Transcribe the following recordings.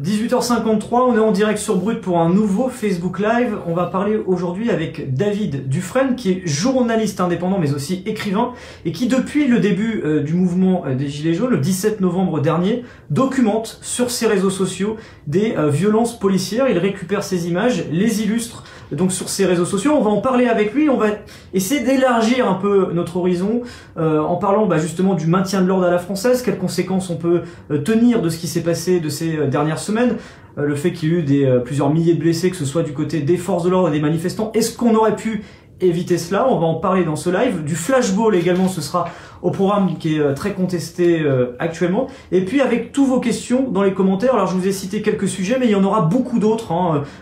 18h53, on est en direct sur Brut pour un nouveau Facebook Live. On va parler aujourd'hui avec David Dufresne, qui est journaliste indépendant mais aussi écrivain, et qui depuis le début du mouvement des Gilets jaunes, le 17 novembre dernier, documente sur ses réseaux sociaux des violences policières. Il récupère ces images, les illustre donc sur ses réseaux sociaux. On va en parler avec lui, on va essayer d'élargir un peu notre horizon en parlant justement du maintien de l'ordre à la française, quelles conséquences on peut tenir de ce qui s'est passé de ces dernières semaines, le fait qu'il y ait eu plusieurs milliers de blessés, que ce soit du côté des forces de l'ordre et des manifestants. Est-ce qu'on aurait pu éviter cela? On va en parler dans ce live. Du flashball également, ce sera au programme qui est très contesté actuellement. Et puis avec tous vos questions dans les commentaires. Alors je vous ai cité quelques sujets, mais il y en aura beaucoup d'autres.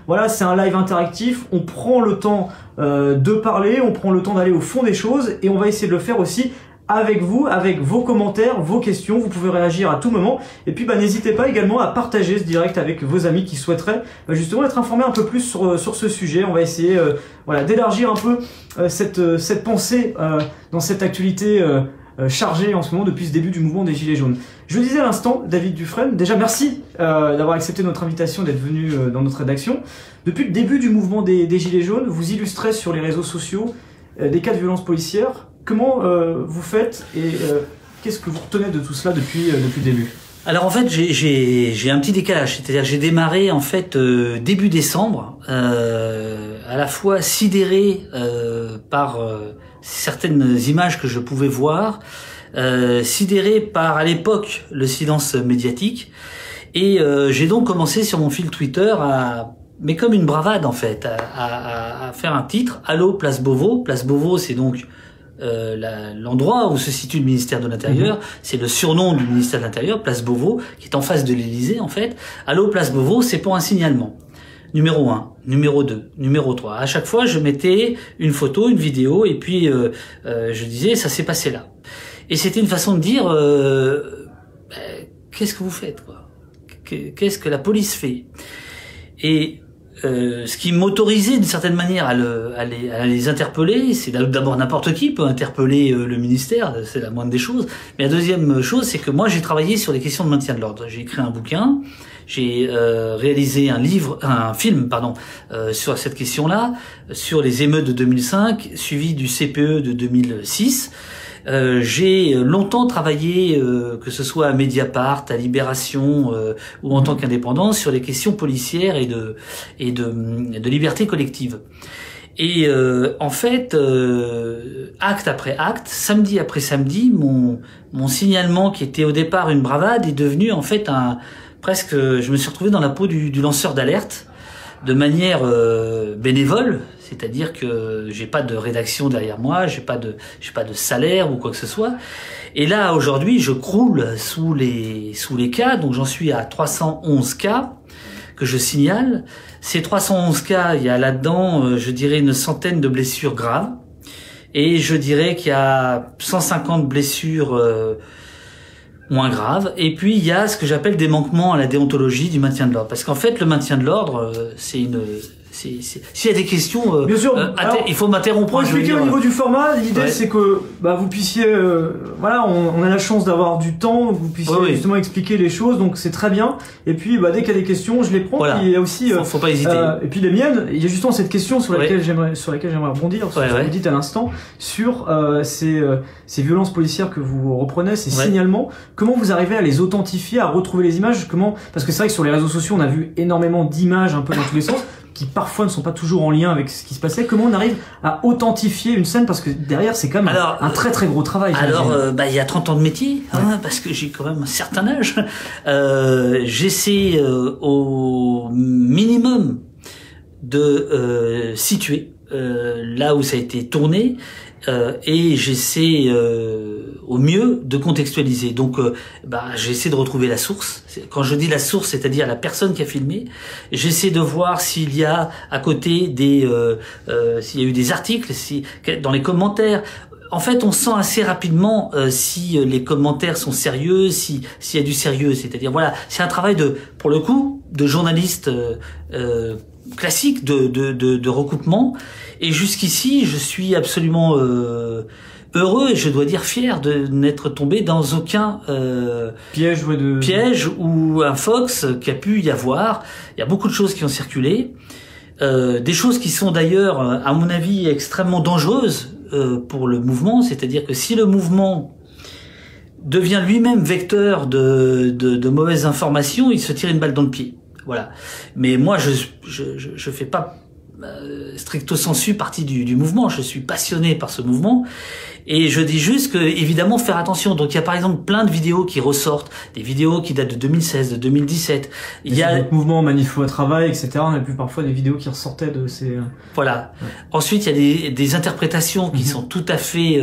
Voilà, c'est un live interactif. On prend le temps de parler, on prend le temps d'aller au fond des choses, et on va essayer de le faire aussi avec vous, avec vos commentaires, vos questions. Vous pouvez réagir à tout moment. Et puis n'hésitez pas également à partager ce direct avec vos amis qui souhaiteraient justement être informés un peu plus sur ce sujet. On va essayer d'élargir un peu cette pensée dans cette actualité chargée en ce moment depuis ce début du mouvement des Gilets jaunes. Je le disais à l'instant, David Dufresne, déjà merci d'avoir accepté notre invitation, d'être venu dans notre rédaction. Depuis le début du mouvement des Gilets jaunes, vous illustrez sur les réseaux sociaux des cas de violences policières. Comment vous faites et qu'est-ce que vous retenez de tout cela depuis le début? Alors en fait j'ai un petit décalage, c'est-à-dire j'ai démarré en fait début décembre, à la fois sidéré par certaines images que je pouvais voir, sidéré par à l'époque le silence médiatique, et j'ai donc commencé sur mon fil Twitter mais comme une bravade en fait, à faire un titre: Allô Place Beauvau. Place Beauvau, c'est donc l'endroit où se situe le ministère de l'Intérieur, c'est le surnom du ministère de l'Intérieur, Place Beauvau, qui est en face de l'Élysée en fait. Allô Place Beauvau, c'est pour un signalement. Numéro 1, numéro 2, numéro 3. À chaque fois, je mettais une photo, une vidéo, et puis je disais, ça s'est passé là. Et c'était une façon de dire, qu'est-ce que vous faites, quoi? Qu'est-ce que la police fait? Et ce qui m'autorisait d'une certaine manière à les interpeller, c'est d'abord n'importe qui peut interpeller le ministère, c'est la moindre des choses. Mais la deuxième chose, c'est que moi j'ai travaillé sur les questions de maintien de l'ordre. J'ai écrit un bouquin, j'ai réalisé un film sur cette question-là, sur les émeutes de 2005, suivi du CPE de 2006. J'ai longtemps travaillé, que ce soit à Mediapart, à Libération ou en tant qu'indépendant, sur les questions policières et de liberté collective. Et en fait, acte après acte, samedi après samedi, mon signalement qui était au départ une bravade est devenu en fait presque, je me suis retrouvé dans la peau du lanceur d'alerte de manière bénévole. C'est-à-dire que j'ai pas de rédaction derrière moi, j'ai pas de salaire ou quoi que ce soit. Et là, aujourd'hui, je croule sous les cas. Donc, j'en suis à 311 cas que je signale. Ces 311 cas, il y a là-dedans, je dirais, une centaine de blessures graves. Et je dirais qu'il y a 150 blessures moins graves. Et puis, il y a ce que j'appelle des manquements à la déontologie du maintien de l'ordre. Parce qu'en fait, le maintien de l'ordre, s'il y a des questions, bien sûr, il faut m'interrompre. Pour expliquer au niveau du format, l'idée c'est que vous puissiez, on a la chance d'avoir du temps, vous puissiez justement expliquer les choses, donc c'est très bien. Et puis dès qu'il y a des questions, je les prends. Voilà. Puis il y a aussi, faut pas hésiter. Et puis les miennes, il y a justement cette question sur laquelle j'aimerais rebondir, sur ce que vous dites à l'instant, sur ces violences policières que vous reprenez, ces signalements. Comment vous arrivez à les authentifier, à retrouver les images? Parce que c'est vrai que sur les réseaux sociaux, on a vu énormément d'images un peu dans tous les sens, qui parfois ne sont pas toujours en lien avec ce qui se passait. Comment on arrive à authentifier une scène? Parce que derrière, c'est quand même un très très gros travail. Alors, il y a 30 ans de métier, parce que j'ai quand même un certain âge. J'essaie au minimum de situer là où ça a été tourné, et j'essaie au mieux de contextualiser. Donc j'essaie de retrouver la source. Quand je dis la source, c'est-à-dire la personne qui a filmé, j'essaie de voir s'il y a à côté s'il y a eu des articles, dans les commentaires. En fait, on sent assez rapidement si les commentaires sont sérieux, s'il y a du sérieux. C'est-à-dire, voilà, c'est un travail pour le coup, de journaliste classique, de recoupement. Et jusqu'ici, je suis absolument heureux et je dois dire fier de n'être tombé dans aucun piège ou un fox qui a pu y avoir. Il y a beaucoup de choses qui ont circulé, des choses qui sont d'ailleurs, à mon avis, extrêmement dangereuses pour le mouvement. C'est-à-dire que si le mouvement devient lui-même vecteur de mauvaises informations, il se tire une balle dans le pied. Voilà. Mais moi, je fais pas stricto sensu partie du mouvement. Je suis passionné par ce mouvement. Et je dis juste que, évidemment, faire attention. Donc, il y a par exemple plein de vidéos qui ressortent, des vidéos qui datent de 2016, de 2017. Il y a le mouvement Manifo à travail, etc. On a vu parfois des vidéos qui ressortaient de ces... Voilà. Ouais. Ensuite, il y a des interprétations qui sont tout à fait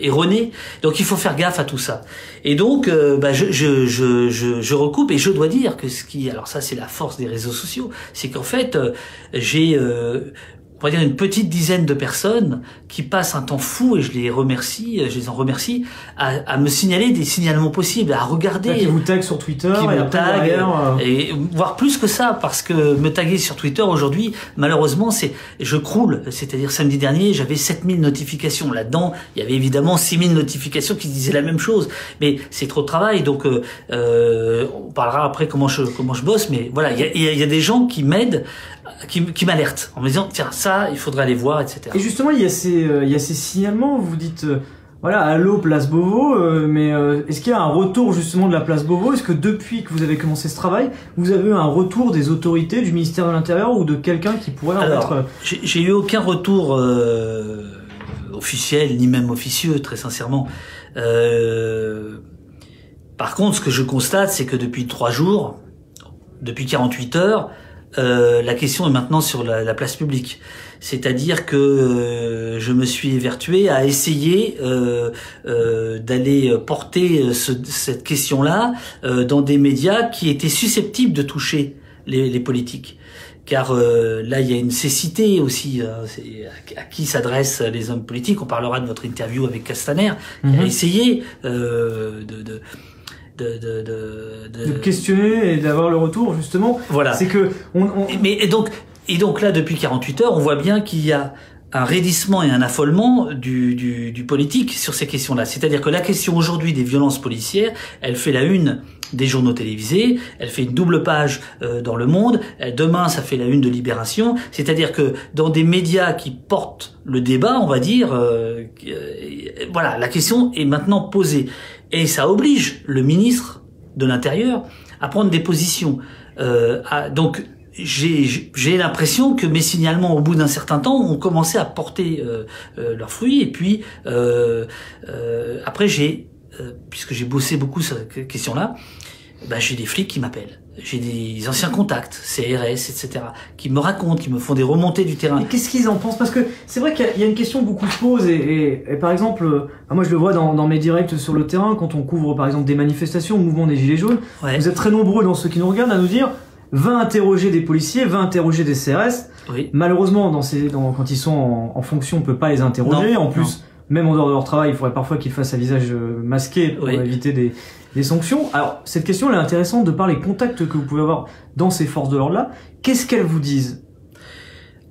erronées. Donc, il faut faire gaffe à tout ça. Et donc, je recoupe et je dois dire que alors ça, c'est la force des réseaux sociaux, c'est qu'en fait, j'ai on va dire une petite dizaine de personnes qui passent un temps fou, et je les en remercie, à me signaler des signalements possibles, à regarder. Qui vous taguent sur Twitter, qui me taguent, et voire plus que ça, parce que me taguer sur Twitter aujourd'hui, malheureusement, je croule. C'est-à-dire samedi dernier, j'avais 7000 notifications. Là-dedans, il y avait évidemment 6000 notifications qui disaient la même chose. Mais c'est trop de travail, donc on parlera après comment je bosse, mais voilà, il y a des gens qui m'aident, qui m'alertent en me disant tiens, ça il faudrait aller voir, etc. Et justement, il y a ces signalements. Vous dites voilà, allô Place Beauvau, mais est-ce qu'il y a un retour justement de la Place Beauvau? Est-ce que depuis que vous avez commencé ce travail, vous avez eu un retour des autorités, du ministère de l'Intérieur ou de quelqu'un qui pourrait être... J'ai eu aucun retour officiel ni même officieux, très sincèrement. Par contre, ce que je constate, c'est que depuis 3 jours, depuis 48 heures, la question est maintenant sur la place publique. C'est-à-dire que je me suis évertué à essayer d'aller porter cette question-là dans des médias qui étaient susceptibles de toucher les politiques. Car là, il y a une cécité aussi à qui s'adressent les hommes politiques. On parlera de votre interview avec Castaner, qui a essayé de questionner et d'avoir le retour, justement. Voilà. C'est que et donc là, depuis 48 heures, on voit bien qu'il y a un raidissement et un affolement du politique sur ces questions-là. C'est-à-dire que la question aujourd'hui des violences policières, elle fait la une des journaux télévisés, elle fait une double page dans Le Monde, demain ça fait la une de Libération, c'est-à-dire que dans des médias qui portent le débat, on va dire, voilà, la question est maintenant posée. Et ça oblige le ministre de l'Intérieur à prendre des positions. Donc j'ai l'impression que mes signalements, au bout d'un certain temps, ont commencé à porter leurs fruits. Et puis après, puisque j'ai bossé beaucoup sur cette question-là, j'ai des flics qui m'appellent. J'ai des anciens contacts, CRS, etc., qui me racontent, qui me font des remontées du terrain. Et qu'est-ce qu'ils en pensent? Parce que c'est vrai qu'il y a une question que beaucoup se posent, et par exemple, moi je le vois dans mes directs sur le terrain, quand on couvre par exemple des manifestations, au mouvement des Gilets jaunes, ouais. Vous êtes très nombreux dans ceux qui nous regardent à nous dire va interroger des policiers, va interroger des CRS. Oui. Malheureusement, quand ils sont en fonction, on peut pas les interroger. En plus, même en dehors de leur travail, il faudrait parfois qu'ils fassent un visage masqué pour éviter des sanctions. Alors, cette question, elle est intéressante de par les contacts que vous pouvez avoir dans ces forces de l'ordre-là. Qu'est-ce qu'elles vous disent?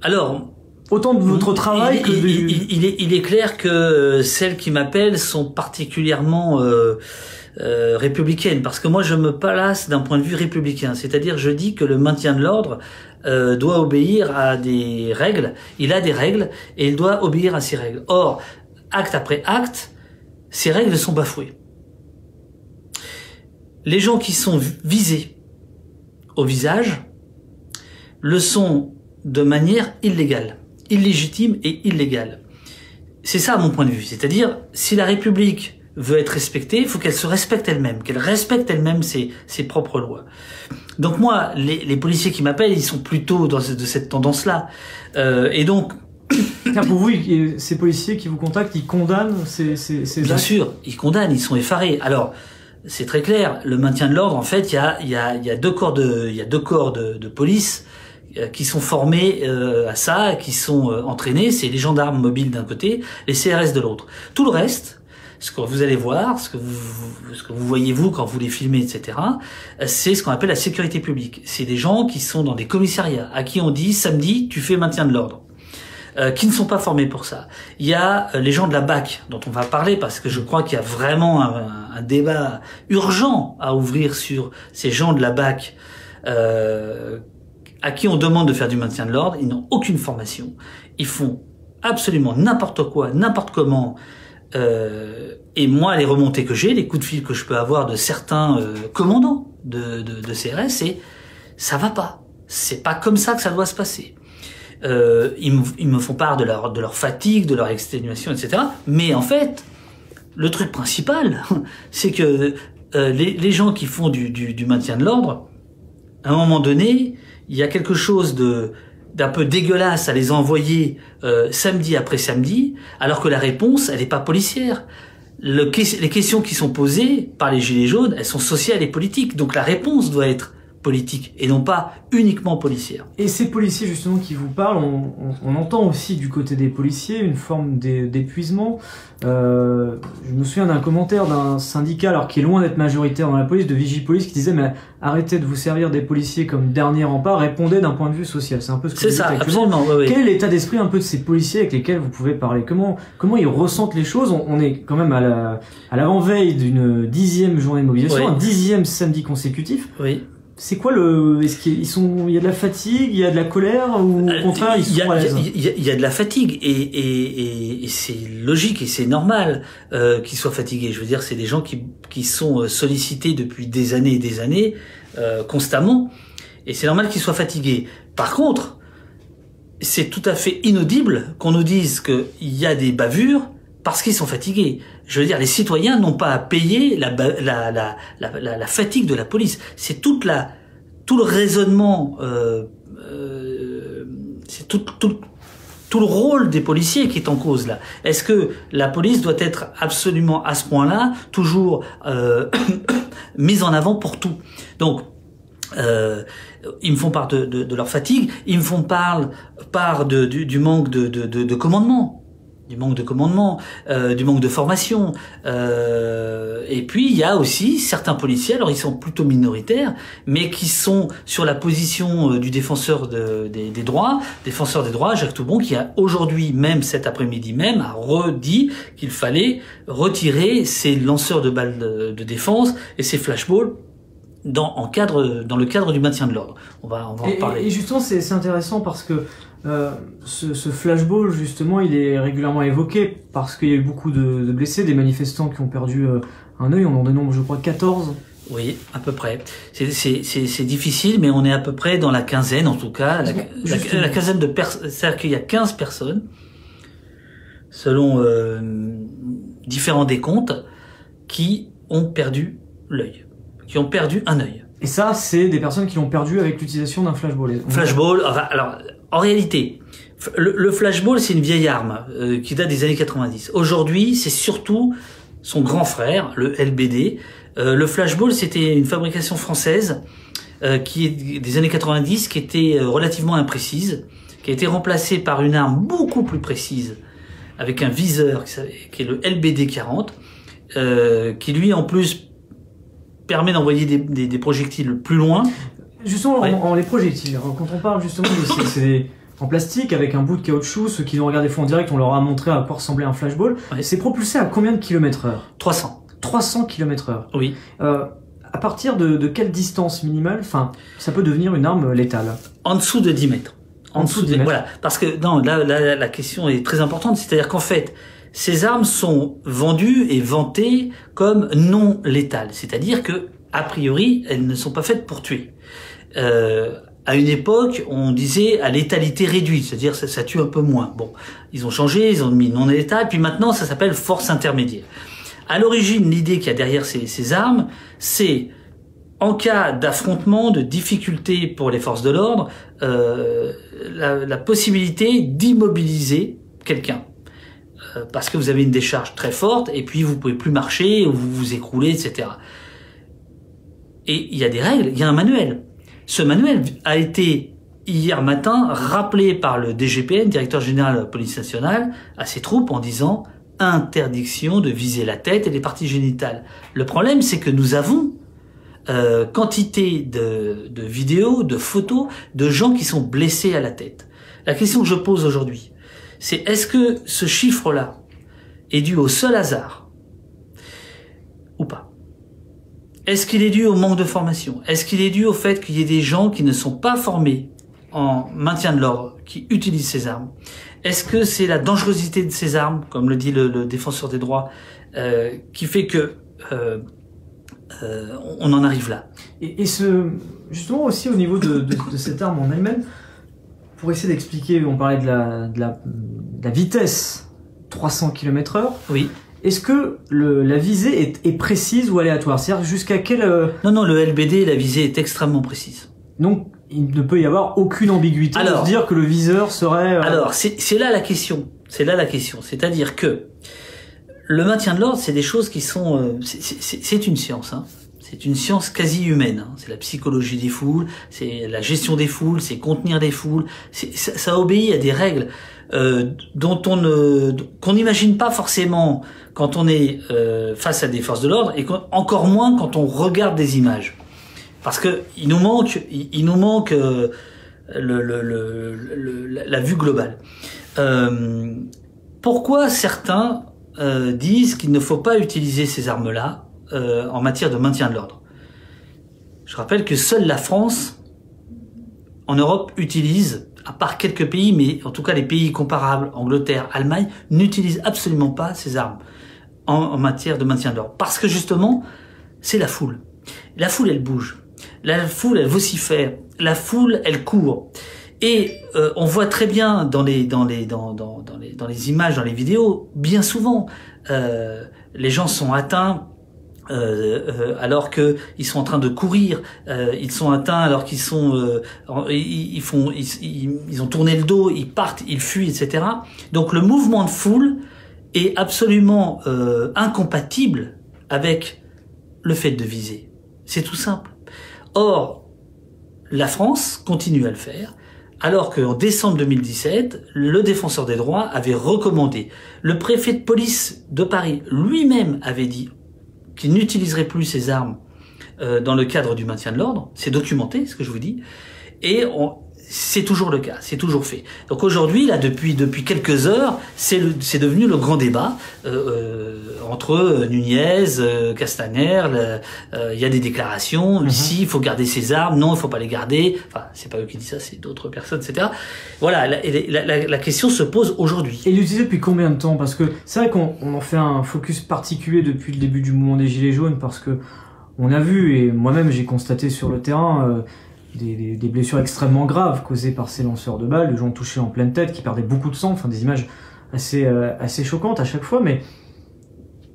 Alors, autant de votre travail que il est clair que celles qui m'appellent sont particulièrement républicaines, parce que moi je me place d'un point de vue républicain, c'est-à-dire je dis que le maintien de l'ordre doit obéir à des règles, il a des règles et il doit obéir à ces règles. Or, acte après acte, ces règles sont bafouées. Les gens qui sont visés au visage le sont de manière illégale, illégitime et illégale. C'est ça mon point de vue, c'est-à-dire si la République veut être respectée, il faut qu'elle se respecte elle-même, qu'elle respecte elle-même ses propres lois. Donc moi, les policiers qui m'appellent, ils sont plutôt de cette tendance-là. Et donc... Pour vous, ces policiers qui vous contactent, ils condamnent ces actes? Bien sûr, ils condamnent, ils sont effarés. Alors, c'est très clair, le maintien de l'ordre, en fait, il y a deux corps de police qui sont formés à ça, qui sont entraînés. C'est les gendarmes mobiles d'un côté, les CRS de l'autre. Tout le reste, ce que vous allez voir, ce que vous voyez vous quand vous les filmez, etc., c'est ce qu'on appelle la sécurité publique. C'est des gens qui sont dans des commissariats, à qui on dit samedi, tu fais maintien de l'ordre. qui ne sont pas formés pour ça. Il y a les gens de la BAC dont on va parler parce que je crois qu'il y a vraiment un débat urgent à ouvrir sur ces gens de la BAC à qui on demande de faire du maintien de l'ordre. Ils n'ont aucune formation. Ils font absolument n'importe quoi, n'importe comment. Et moi, les remontées que j'ai, les coups de fil que je peux avoir de certains commandants de CRS, c'est ça va pas. C'est pas comme ça que ça doit se passer. Ils me font part de leur fatigue, de leur exténuation, etc. Mais en fait, le truc principal, c'est que les gens qui font du maintien de l'ordre, à un moment donné, il y a quelque chose d'un peu dégueulasse à les envoyer samedi après samedi, alors que la réponse, elle n'est pas policière. Les questions qui sont posées par les Gilets jaunes, elles sont sociales et politiques. Donc la réponse doit être politique et non pas uniquement policière. Et ces policiers justement qui vous parlent, on entend aussi du côté des policiers une forme d'épuisement. Je me souviens d'un commentaire d'un syndicat, alors qui est loin d'être majoritaire dans la police, de Vigipolice, qui disait mais arrêtez de vous servir des policiers comme dernier rempart, répondez d'un point de vue social. C'est un peu ce que c'est vous ça, dites absolument. Oui, oui. Quel est l'état d'esprit un peu de ces policiers avec lesquels vous pouvez parler? Comment ils ressentent les choses? On est quand même à l'avant-veille d'une 10e journée de mobilisation, Oui. un 10e samedi consécutif. Oui. C'est quoi est-ce qu'il y a de la fatigue, il y a de la colère, ou au contraire ils sont à l'aise? Il y a de la fatigue et c'est logique et c'est normal qu'ils soient fatigués. Je veux dire, c'est des gens qui sont sollicités depuis des années et des années constamment, et c'est normal qu'ils soient fatigués. Par contre, c'est tout à fait inaudible qu'on nous dise qu'il y a des bavures parce qu'ils sont fatigués. Je veux dire, les citoyens n'ont pas à payer la fatigue de la police. C'est tout le raisonnement, c'est tout le rôle des policiers qui est en cause là. Est-ce que la police doit être absolument à ce point-là toujours mise en avant pour tout? Donc ils me font part de leur fatigue, ils me font part du manque de commandement. Du manque de commandement, du manque de formation, et puis il y a aussi certains policiers, alors ils sont plutôt minoritaires, mais qui sont sur la position du défenseur des droits, Jacques Toubon, qui a aujourd'hui même, cet après-midi même, a redit qu'il fallait retirer ces lanceurs de balles de défense et ces flashballs dans le cadre du maintien de l'ordre. On va en parler. Et justement, c'est intéressant parce que ce flashball, justement, il est régulièrement évoqué parce qu'il y a eu beaucoup de blessés, des manifestants qui ont perdu un œil. On en dénombre, je crois, 14. Oui, à peu près. C'est difficile, mais on est à peu près dans la quinzaine, en tout cas. La quinzaine de personnes. C'est-à-dire qu'il y a 15 personnes, selon différents décomptes, qui ont perdu l'œil. Qui ont perdu un œil. Et ça, c'est des personnes qui l'ont perdu avec l'utilisation d'un flashball. Flashball, alors, en réalité, le flashball, c'est une vieille arme qui date des années 90. Aujourd'hui, c'est surtout son grand frère, le LBD. Le flashball, c'était une fabrication française qui est des années 90, qui était relativement imprécise, qui a été remplacée par une arme beaucoup plus précise, avec un viseur qui est le LBD 40, qui lui, en plus, permet d'envoyer des projectiles plus loin. Justement, ouais. en les projectiles, quand on parle justement de c'est en plastique avec un bout de caoutchouc, ceux qui nous regardent des fois en direct, on leur a montré à quoi ressemblait un flashball. Ouais. C'est propulsé à combien de kilomètres-heure? 300. 300 km/h. Oui. À partir de quelle distance minimale, ça peut devenir une arme létale? En dessous de 10 mètres. En dessous de 10 mètres. Voilà. Parce que, non, là, la question est très importante. C'est-à-dire qu'en fait, ces armes sont vendues et vantées comme non létales. C'est-à-dire que, a priori, elles ne sont pas faites pour tuer. À une époque, on disait à létalité réduite, c'est-à-dire ça tue un peu moins. Bon, ils ont changé, ils ont mis non létal, puis maintenant ça s'appelle force intermédiaire. À l'origine, l'idée qu'il y a derrière ces armes, c'est en cas d'affrontement, de difficulté pour les forces de l'ordre, la possibilité d'immobiliser quelqu'un. Parce que vous avez une décharge très forte, et puis vous pouvez plus marcher, ou vous vous écroulez, etc. Et il y a des règles, il y a un manuel. Ce manuel a été, hier matin, rappelé par le DGPN, directeur général de la police nationale, à ses troupes en disant « interdiction de viser la tête et les parties génitales ». Le problème, c'est que nous avons quantité de vidéos, de photos, de gens qui sont blessés à la tête. La question que je pose aujourd'hui, c'est est-ce que ce chiffre-là est dû au seul hasard ou pas? Est-ce qu'il est dû au manque de formation? Est-ce qu'il est dû au fait qu'il y ait des gens qui ne sont pas formés en maintien de l'ordre, qui utilisent ces armes? Est-ce que c'est la dangerosité de ces armes, comme le dit le défenseur des droits, qui fait que on en arrive là? Et justement aussi au niveau de cette arme en elle-même, pour essayer d'expliquer, on parlait de la vitesse 300 km/h. Oui. Est-ce que la visée est précise ou aléatoire? C'est-à-dire jusqu'à quel... Non, le LBD, la visée est extrêmement précise. Donc, il ne peut y avoir aucune ambiguïté de dire que le viseur serait... Alors, c'est là la question. C'est là la question. C'est-à-dire que le maintien de l'ordre, c'est des choses qui sont... c'est une science, hein. C'est une science quasi humaine. Hein. C'est la psychologie des foules, c'est la gestion des foules, c'est contenir des foules. Ça obéit à des règles qu'on n'imagine pas forcément quand on est face à des forces de l'ordre, et encore moins quand on regarde des images. Parce que il nous manque la vue globale. Pourquoi certains disent qu'il ne faut pas utiliser ces armes-là en matière de maintien de l'ordre? Je rappelle que seule la France, en Europe, utilise, à part quelques pays, mais en tout cas les pays comparables, Angleterre, Allemagne, n'utilisent absolument pas ces armes en matière de maintien de l'ordre. Parce que justement, c'est la foule. La foule, elle bouge. La foule, elle vocifère. La foule, elle court. Et on voit très bien dans les images, dans les vidéos, bien souvent, les gens sont atteints alors que ils sont en train de courir, ils sont atteints alors qu'ils sont, ils ont tourné le dos, ils partent, ils fuient, etc. Donc le mouvement de foule est absolument incompatible avec le fait de viser. C'est tout simple. Or, la France continue à le faire, alors qu'en décembre 2017, le défenseur des droits avait recommandé, le préfet de police de Paris lui-même avait dit qu'il n'utiliserait plus ces armes dans le cadre du maintien de l'ordre. C'est documenté, ce que je vous dis. Et c'est toujours le cas, c'est toujours fait. Donc aujourd'hui, là, depuis quelques heures, c'est devenu le grand débat entre Nunez, Castaner. Il y a des déclarations. Ici, il faut garder ses armes. Non, il faut pas les garder. Enfin, c'est pas eux qui disent ça, c'est d'autres personnes, etc. Voilà, la question se pose aujourd'hui. Et l'utiliser depuis combien de temps? Parce que c'est vrai qu'on en fait un focus particulier depuis le début du mouvement des Gilets jaunes, parce que on a vu, et moi-même j'ai constaté sur le terrain, des blessures extrêmement graves causées par ces lanceurs de balles, de gens touchés en pleine tête, qui perdaient beaucoup de sang, enfin des images assez choquantes à chaque fois. Mais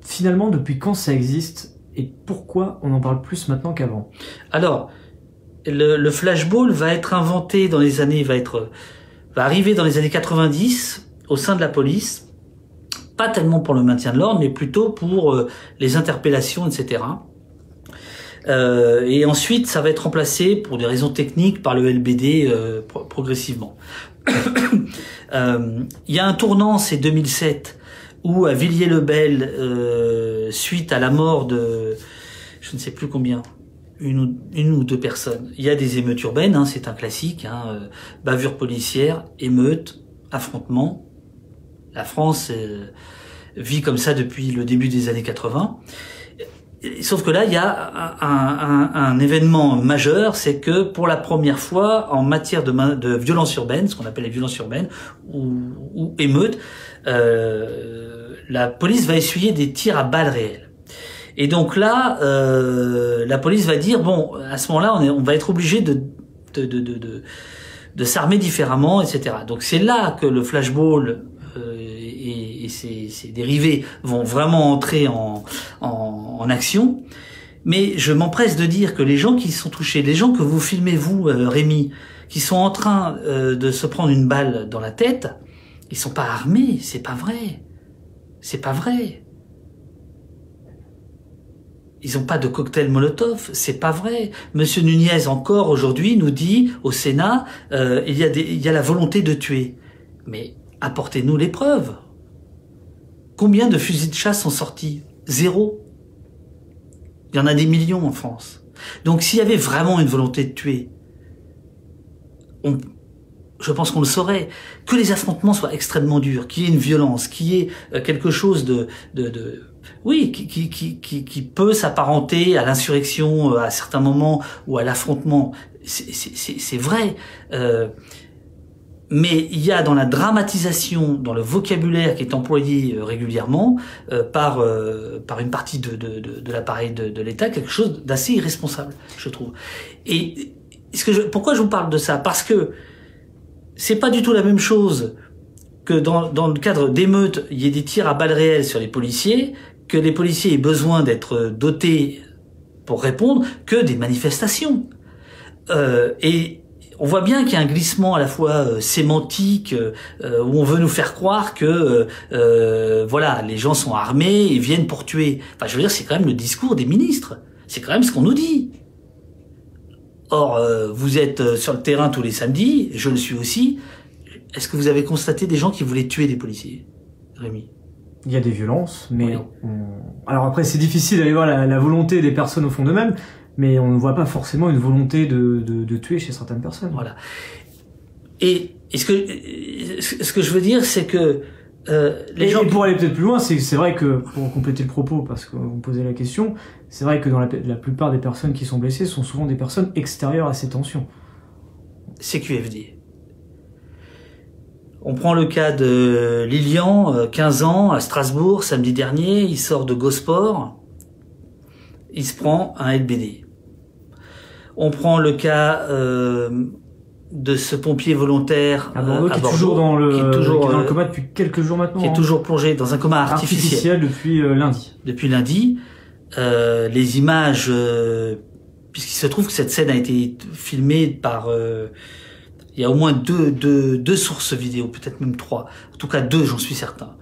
finalement, depuis quand ça existe et pourquoi on en parle plus maintenant qu'avant? Alors, le flashball va être inventé dans les années, va arriver dans les années 90 au sein de la police, pas tellement pour le maintien de l'ordre, mais plutôt pour les interpellations, etc. Et ensuite, ça va être remplacé pour des raisons techniques par le LBD progressivement. Il y a un tournant, c'est 2007, où à Villiers-le-Bel, suite à la mort de, je ne sais plus combien, une ou deux personnes, il y a des émeutes urbaines, hein, c'est un classique, hein, bavure policière, émeute, affrontement. La France vit comme ça depuis le début des années 80. Sauf que là, il y a un événement majeur, c'est que pour la première fois, en matière de violence urbaine, ce qu'on appelle les violences urbaines, ou émeutes, la police va essuyer des tirs à balles réelles. Et donc là, la police va dire, bon, à ce moment-là, on va être obligé de s'armer différemment, etc. Donc c'est là que le flashball et ses dérivés vont vraiment entrer en action. Mais je m'empresse de dire que les gens qui sont touchés, les gens que vous filmez, vous, Rémi, qui sont en train de se prendre une balle dans la tête, ils sont pas armés, c'est pas vrai. C'est pas vrai. Ils ont pas de cocktail Molotov, c'est pas vrai. Monsieur Nunez, encore aujourd'hui, nous dit au Sénat, il y a la volonté de tuer. Mais apportez-nous les preuves. Combien de fusils de chasse sont sortis? 0. Il y en a des millions en France. Donc s'il y avait vraiment une volonté de tuer, je pense qu'on le saurait, que les affrontements soient extrêmement durs, qu'il y ait une violence, qu'il y ait quelque chose oui, qui peut s'apparenter à l'insurrection à certains moments ou à l'affrontement. C'est vrai. Mais il y a dans la dramatisation, dans le vocabulaire qui est employé régulièrement par une partie de l'appareil de l'État, quelque chose d'assez irresponsable, je trouve. Et pourquoi je vous parle de ça? Parce que c'est pas du tout la même chose que dans le cadre d'émeutes, il y ait des tirs à balles réelles sur les policiers, que les policiers aient besoin d'être dotés pour répondre, que des manifestations. Et on voit bien qu'il y a un glissement à la fois sémantique, où on veut nous faire croire que voilà, les gens sont armés et viennent pour tuer. Enfin, je veux dire, c'est quand même le discours des ministres. C'est quand même ce qu'on nous dit. Or, vous êtes sur le terrain tous les samedis, je le suis aussi. Est-ce que vous avez constaté des gens qui voulaient tuer des policiers, Rémi? Il y a des violences, mais oui. Alors après, c'est difficile d'aller voir la volonté des personnes au fond d'eux-mêmes. Mais on ne voit pas forcément une volonté de tuer chez certaines personnes. Voilà. Et ce que je veux dire, c'est que les gens... Et pour aller peut-être plus loin, c'est vrai que, pour compléter le propos, parce qu'on me posait la question, c'est vrai que dans la plupart des personnes qui sont blessées sont souvent des personnes extérieures à ces tensions. CQFD. On prend le cas de Lilian, 15 ans, à Strasbourg, samedi dernier, il sort de Gosport, il se prend un LBD. On prend le cas de ce pompier volontaire à Bordeaux, qui est toujours dans le coma depuis quelques jours maintenant. Qui est toujours plongé dans un coma artificiel depuis lundi. Depuis lundi. Les images, puisqu'il se trouve que cette scène a été filmée par... il y a au moins deux sources vidéo, peut-être même 3. En tout cas 2, j'en suis certain.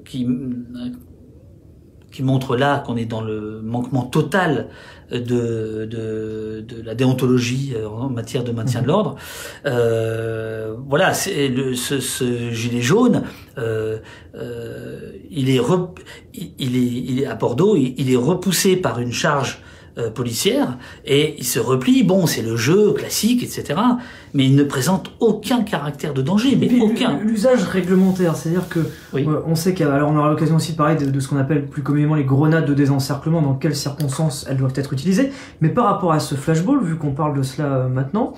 Qui montre là qu'on est dans le manquement total de la déontologie en matière de maintien de l'ordre. Voilà, ce gilet jaune, il est à Bordeaux, il est repoussé par une charge policière et il se replie. Bon, c'est le jeu classique, etc. Mais il ne présente aucun caractère de danger, mais aucun. L'usage réglementaire, c'est-à-dire que oui. On sait alors on aura l'occasion aussi de parler de ce qu'on appelle plus communément les grenades de désencerclement, dans quelles circonstances elles doivent être utilisées. Mais par rapport à ce flashball, vu qu'on parle de cela maintenant,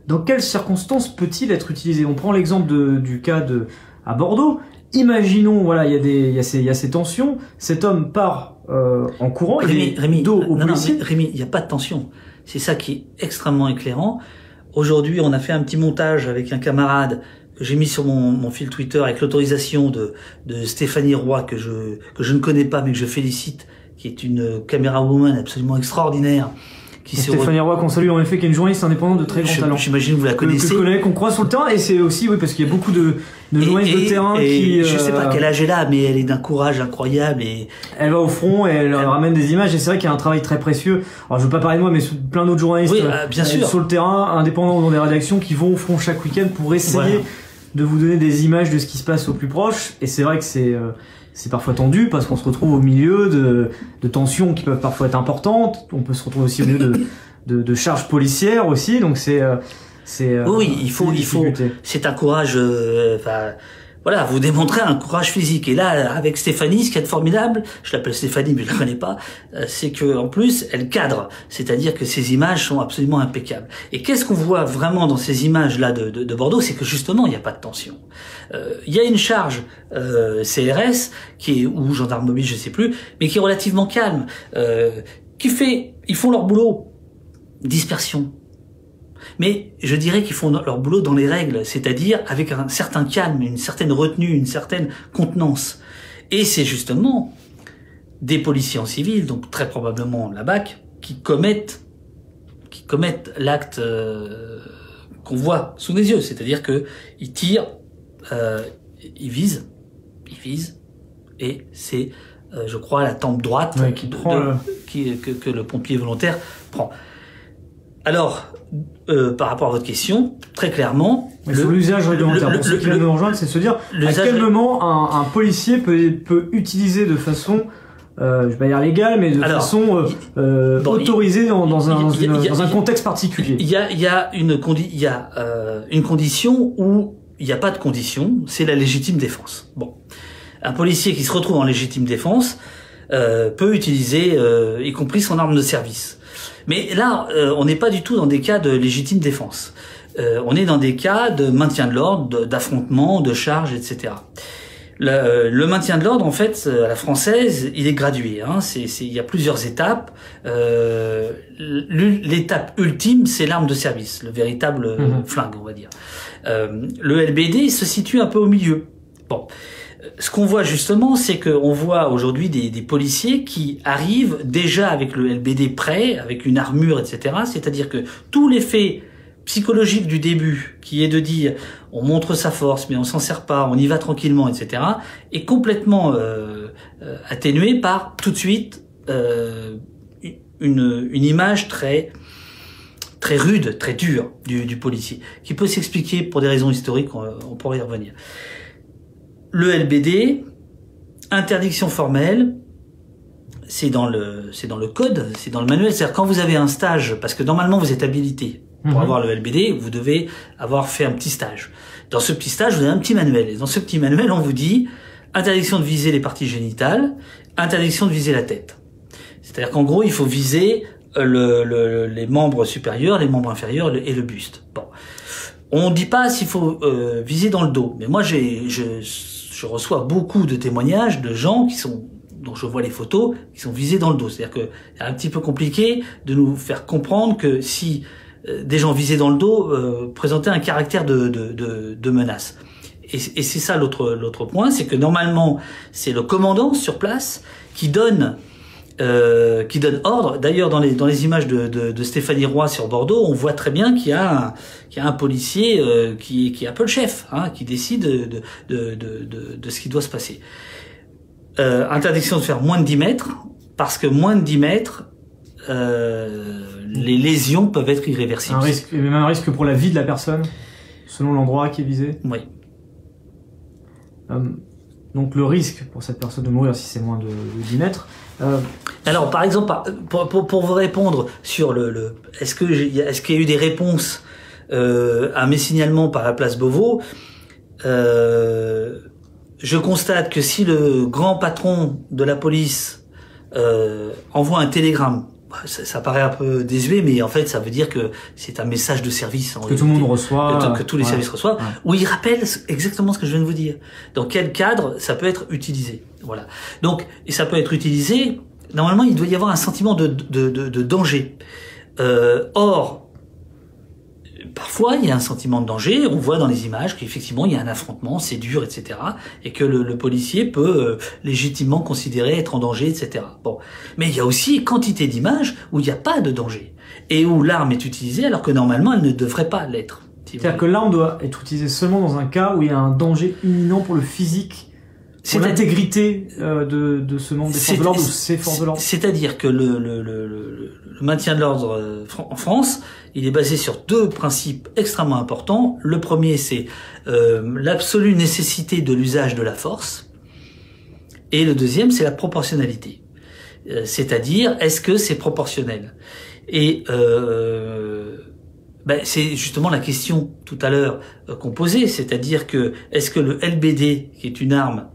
dans quelles circonstances peut-il être utilisé? On prend l'exemple du cas à Bordeaux. Imaginons, voilà, il y a ces tensions. Cet homme part en courant, Rémi, dos au policier. Non, Rémi, il n'y a pas de tension. C'est ça qui est extrêmement éclairant. Aujourd'hui, on a fait un petit montage avec un camarade que j'ai mis sur mon fil Twitter avec l'autorisation de Stéphanie Roy, que je ne connais pas mais que je félicite, qui est une caméra woman absolument extraordinaire. Stéphanie Roy, qu'on salue en effet, qui est une journaliste indépendante de très grand talent. J'imagine que vous la connaissez. Qu'on croise sur le terrain, et c'est aussi, oui, parce qu'il y a beaucoup de journalistes de terrain qui... Je sais pas quel âge elle a, mais elle est d'un courage incroyable et... Elle va au front et elle ramène des images, et c'est vrai qu'il y a un travail très précieux. Alors je veux pas parler de moi, mais plein d'autres journalistes bien sûr. Sur le terrain, indépendants dans des rédactions, qui vont au front chaque week-end pour essayer de vous donner des images de ce qui se passe au plus proche. Et c'est vrai que c'est parfois tendu parce qu'on se retrouve au milieu de tensions qui peuvent parfois être importantes. On peut se retrouver aussi au milieu de charges policières aussi. Donc oui, il faut. C'est un courage. Voilà, vous démontrez un courage physique. Et là, avec Stéphanie, ce qui est formidable, je l'appelle Stéphanie, mais je la connais pas, c'est que en plus, elle cadre. C'est-à-dire que ces images sont absolument impeccables. Et qu'est-ce qu'on voit vraiment dans ces images-là de Bordeaux, c'est que justement, il n'y a pas de tension. Il y a une charge CRS ou gendarme mobile, je sais plus, mais qui est relativement calme, ils font leur boulot. Dispersion. Mais je dirais qu'ils font leur boulot dans les règles, c'est-à-dire avec un certain calme, une certaine retenue, une certaine contenance. Et c'est justement des policiers en civil, donc très probablement la BAC, qui commettent l'acte qu'on voit sous les yeux, c'est-à-dire que ils tirent, ils visent, et c'est, je crois, la tempe droite que le pompier volontaire prend. Alors, par rapport à votre question, très clairement... Sur l'usage réglementaire, pour ceux qui viennent nous rejoindre, c'est de se dire à quel moment un policier peut utiliser de façon je vais pas dire légale, mais de façon autorisée dans un contexte particulier. Il y a une condition où il n'y a pas de condition, c'est la légitime défense. Bon, un policier qui se retrouve en légitime défense peut utiliser, y compris son arme de service. Mais là, on n'est pas du tout dans des cas de légitime défense. On est dans des cas de maintien de l'ordre, d'affrontement, de charge, etc. Le maintien de l'ordre, en fait, à la française, il est gradué. Hein. Il y a plusieurs étapes. L'étape ultime, c'est l'arme de service, le véritable flingue, on va dire. Le LBD se situe un peu au milieu. Bon, ce qu'on voit justement, c'est qu'on voit aujourd'hui des policiers qui arrivent déjà avec le LBD prêt, avec une armure, etc. C'est-à-dire que tout l'effet psychologique du début, qui est de dire on montre sa force mais on s'en sert pas, on y va tranquillement, etc., est complètement atténué par tout de suite une image très rude, très dure du policier, qui peut s'expliquer pour des raisons historiques, on pourrait y revenir. Le LBD, interdiction formelle, c'est dans le code, c'est dans le manuel, c'est-à-dire quand vous avez un stage, parce que normalement vous êtes habilité pour avoir le LBD, vous devez avoir fait un petit stage. Dans ce petit stage, vous avez un petit manuel. Et dans ce petit manuel, on vous dit interdiction de viser les parties génitales, interdiction de viser la tête. C'est-à-dire qu'en gros, il faut viser les membres supérieurs, les membres inférieurs et le buste. Bon, on dit pas s'il faut viser dans le dos. Mais moi, je reçois beaucoup de témoignages de gens dont je vois les photos, qui sont visés dans le dos. C'est-à-dire que c'est un petit peu compliqué de nous faire comprendre que si des gens visés dans le dos présentaient un caractère de menace. Et c'est ça l'autre point, c'est que normalement c'est le commandant sur place qui donne ordre. D'ailleurs dans les images de Stéphanie Roy sur Bordeaux, on voit très bien qu'il y a un policier qui est un peu le chef, hein, qui décide de ce qui doit se passer. Interdiction de faire moins de 10 mètres, parce que moins de 10 mètres, les lésions peuvent être irréversibles. Même un risque pour la vie de la personne, selon l'endroit qui est visé. Oui. Donc le risque pour cette personne de mourir si c'est moins de 10 mètres. Alors par exemple, pour vous répondre sur est-ce qu'il y a eu des réponses à mes signalements par la place Beauvau, je constate que si le grand patron de la police envoie un télégramme, ça paraît un peu désuet, mais en fait, ça veut dire que c'est un message de service. Que tout le monde reçoit. Que tous les services reçoivent, où il rappelle exactement ce que je viens de vous dire. Dans quel cadre ça peut être utilisé. Voilà. Donc, et ça peut être utilisé, normalement, il doit y avoir un sentiment de danger. Or, parfois, il y a un sentiment de danger. On voit dans les images qu'effectivement, il y a un affrontement, c'est dur, etc. Et que le policier peut légitimement considérer être en danger, etc. Bon. Mais il y a aussi quantité d'images où il n'y a pas de danger. Et où l'arme est utilisée alors que normalement, elle ne devrait pas l'être. C'est-à-dire que l'arme doit être utilisée seulement dans un cas où il y a un danger imminent pour le physique, pour l'intégrité de ce membre des forces de l'ordre ou ces forces de l'ordre. C'est-à-dire que le maintien de l'ordre en France, il est basé sur deux principes extrêmement importants. Le premier, c'est l'absolue nécessité de l'usage de la force. Et le deuxième, c'est la proportionnalité. C'est-à-dire, est-ce que c'est proportionnel? Et c'est justement la question tout à l'heure qu'on posait, c'est-à-dire que est-ce que le LBD, qui est une arme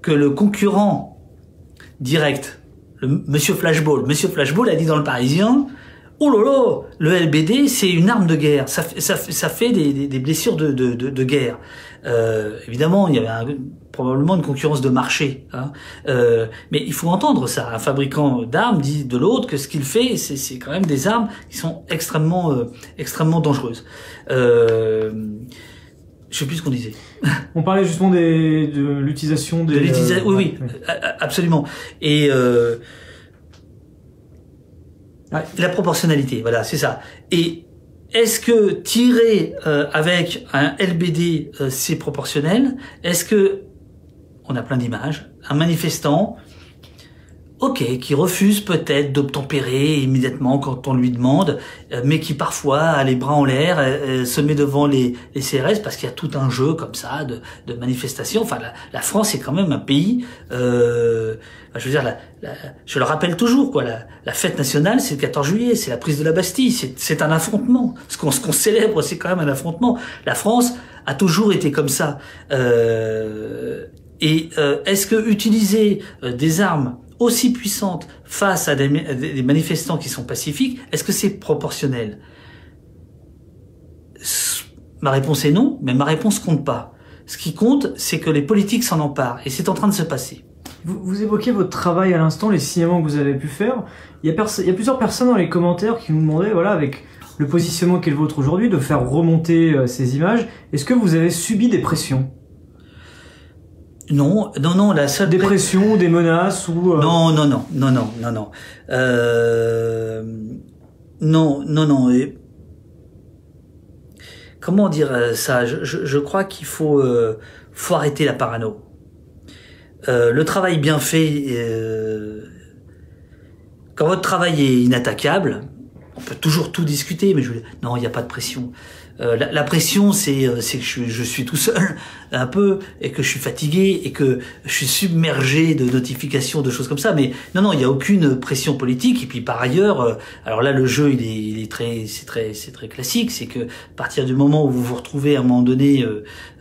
que le concurrent direct, Monsieur Flashball a dit dans Le Parisien, oh là là, le LBD c'est une arme de guerre, ça fait des blessures de guerre. Évidemment, il y avait probablement une concurrence de marché, hein. Mais il faut entendre ça. Un fabricant d'armes dit de l'autre que ce qu'il fait, c'est quand même des armes qui sont extrêmement dangereuses. Je sais plus ce qu'on disait. On parlait justement de l'utilisation des... Oui, absolument. Et la proportionnalité, voilà, c'est ça. Et est-ce que tirer avec un LBD c'est proportionnel? Est-ce que on a plein d'images, un manifestant qui refuse peut-être d'obtempérer immédiatement quand on lui demande, mais qui parfois a les bras en l'air, se met devant les CRS parce qu'il y a tout un jeu comme ça de manifestations. Enfin, la France est quand même un pays. Je veux dire, je le rappelle toujours, quoi. La fête nationale, c'est le 14 juillet, c'est la prise de la Bastille, c'est un affrontement. Ce qu'on célèbre, c'est quand même un affrontement. La France a toujours été comme ça. Est-ce que utiliser des armes aussi puissantes face à des manifestants qui sont pacifiques, est-ce que c'est proportionnel? Ma réponse est non, mais ma réponse compte pas. Ce qui compte, c'est que les politiques s'en emparent, et c'est en train de se passer. Vous évoquez votre travail à l'instant, les signalements que vous avez pu faire. Il y a plusieurs personnes dans les commentaires qui nous demandaient, voilà, avec le positionnement qu'est le vôtre aujourd'hui, de faire remonter ces images. Est-ce que vous avez subi des pressions? Non, la seule des pressions, des menaces ou non. Comment dire ça? Je crois qu'il faut arrêter la parano. Le travail bien fait, quand votre travail est inattaquable, on peut toujours tout discuter, mais non, il n'y a pas de pression. La pression, c'est que je suis tout seul un peu, et que je suis fatigué, et que je suis submergé de notifications, de choses comme ça. Mais non, il n'y a aucune pression politique. Et puis par ailleurs, alors là, le jeu, c'est très classique. C'est que à partir du moment où vous vous retrouvez à un moment donné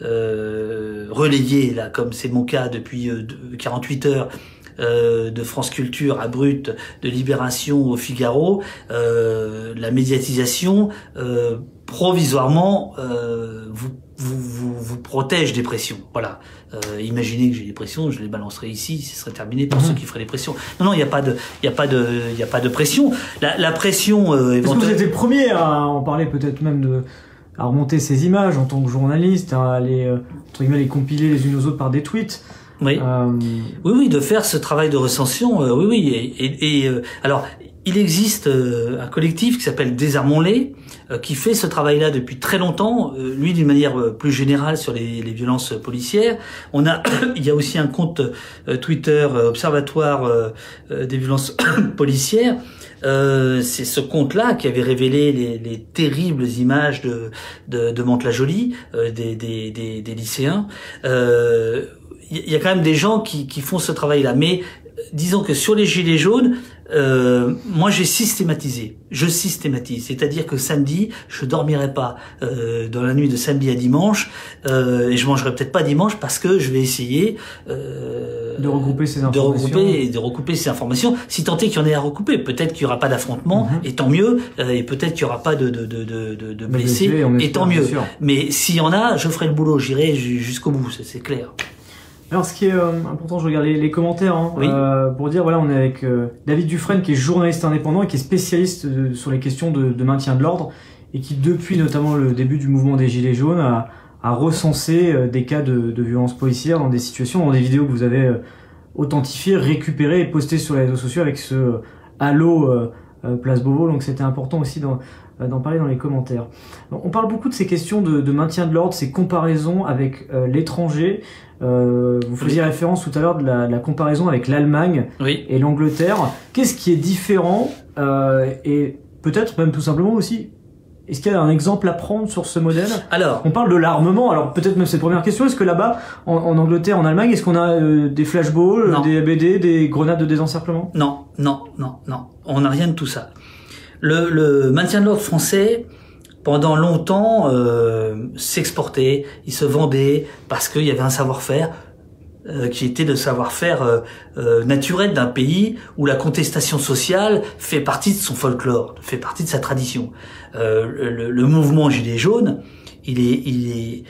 relayé, là, comme c'est mon cas depuis 48 heures. De France Culture à Brut, de Libération au Figaro, la médiatisation provisoirement vous protège des pressions. Voilà. Imaginez que j'ai des pressions, je les balancerai ici, ce serait terminé pour ceux qui feraient des pressions. Non, il n'y a pas de pression. La pression éventuellement. Parce que vous êtes le premier à en parler, peut-être même à remonter ces images en tant que journaliste, à entre guillemets, les compiler les unes aux autres par des tweets. Oui. Oui, de faire ce travail de recension. Oui. Alors, il existe un collectif qui s'appelle Désarmons-les, qui fait ce travail-là depuis très longtemps. Lui, d'une manière plus générale sur les violences policières. Il y a aussi un compte Twitter Observatoire des violences policières. C'est ce compte-là qui avait révélé les terribles images de Mantes-la-Jolie, des lycéens. Il y a quand même des gens qui font ce travail-là. Mais disons que sur les gilets jaunes, moi je synthétise. C'est-à-dire que samedi, je dormirai pas dans la nuit de samedi à dimanche, et je mangerai peut-être pas dimanche parce que je vais essayer de regrouper ces informations. De recouper ces informations, si tant est qu'il y en ait à recouper. Peut-être qu'il y aura pas d'affrontement, et tant mieux, et peut-être qu'il y aura pas de blessés, et tant mieux. Mais s'il y en a, je ferai le boulot, j'irai jusqu'au bout, c'est clair. Alors, ce qui est important, je regarde les commentaires, pour dire, voilà, on est avec David Dufresne, qui est journaliste indépendant et qui est spécialiste sur les questions de maintien de l'ordre, et qui, depuis notamment le début du mouvement des Gilets jaunes, a recensé des cas de violences policières dans des situations, dans des vidéos que vous avez authentifiées, récupérées et postées sur les réseaux sociaux avec ce Halo Place Beauvau. Donc, c'était important aussi d'en parler dans les commentaires. On parle beaucoup de ces questions de maintien de l'ordre, ces comparaisons avec l'étranger. Vous faisiez référence tout à l'heure de la comparaison avec l'Allemagne et l'Angleterre. Qu'est-ce qui est différent et peut-être même tout simplement aussi, est-ce qu'il y a un exemple à prendre sur ce modèle? Alors, on parle de l'armement, alors peut-être même cette première question, est-ce que là-bas, en Angleterre, en Allemagne, est-ce qu'on a des flashballs, des ABD, des grenades de désencerclement? Non, on n'a rien de tout ça. Le maintien de l'ordre français, pendant longtemps, s'exportait, il se vendait parce qu'il y avait un savoir-faire qui était le savoir-faire naturel d'un pays où la contestation sociale fait partie de son folklore, fait partie de sa tradition. Le mouvement Gilets jaunes, il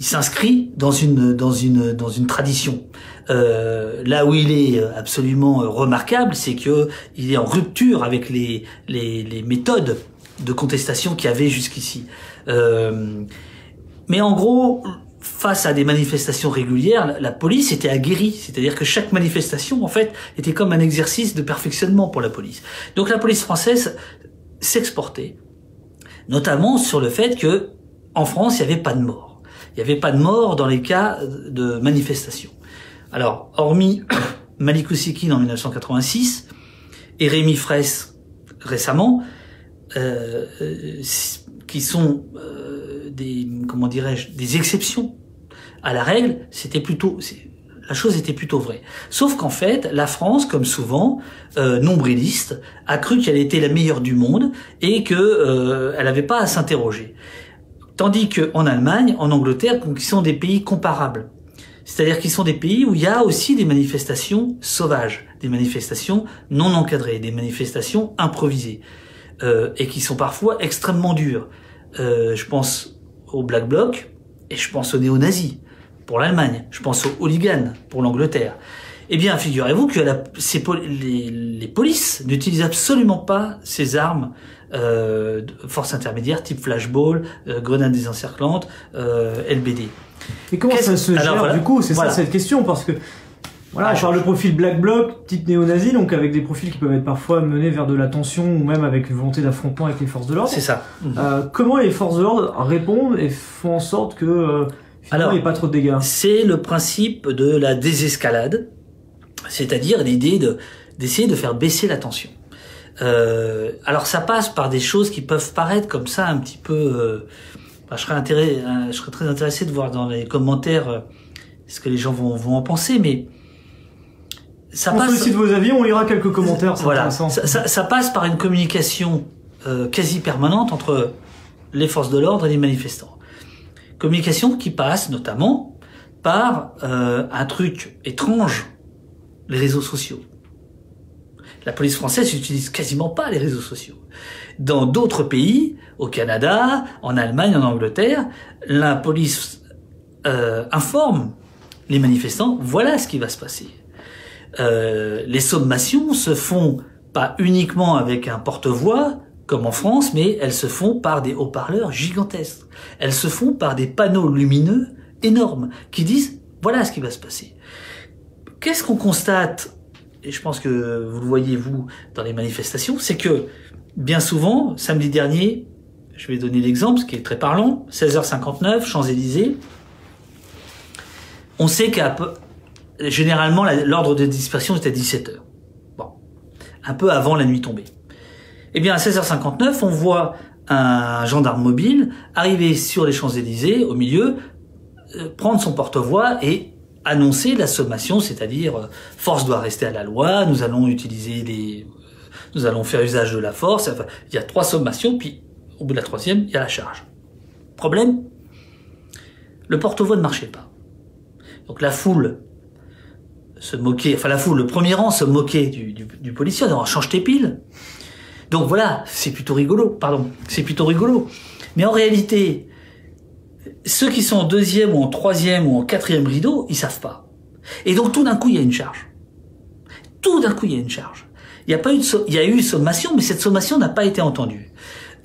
s'inscrit dans une tradition. Là où il est absolument remarquable, c'est que il est en rupture avec les méthodes de contestation qu'il y avait jusqu'ici. Mais en gros, face à des manifestations régulières, la police était aguerrie. C'est-à-dire que chaque manifestation, en fait, était comme un exercice de perfectionnement pour la police. Donc la police française s'exportait, notamment sur le fait que en France, il n'y avait pas de mort. Il n'y avait pas de mort dans les cas de manifestation. Alors, hormis Malik Oussekine en 1986 et Rémi Fraisse récemment, qui sont des, comment dirais-je, des exceptions à la règle. La chose était plutôt vraie. Sauf qu'en fait, la France, comme souvent, nombriliste, a cru qu'elle était la meilleure du monde et que elle n'avait pas à s'interroger. Tandis que en Allemagne, en Angleterre, qui sont des pays comparables, c'est-à-dire qu'ils sont des pays où il y a aussi des manifestations sauvages, des manifestations non encadrées, des manifestations improvisées, et qui sont parfois extrêmement dures. Je pense au Black Bloc et je pense aux néo-nazis pour l'Allemagne, je pense aux hooligans pour l'Angleterre. Eh bien, figurez-vous que les polices n'utilisent absolument pas ces armes force intermédiaire type flashball, grenades désencerclantes, LBD. Et comment ça se gère voilà, du coup? C'est voilà. ça cette question, parce que voilà, on parle le profil Black Bloc type néo-nazi, donc avec des profils qui peuvent être parfois menés vers de la tension ou même avec une volonté d'affrontement avec les forces de l'ordre. C'est ça. Comment les forces de l'ordre répondent et font en sorte que finalement il n'y ait pas trop de dégâts? C'est le principe de la désescalade, c'est-à-dire l'idée d'essayer de faire baisser la tension. Alors ça passe par des choses qui peuvent paraître comme ça un petit peu... je serais très intéressé de voir dans les commentaires ce que les gens vont en penser, mais ça on passe... sollicite vos avis, on lira quelques commentaires, c'est voilà, intéressant. ça passe par une communication quasi permanente entre les forces de l'ordre et les manifestants. Communication qui passe notamment par un truc étrange, les réseaux sociaux. La police française n'utilise quasiment pas les réseaux sociaux. Dans d'autres pays, au Canada, en Allemagne, en Angleterre, la police informe les manifestants, voilà ce qui va se passer. Les sommations se font pas uniquement avec un porte-voix, comme en France, mais elles se font par des haut-parleurs gigantesques. Elles se font par des panneaux lumineux énormes qui disent, voilà ce qui va se passer. Qu'est-ce qu'on constate ? Et je pense que vous le voyez, vous, dans les manifestations, c'est que, bien souvent, samedi dernier, je vais donner l'exemple, ce qui est très parlant, 16h59, Champs-Élysées, on sait généralement, l'ordre de dispersion est à 17h. Bon. Un peu avant la nuit tombée. Eh bien, à 16h59, on voit un gendarme mobile arriver sur les Champs-Élysées, au milieu, prendre son porte-voix et annoncer la sommation, c'est-à-dire force doit rester à la loi, nous allons faire usage de la force. Enfin, il y a 3 sommations, puis au bout de la 3e, il y a la charge. Problème, le porte-voix ne marchait pas. Donc la foule se moquait, enfin la foule, le premier rang se moquait du policier, on change tes piles. Donc voilà, c'est plutôt rigolo, Mais en réalité, ceux qui sont en 2e ou en 3e ou en 4e rideau, ils savent pas. Et donc tout d'un coup, il y a une charge. Il y a eu une sommation, mais cette sommation n'a pas été entendue.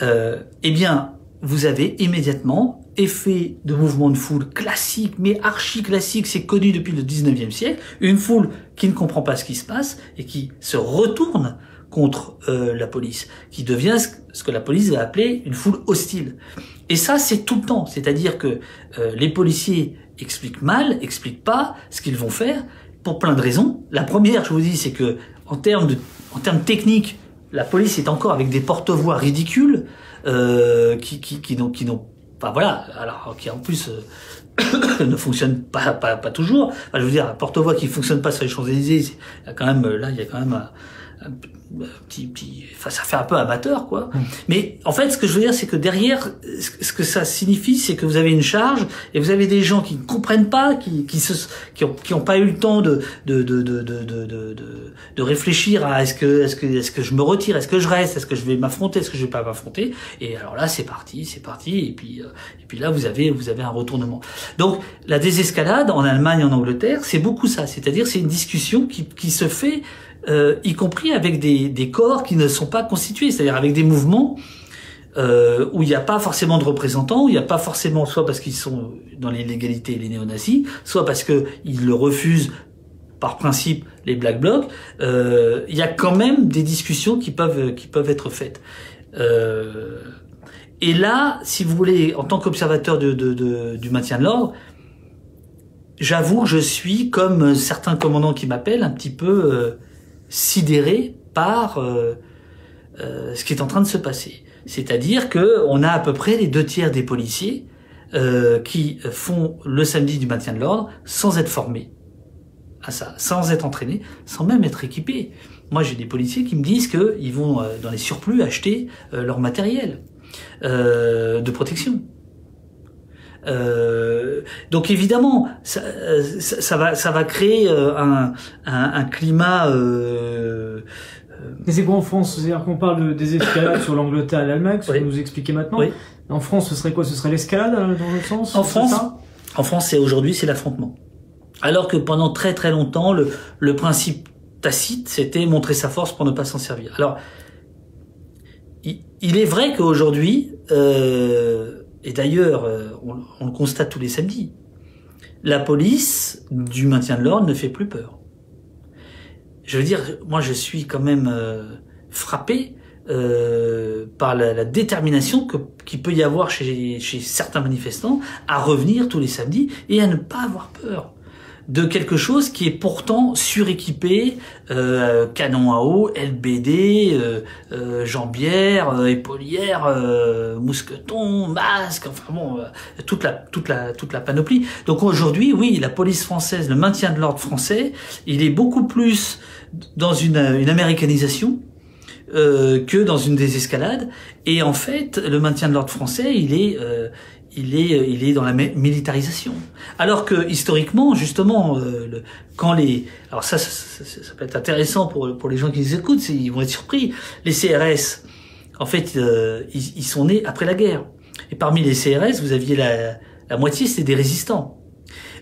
Eh bien, vous avez immédiatement effet de mouvement de foule classique, mais archi classique, c'est connu depuis le 19e siècle, une foule qui ne comprend pas ce qui se passe et qui se retourne contre la police, qui devient ce que la police va appeler une foule hostile. Et ça, c'est tout le temps. C'est-à-dire que les policiers expliquent pas ce qu'ils vont faire pour plein de raisons. La première, je vous dis, c'est que en termes techniques, la police est encore avec des porte-voix ridicules qui n'ont enfin voilà, alors qui en plus ne fonctionnent pas toujours. Enfin, je veux dire, un porte-voix qui fonctionne pas sur les Champs-Élysées, il y a quand même un petit, enfin, ça fait un peu amateur, quoi. Mais en fait, ce que je veux dire, c'est que derrière, ce que ça signifie, c'est que vous avez une charge et vous avez des gens qui ne comprennent pas, qui ont pas eu le temps de réfléchir à est-ce que je me retire, est-ce que je reste, est-ce que je vais m'affronter, est-ce que je vais pas m'affronter. Et alors là, c'est parti. Et puis là, vous avez un retournement. Donc, la désescalade en Allemagne, en Angleterre, c'est beaucoup ça. C'est-à-dire, c'est une discussion qui se fait y compris avec des corps qui ne sont pas constitués, c'est-à-dire avec des mouvements où il n'y a pas forcément de représentants, où il n'y a pas forcément, soit parce qu'ils sont dans l'illégalité, les néo-nazis, soit parce qu'ils le refusent par principe, les Black Blocs. Il y a quand même des discussions qui peuvent être faites. Et là, si vous voulez, en tant qu'observateur du maintien de l'ordre, j'avoue que je suis, comme certains commandants qui m'appellent, un petit peu sidéré par ce qui est en train de se passer. C'est-à-dire que on a à peu près les 2/3 des policiers qui font le samedi du maintien de l'ordre sans être formés à ça, sans être entraînés, sans même être équipés. Moi, j'ai des policiers qui me disent qu'ils vont dans les surplus acheter leur matériel de protection. Donc évidemment, ça va créer un climat. Mais c'est quoi en France? C'est-à-dire qu'on parle des escalades sur l'Angleterre et l'Allemagne, ce que vous nous expliquez maintenant. Oui. En France, ce serait quoi? Ce serait l'escalade dans le sens? En France, aujourd'hui, c'est l'affrontement. Alors que pendant très très longtemps, le principe tacite, c'était montrer sa force pour ne pas s'en servir. Alors, il est vrai qu'aujourd'hui, et d'ailleurs, on le constate tous les samedis, la police du maintien de l'ordre ne fait plus peur. Je veux dire, moi je suis quand même frappé par la détermination qu'il peut y avoir chez certains manifestants à revenir tous les samedis et à ne pas avoir peur de quelque chose qui est pourtant suréquipé, canon à eau, LBD, jambières, épaulières, mousqueton, masque, enfin bon, toute la panoplie. Donc aujourd'hui, oui, la police française, le maintien de l'ordre français, il est beaucoup plus dans une américanisation que dans une désescalade. Et en fait, le maintien de l'ordre français, il est dans la militarisation. Alors que historiquement, justement, alors ça peut être intéressant pour les gens qui les écoutent, ils vont être surpris. Les CRS, en fait, ils sont nés après la guerre. Et parmi les CRS, vous aviez la moitié, c'était des résistants.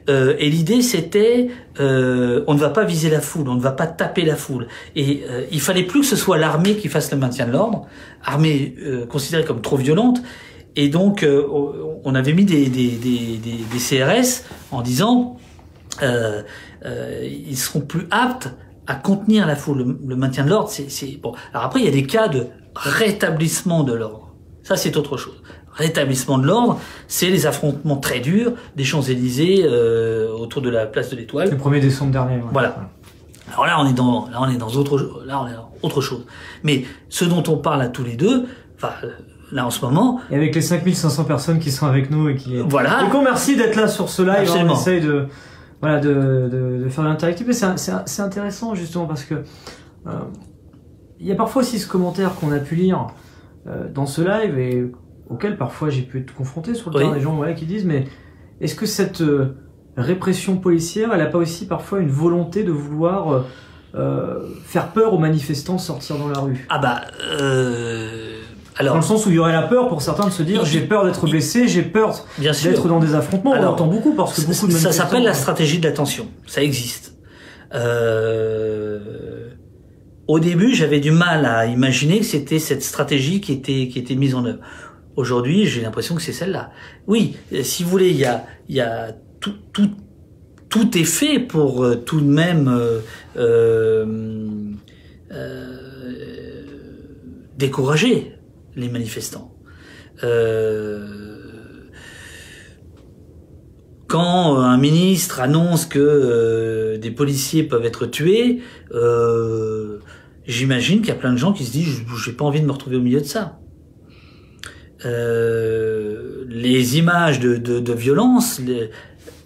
Et l'idée c'était, on ne va pas viser la foule, on ne va pas taper la foule. Et il fallait plus que ce soit l'armée qui fasse le maintien de l'ordre, armée considérée comme trop violente. Et donc, on avait mis des CRS en disant, ils seront plus aptes à contenir la foule. Le maintien de l'ordre, c'est bon. Alors après, il y a des cas de rétablissement de l'ordre. Ça, c'est autre chose. Rétablissement de l'ordre, c'est les affrontements très durs des Champs-Élysées autour de la place de l'Étoile. Le 1er décembre dernier. Ouais. Voilà. Alors là, on est dans autre chose. Mais ce dont on parle à tous les deux, enfin, là en ce moment. Et avec les 5500 personnes qui sont avec nous et qui. Voilà. Et qu'on merci d'être là sur ce live. Absolument. On essaye de faire de l'interactif. Mais c'est intéressant justement parce que il y a parfois aussi ce commentaire qu'on a pu lire dans ce live et auquel parfois j'ai pu être confronté sur le terrain, des gens qui disent mais est-ce que cette répression policière elle a pas aussi parfois une volonté de vouloir faire peur aux manifestants sortir dans la rue? Alors, dans le sens où il y aurait la peur pour certains de se dire j'ai peur d'être blessé, j'ai peur d'être dans des affrontements. On l'entend beaucoup parce que beaucoup de manifestants... Ça s'appelle la stratégie de l'attention, ça existe. Au début, j'avais du mal à imaginer que c'était cette stratégie qui était mise en œuvre. Aujourd'hui, j'ai l'impression que c'est celle-là. Oui, si vous voulez, il y a tout est fait pour tout de même décourager les manifestants. Quand un ministre annonce que des policiers peuvent être tués, j'imagine qu'il y a plein de gens qui se disent j'ai pas envie de me retrouver au milieu de ça. Les images de violence,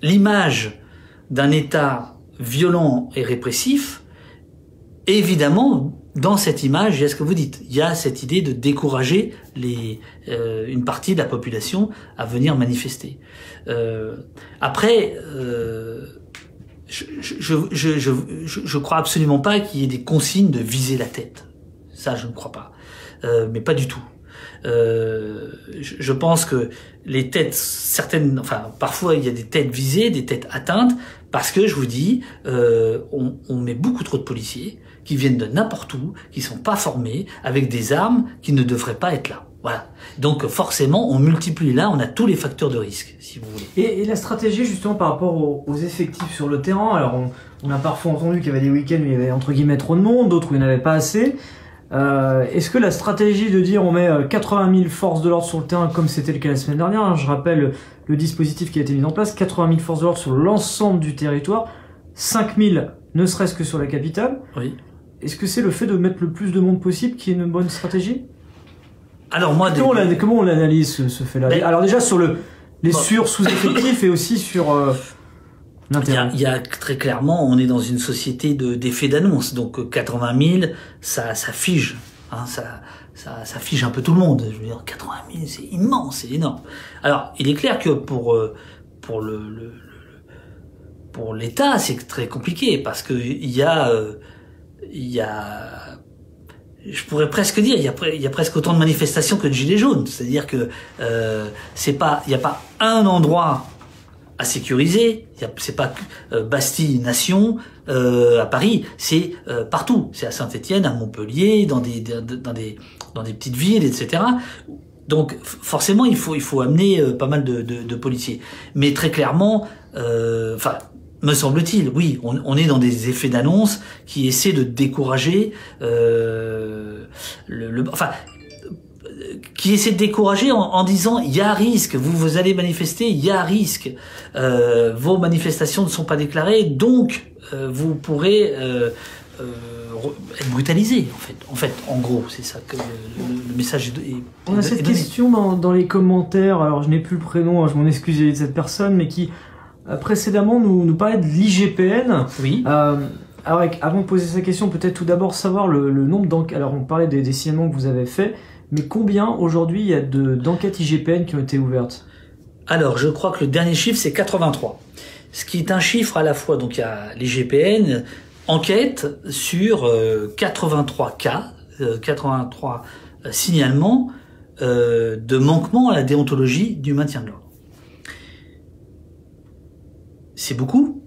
l'image d'un État violent et répressif, évidemment, dans cette image, il y a ce que vous dites. Il y a cette idée de décourager une partie de la population à venir manifester. Après, je crois absolument pas qu'il y ait des consignes de viser la tête. Ça, je ne crois pas. Mais pas du tout. Je pense que les têtes, parfois il y a des têtes visées, des têtes atteintes, parce que je vous dis, on met beaucoup trop de policiers qui viennent de n'importe où, qui sont pas formés, avec des armes qui ne devraient pas être là. Voilà. Donc forcément, on multiplie là, on a tous les facteurs de risque, si vous voulez. Et la stratégie justement par rapport aux effectifs sur le terrain, alors on a parfois entendu qu'il y avait des week-ends où il y avait entre guillemets trop de monde, d'autres où il n'y en avait pas assez. Est-ce que la stratégie de dire on met 80 000 forces de l'ordre sur le terrain comme c'était le cas la semaine dernière, hein, je rappelle le dispositif qui a été mis en place, 80 000 forces de l'ordre sur l'ensemble du territoire, 5 000 ne serait-ce que sur la capitale. Oui. Est-ce que c'est le fait de mettre le plus de monde possible qui est une bonne stratégie? Alors moi, comment on l'analyse ce fait-là? Alors déjà sur les sous-effectifs et aussi sur l'intérêt. Il y a très clairement, on est dans une société d'effets d'annonce, donc 80 000, ça fige, hein, ça fige un peu tout le monde. Je veux dire, 80 000, c'est immense, c'est énorme. Alors, il est clair que pour l'État, c'est très compliqué parce que il y a, je pourrais presque dire, il y a presque autant de manifestations que de gilets jaunes. C'est-à-dire que il y a pas un endroit à sécuriser. C'est pas Bastille Nation à Paris, c'est partout. C'est à Saint-Étienne, à Montpellier, dans des petites villes, etc. Donc forcément, il faut amener pas mal de policiers. Mais très clairement, me semble-t-il, oui, on est dans des effets d'annonce qui essaient de décourager qui essaie de décourager en disant il y a risque, vous allez manifester, il y a risque, vos manifestations ne sont pas déclarées, donc vous pourrez être brutalisé en fait en gros c'est ça que le message est on a cette question dans les commentaires, alors je n'ai plus le prénom, je m'en excuse de cette personne, mais qui précédemment nous parlait de l'IGPN. Oui. Alors, avant de poser sa question, peut-être tout d'abord savoir le nombre d'enquêtes. Alors on parlait des signalements que vous avez faits, mais combien aujourd'hui il y a d'enquêtes IGPN qui ont été ouvertes? Alors je crois que le dernier chiffre c'est 83. Ce qui est un chiffre à la fois, donc il y a l'IGPN enquête sur 83 cas, 83 signalements de manquement à la déontologie du maintien de l'ordre. C'est beaucoup.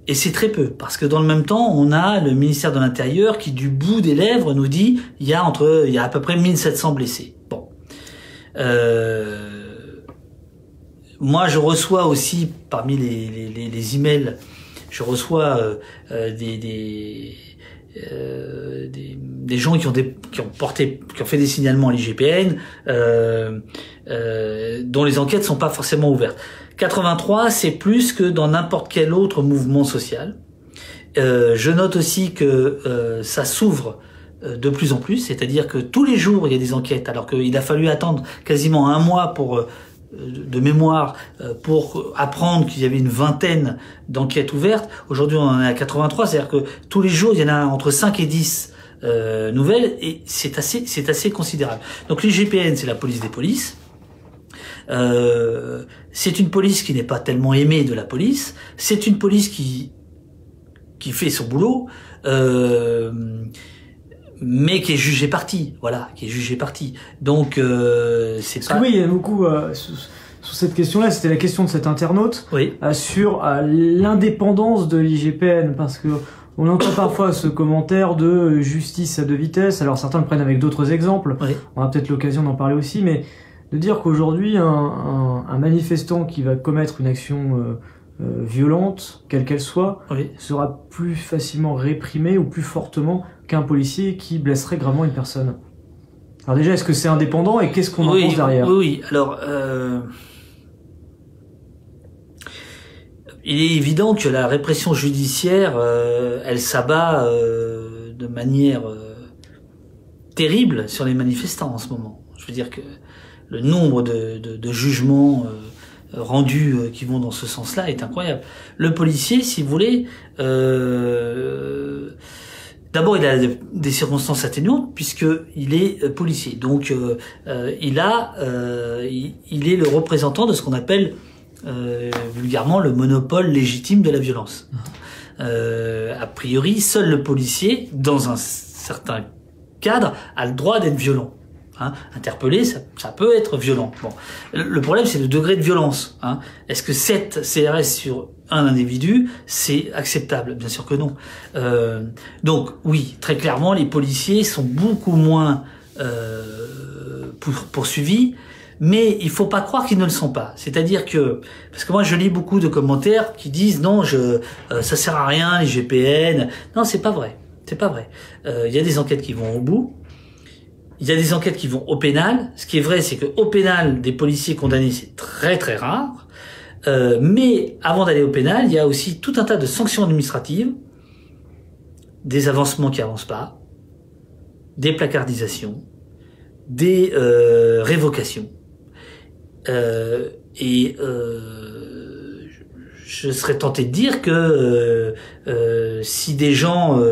Et c'est très peu, parce que dans le même temps, on a le ministère de l'Intérieur qui, du bout des lèvres, nous dit il y a à peu près 1700 blessés. Bon. Moi, je reçois aussi, parmi les emails, je reçois des gens qui ont fait des signalements à l'IGPN, dont les enquêtes sont pas forcément ouvertes. 83, c'est plus que dans n'importe quel autre mouvement social. Je note aussi que ça s'ouvre de plus en plus, c'est-à-dire que tous les jours il y a des enquêtes, alors qu'il a fallu attendre quasiment un mois de mémoire pour apprendre qu'il y avait une vingtaine d'enquêtes ouvertes. Aujourd'hui on en est à 83, c'est-à-dire que tous les jours il y en a entre 5 et 10 nouvelles, et c'est assez considérable. Donc l'IGPN, c'est la police des polices. C'est une police qui n'est pas tellement aimée de la police. C'est une police qui fait son boulot, mais qui est jugée partie. Voilà, qui est jugée partie. Donc c'est pas. Oui, il y a beaucoup sur cette question-là. C'était la question de cet internaute. Oui. Sur l'indépendance de l'IGPN, parce que on entend parfois ce commentaire de justice à deux vitesses. Alors certains le prennent avec d'autres exemples. Oui. On a peut-être l'occasion d'en parler aussi, mais de dire qu'aujourd'hui, un manifestant qui va commettre une action violente, quelle qu'elle soit, Oui. sera plus facilement réprimé ou plus fortement qu'un policier qui blesserait gravement une personne. Alors déjà, est-ce que c'est indépendant et qu'est-ce qu'on en pense derrière? Oui. Alors, il est évident que la répression judiciaire, elle s'abat de manière terrible sur les manifestants en ce moment. Je veux dire que le nombre de jugements rendus qui vont dans ce sens-là est incroyable. Le policier, si vous voulez, d'abord il a des circonstances atténuantes puisque il est policier. Donc il est le représentant de ce qu'on appelle vulgairement le monopole légitime de la violence. A priori, seul le policier, dans un certain cadre, a le droit d'être violent. Interpeller, ça peut être violent. Bon, le problème c'est le degré de violence. Est-ce que 7 CRS sur un individu, c'est acceptable? Bien sûr que non. Donc oui, très clairement, les policiers sont beaucoup moins poursuivis, mais il faut pas croire qu'ils ne le sont pas. C'est-à-dire que, parce que moi je lis beaucoup de commentaires qui disent non, ça sert à rien les GPN. Non, c'est pas vrai. C'est pas vrai. Il y a des enquêtes qui vont au bout. Il y a des enquêtes qui vont au pénal. Ce qui est vrai, c'est que au pénal, des policiers condamnés, c'est très très rare. Mais avant d'aller au pénal, il y a aussi tout un tas de sanctions administratives, des avancements qui avancent pas, des placardisations, des révocations. Je serais tenté de dire que si des gens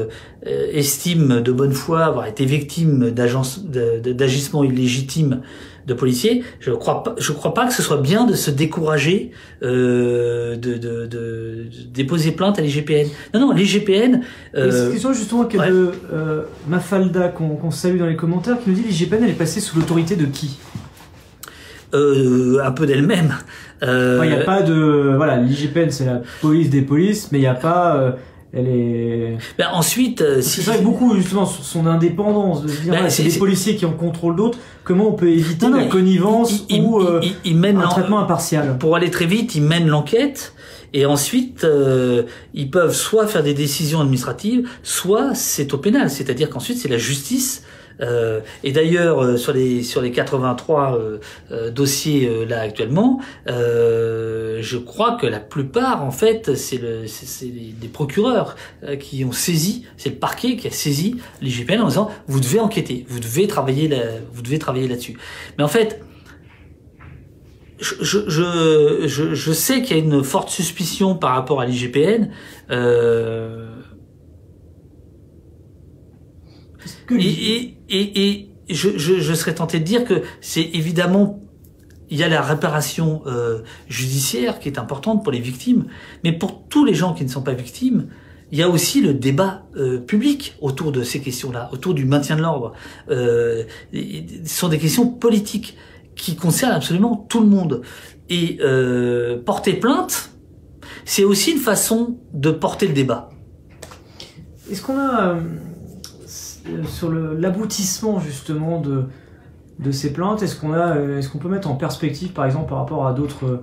estiment de bonne foi avoir été victimes d'agissements illégitimes de policiers, je crois pas que ce soit bien de se décourager de déposer plainte à l'IGPN. Non, l'IGPN... C'est question justement de Mafalda, qu'on salue dans les commentaires, qui nous dit l'IGPN, elle est passée sous l'autorité de qui? Un peu d'elle-même. Il n'y a pas de... Voilà, l'IGPN, c'est la police des polices, mais il n'y a pas... elle est... Ben ensuite... c'est vrai que beaucoup, justement, sur son indépendance, de se dire, c'est des policiers qui en contrôlent d'autres, comment on peut éviter la connivence ou un traitement impartial? Pour aller très vite, ils mènent l'enquête, et ensuite, ils peuvent soit faire des décisions administratives, soit c'est au pénal, c'est-à-dire qu'ensuite, c'est la justice. Et d'ailleurs sur les 83 dossiers là actuellement, je crois que la plupart en fait c'est des procureurs qui ont saisi, c'est le parquet qui a saisi l'IGPN en disant vous devez enquêter, vous devez travailler là-dessus. Mais en fait je sais qu'il y a une forte suspicion par rapport à l'IGPN. Et je serais tenté de dire que c'est évidemment, il y a la réparation judiciaire qui est importante pour les victimes, mais pour tous les gens qui ne sont pas victimes, il y a aussi le débat public autour de ces questions-là, autour du maintien de l'ordre. Ce sont des questions politiques qui concernent absolument tout le monde. Et porter plainte, c'est aussi une façon de porter le débat. Est-ce qu'on a... sur l'aboutissement justement de ces plaintes, est-ce qu'on peut mettre en perspective par exemple par rapport à d'autres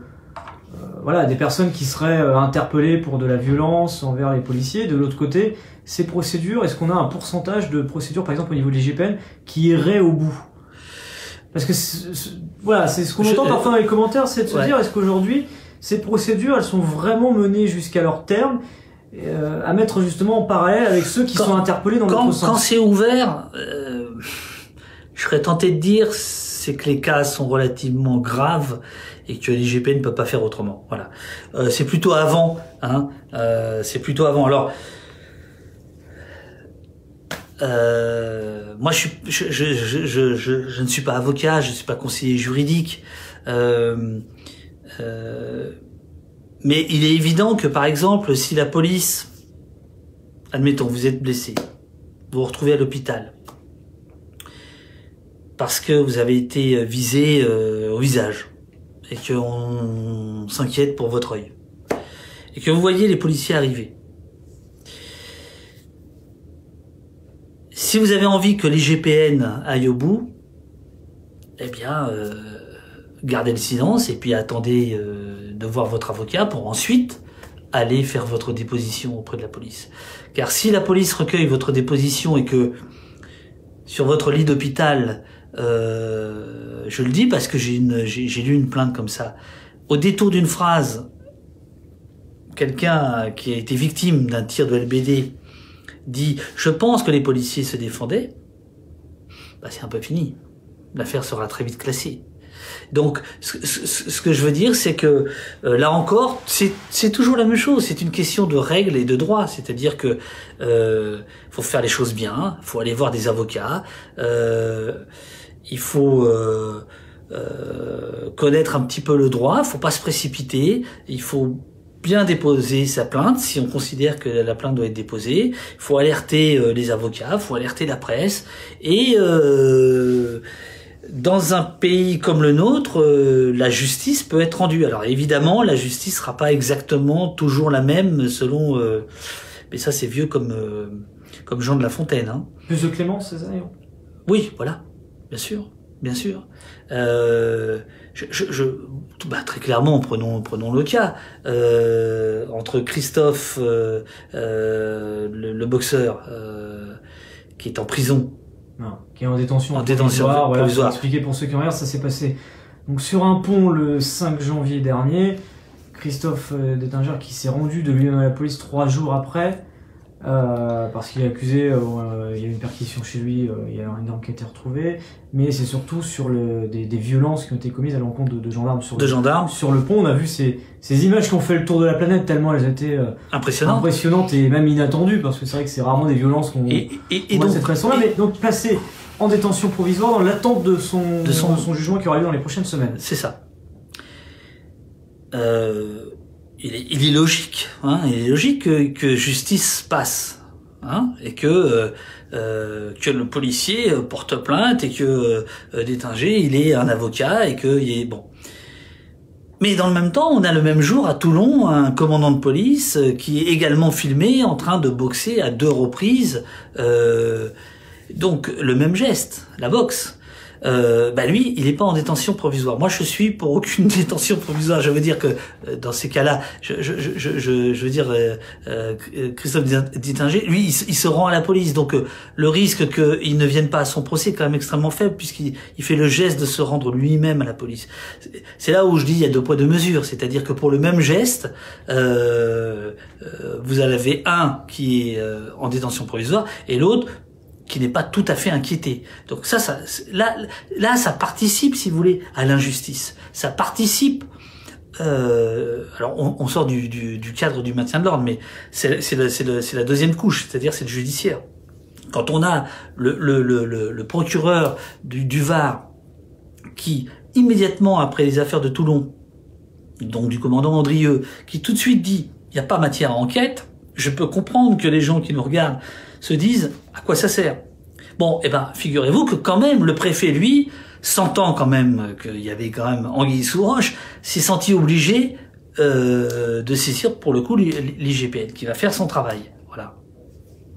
des personnes qui seraient interpellées pour de la violence envers les policiers, de l'autre côté ces procédures, est-ce qu'on a un pourcentage de procédures par exemple au niveau de l'IGPN qui irait au bout? Parce que c'est ce qu'on entend parfois dans les commentaires, c'est de se dire est-ce qu'aujourd'hui ces procédures elles sont vraiment menées jusqu'à leur terme, à mettre justement en parallèle avec ceux qui sont interpellés dans l'autre sens. Quand c'est ouvert, je serais tenté de dire c'est que les cas sont relativement graves et que l'IGPN ne peut pas faire autrement. Voilà. C'est plutôt avant, hein. C'est plutôt avant. Alors, moi, je ne suis pas avocat, je ne suis pas conseiller juridique. Mais il est évident que, par exemple, si la police, admettons, vous êtes blessé, vous vous retrouvez à l'hôpital, parce que vous avez été visé au visage, et qu'on s'inquiète pour votre œil, et que vous voyez les policiers arriver. Si vous avez envie que l'IGPN aille au bout, eh bien... gardez le silence et puis attendez de voir votre avocat pour ensuite aller faire votre déposition auprès de la police. Car si la police recueille votre déposition et que sur votre lit d'hôpital, je le dis parce que j'ai lu une plainte comme ça, au détour d'une phrase, quelqu'un qui a été victime d'un tir de LBD dit « Je pense que les policiers se défendaient », bah c'est un peu fini. L'affaire sera très vite classée. Donc, ce que je veux dire, c'est que là encore, c'est toujours la même chose. C'est une question de règles et de droit. C'est-à-dire que faut faire les choses bien, faut aller voir des avocats, il faut connaître un petit peu le droit, faut pas se précipiter, il faut bien déposer sa plainte si on considère que la plainte doit être déposée. Il faut alerter les avocats, il faut alerter la presse et dans un pays comme le nôtre, la justice peut être rendue. Alors évidemment, la justice sera pas exactement toujours la même selon... mais ça, c'est vieux comme Jean de La Fontaine. Hein. Plus de clémence, c'est ça? Oui, voilà, bien sûr, bien sûr. très clairement, prenons le cas entre Christophe, le boxeur, qui est en prison, qui est en détention provisoire. Voilà, pour expliquer pour ceux qui en regardent, ça s'est passé donc sur un pont le 5 janvier dernier. Christophe Détinger qui s'est rendu de lui-même à la police 3 jours après. Parce qu'il est accusé, il y a eu une perquisition chez lui, il y a une arme qui a été retrouvée, mais c'est surtout sur des violences qui ont été commises à l'encontre de gendarmes sur le pont. On a vu ces images qui ont fait le tour de la planète tellement elles étaient impressionnantes et même inattendues, parce que c'est vrai que c'est rarement des violences qu'on voit de cette façon-là, mais donc placé en détention provisoire dans l'attente de son jugement qui aura lieu dans les prochaines semaines. C'est ça. Il est logique, il est logique que justice passe, et que le policier porte plainte et que Détinger il est un avocat et que il est bon. Mais dans le même temps, on a le même jour à Toulon un commandant de police qui est également filmé en train de boxer à 2 reprises, donc le même geste, la boxe. Lui, il n'est pas en détention provisoire. Moi, je suis pour aucune détention provisoire. Je veux dire que dans ces cas-là, je veux dire, Christophe Détinger, lui, il se rend à la police. Donc, le risque qu'il ne vienne pas à son procès est quand même extrêmement faible puisqu'il fait le geste de se rendre lui-même à la police. C'est là où je dis il y a 2 poids 2 mesures. C'est-à-dire que pour le même geste, vous en avez un qui est en détention provisoire et l'autre qui n'est pas tout à fait inquiété. Donc là, ça participe, si vous voulez, à l'injustice. Ça participe. Alors, on sort du cadre du maintien de l'ordre, mais c'est la deuxième couche, c'est-à-dire c'est le judiciaire. Quand on a le procureur du Var qui immédiatement après les affaires de Toulon, donc du commandant Andrieux, qui tout de suite dit il n'y a pas matière à enquête, je peux comprendre que les gens qui nous regardent se disent à quoi ça sert. Bon, figurez-vous que quand même le préfet, lui, sentant quand même qu'il y avait quand même anguille sous roche, s'est senti obligé de saisir pour le coup l'IGPN qui va faire son travail. Voilà.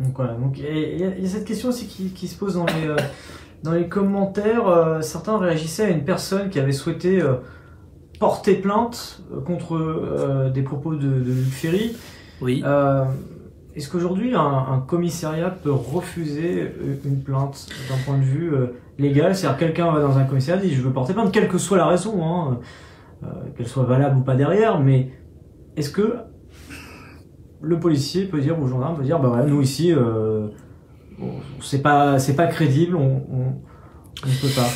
Donc voilà. Donc il y a cette question aussi qui se pose dans les commentaires. Certains réagissaient à une personne qui avait souhaité porter plainte contre des propos de Luc Ferry. Oui. Est-ce qu'aujourd'hui un commissariat peut refuser une plainte d'un point de vue légal? C'est-à-dire quelqu'un va dans un commissariat et dit je veux porter plainte, quelle que soit la raison, qu'elle soit valable ou pas derrière, mais est-ce que le policier peut dire, ou le gendarme peut dire nous ici c'est pas crédible, on ne peut pas.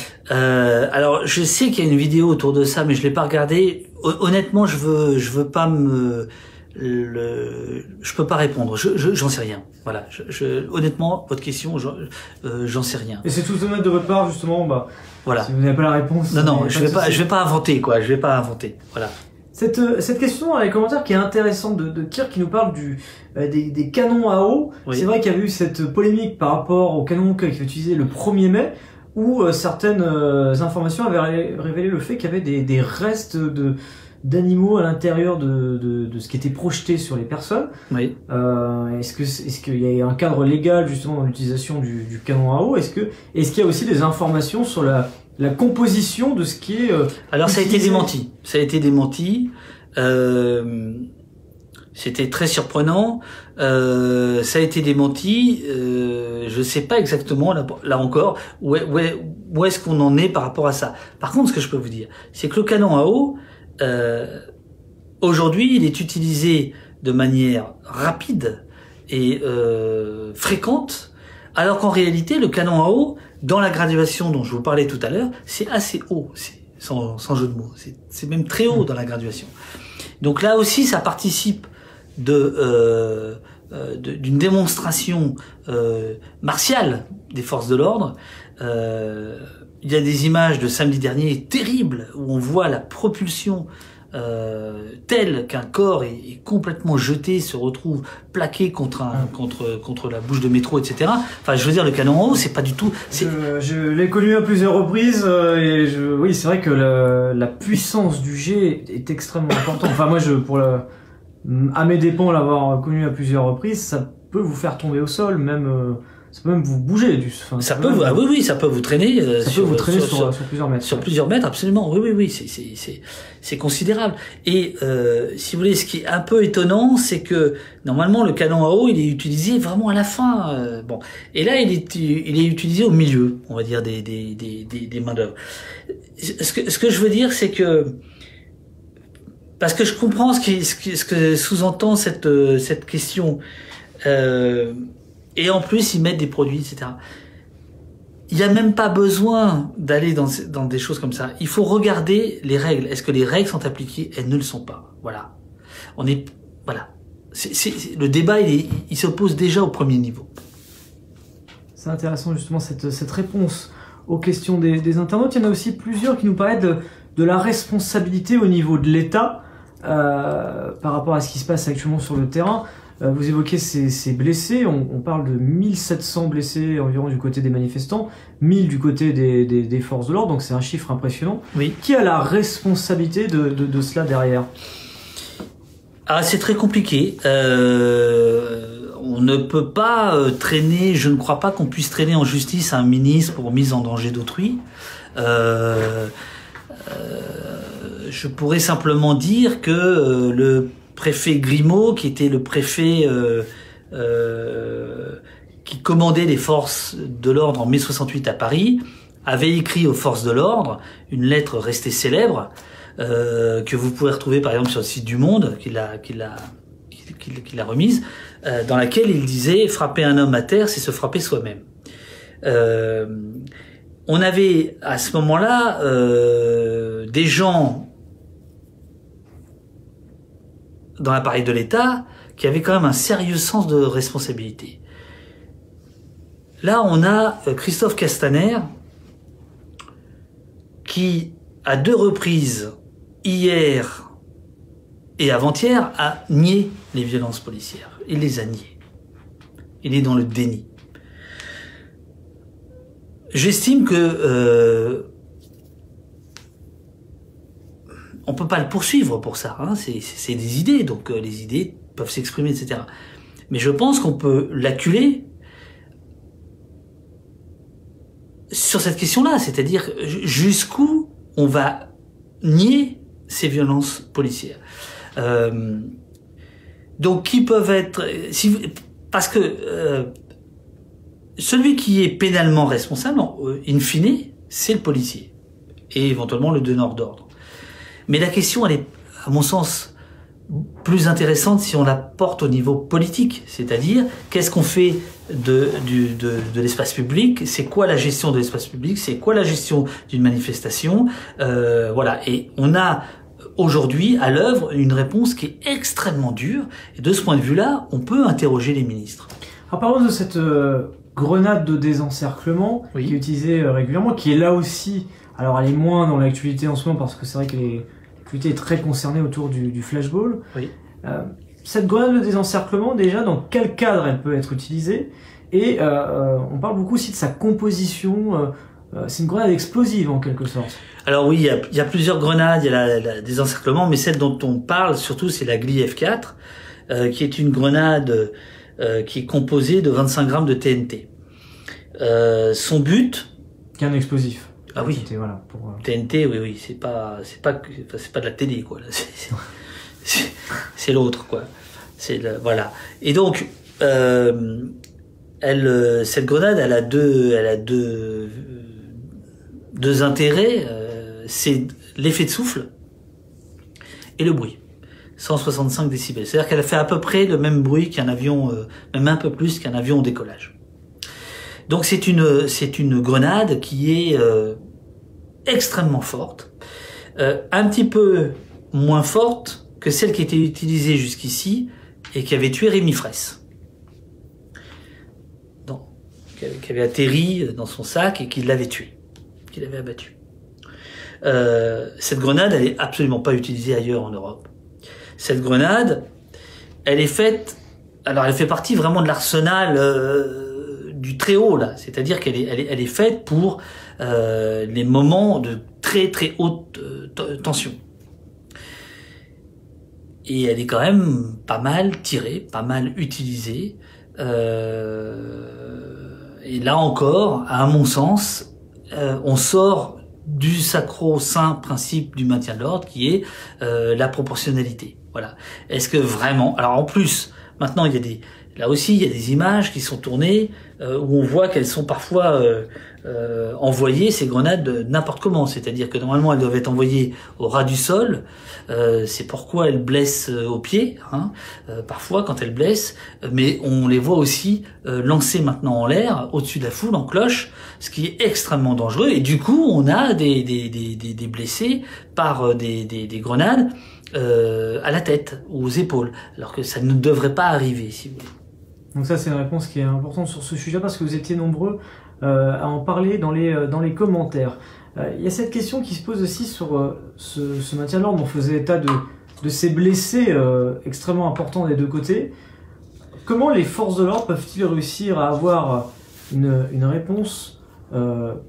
Alors je sais qu'il y a une vidéo autour de ça, mais je l'ai pas regardée. Honnêtement, je veux pas je peux pas répondre, j'en sais rien. Voilà, honnêtement, votre question, j'en sais rien. Et c'est tout honnête de votre part, justement, voilà. Si vous n'avez pas la réponse. Non, je vais pas inventer, quoi. Je vais pas inventer. Voilà. Cette question dans les commentaires qui est intéressante de Kirk qui nous parle des canons à eau. Oui. C'est vrai qu'il y avait eu cette polémique par rapport aux canons qui étaient utilisés le 1er mai, où certaines informations avaient révélé le fait qu'il y avait des restes d'animaux à l'intérieur de ce qui était projeté sur les personnes. Oui. Est-ce qu'il y a un cadre légal justement dans l'utilisation du canon à eau? Est-ce qu'il y a aussi des informations sur la composition de ce qui est alors utilisé? Ça a été démenti. C'était très surprenant. Ça a été démenti. Je sais pas exactement là encore où est-ce qu'on en est par rapport à ça. Par contre, ce que je peux vous dire, c'est que le canon à eau aujourd'hui, il est utilisé de manière rapide et fréquente, alors qu'en réalité, le canon à eau, dans la graduation dont je vous parlais tout à l'heure, c'est assez haut, sans jeu de mots. C'est même très haut dans la graduation. Donc là aussi, ça participe d'une démonstration martiale des forces de l'ordre. Il y a des images de samedi dernier terribles où on voit la propulsion telle qu'un corps est complètement jeté, se retrouve plaqué contre la bouche de métro, etc. Enfin, je veux dire, le canon en haut, c'est pas du tout. Je l'ai connu à plusieurs reprises et oui, c'est vrai que la puissance du jet est extrêmement importante. Enfin, moi, à mes dépens, l'avoir connu à plusieurs reprises, ça peut vous faire tomber au sol, même ça peut même vous bouger. Ça peut, ah oui, ça peut vous traîner. Ça peut vous traîner sur plusieurs mètres. Sur plusieurs mètres, absolument. Oui, c'est considérable. Et si vous voulez, ce qui est un peu étonnant, c'est que normalement le canon à eau, il est utilisé vraiment à la fin. Bon, et là, il est utilisé au milieu, on va dire des mains d'œuvre. Ce que je veux dire, c'est que parce que je comprends ce que sous-entend cette question. Et en plus, ils mettent des produits, etc. Il n'y a même pas besoin d'aller dans des choses comme ça. Il faut regarder les règles. Est-ce que les règles sont appliquées? Elles ne le sont pas. Voilà. Voilà. Le débat, il se pose déjà au premier niveau. C'est intéressant justement cette réponse aux questions des internautes. Il y en a aussi plusieurs qui nous parlaient de la responsabilité au niveau de l'État par rapport à ce qui se passe actuellement sur le terrain. Vous évoquez ces blessés, on parle de 1700 blessés environ du côté des manifestants, 1000 du côté des forces de l'ordre, donc c'est un chiffre impressionnant. Oui. Qui a la responsabilité de cela derrière? Ah, c'est très compliqué. On ne peut pas traîner, je ne crois pas qu'on puisse traîner en justice un ministre pour mise en danger d'autrui. Je pourrais simplement dire que le préfet Grimaud, qui était le préfet qui commandait les forces de l'ordre en mai 68 à Paris, avait écrit aux forces de l'ordre une lettre restée célèbre que vous pouvez retrouver par exemple sur le site du Monde, qu'il a remise, dans laquelle il disait « Frapper un homme à terre, c'est se frapper soi-même ». On avait à ce moment-là des gens dans l'appareil de l'État qui avaient quand même un sérieux sens de responsabilité. Là, on a Christophe Castaner qui, à 2 reprises, hier et avant-hier, a nié les violences policières. Il les a niées. Il est dans le déni. J'estime que on peut pas le poursuivre pour ça. Hein. C'est des idées, donc les idées peuvent s'exprimer, etc. Mais je pense qu'on peut l'acculer sur cette question-là, c'est-à-dire jusqu'où on va nier ces violences policières. Donc, qui peuvent être... parce que celui qui est pénalement responsable, in fine, c'est le policier et éventuellement le donneur d'ordre. Mais la question, elle est, à mon sens, plus intéressante si on la porte au niveau politique, c'est-à-dire qu'est-ce qu'on fait de l'espace public, c'est quoi la gestion de l'espace public, c'est quoi la gestion d'une manifestation, voilà. Et on a aujourd'hui à l'œuvre une réponse qui est extrêmement dure, et de ce point de vue-là, on peut interroger les ministres. Alors parlons de cette grenade de désencerclement qui est utilisée régulièrement, qui est là aussi, alors elle est moins dans l'actualité en ce moment parce que c'est vrai que l'actualité est très concernée autour du flashball. Oui. Cette grenade de désencerclement, déjà, dans quel cadre elle peut être utilisée? Et on parle beaucoup aussi de sa composition. C'est une grenade explosive en quelque sorte. Alors oui, il y a plusieurs grenades, il y a la désencerclement, mais celle dont on parle surtout, c'est la Gli F4, qui est une grenade qui est composée de 25 grammes de TNT. Son but... Qui est un explosif. Ah oui. TNT, voilà, TNT, oui, c'est pas de la télé, quoi. C'est l'autre, quoi. Voilà. Et donc, cette grenade, elle a deux intérêts. C'est l'effet de souffle et le bruit. 165 décibels. C'est-à-dire qu'elle fait à peu près le même bruit qu'un avion, même un peu plus qu'un avion au décollage. Donc c'est une grenade qui est extrêmement forte, un petit peu moins forte que celle qui était utilisée jusqu'ici et qui avait tué Rémi Fraisse, qui avait atterri dans son sac et qui l'avait tué, qui l'avait abattu. Cette grenade, elle est absolument pas utilisée ailleurs en Europe. Cette grenade, elle est faite, alors elle fait partie vraiment de l'arsenal du très haut là, c'est-à-dire qu'elle est faite pour les moments de très très haute tension. Et elle est quand même pas mal tirée, pas mal utilisée. Et là encore, à mon sens, on sort du sacro-saint principe du maintien de l'ordre qui est la proportionnalité. Voilà. Est-ce que vraiment... Alors en plus, maintenant il y a là aussi il y a des images qui sont tournées où on voit qu'elles sont parfois envoyées, ces grenades, n'importe comment. C'est-à-dire que normalement elles doivent être envoyées au ras du sol. C'est pourquoi elles blessent au pied, hein, parfois quand elles blessent. Mais on les voit aussi lancées maintenant en l'air, au-dessus de la foule, en cloche, ce qui est extrêmement dangereux. Et du coup, on a des blessés par des grenades à la tête ou aux épaules, alors que ça ne devrait pas arriver, si vous voulez. Donc ça, c'est une réponse qui est importante sur ce sujet parce que vous étiez nombreux à en parler dans les commentaires. Il y a cette question qui se pose aussi sur ce maintien de l'ordre. On faisait état de ces blessés extrêmement importants des deux côtés. Comment les forces de l'ordre peuvent-ils réussir à avoir une réponse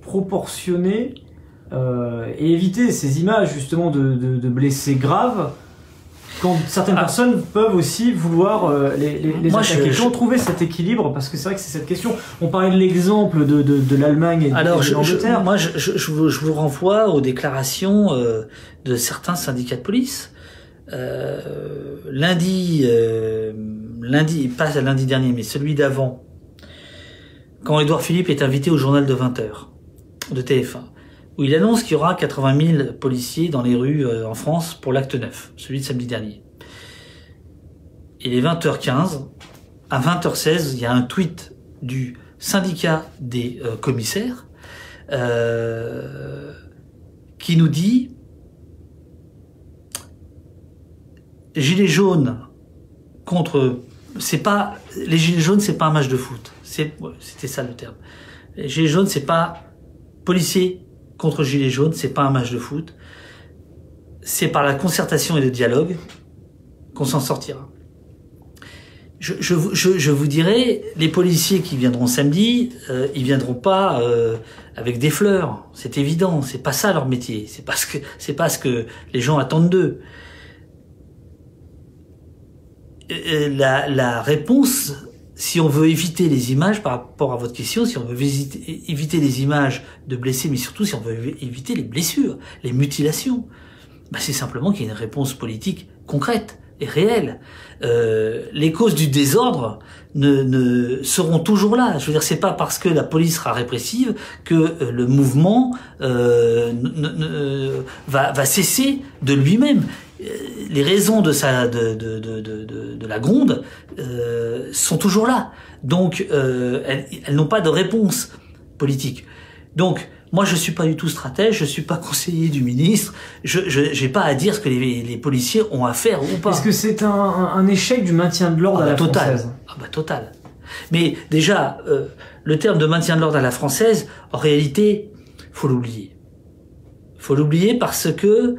proportionnée et éviter ces images justement de blessés graves quand certaines personnes peuvent aussi vouloir les attaquer. Comment trouver cet équilibre? Parce que c'est vrai que c'est cette question. On parlait de l'exemple de l'Allemagne et de l'Angleterre. Je vous renvoie aux déclarations de certains syndicats de police. Lundi, pas lundi dernier, mais celui d'avant, quand Édouard Philippe est invité au journal de 20h de TF1, où il annonce qu'il y aura 80 000 policiers dans les rues en France pour l'acte 9, celui de samedi dernier. Il est 20h15, à 20h16, il y a un tweet du syndicat des commissaires qui nous dit « Gilets jaunes contre... Les gilets jaunes, c'est pas un match de foot. » C'était ça le terme. Les gilets jaunes, c'est pas policiers contre gilets jaunes, c'est pas un match de foot. C'est par la concertation et le dialogue qu'on s'en sortira. Je vous dirais, les policiers qui viendront samedi, ils viendront pas avec des fleurs. C'est évident, c'est pas ça leur métier. C'est pas ce que les gens attendent d'eux. La réponse, si on veut éviter les images, par rapport à votre question, si on veut éviter les images de blessés, mais surtout si on veut éviter les blessures, les mutilations, c'est simplement qu'il y ait une réponse politique concrète et réelle. Les causes du désordre ne seront toujours là. Je veux dire, c'est pas parce que la police sera répressive que le mouvement va cesser de lui-même. Les raisons de la gronde sont toujours là. Donc, elles n'ont pas de réponse politique. Donc, moi, je suis pas du tout stratège, je suis pas conseiller du ministre. J'ai pas à dire ce que les policiers ont à faire ou pas. Est-ce que c'est un échec du maintien de l'ordre à la française? Total. Mais déjà, le terme de maintien de l'ordre à la française, en réalité, faut l'oublier. Faut l'oublier parce que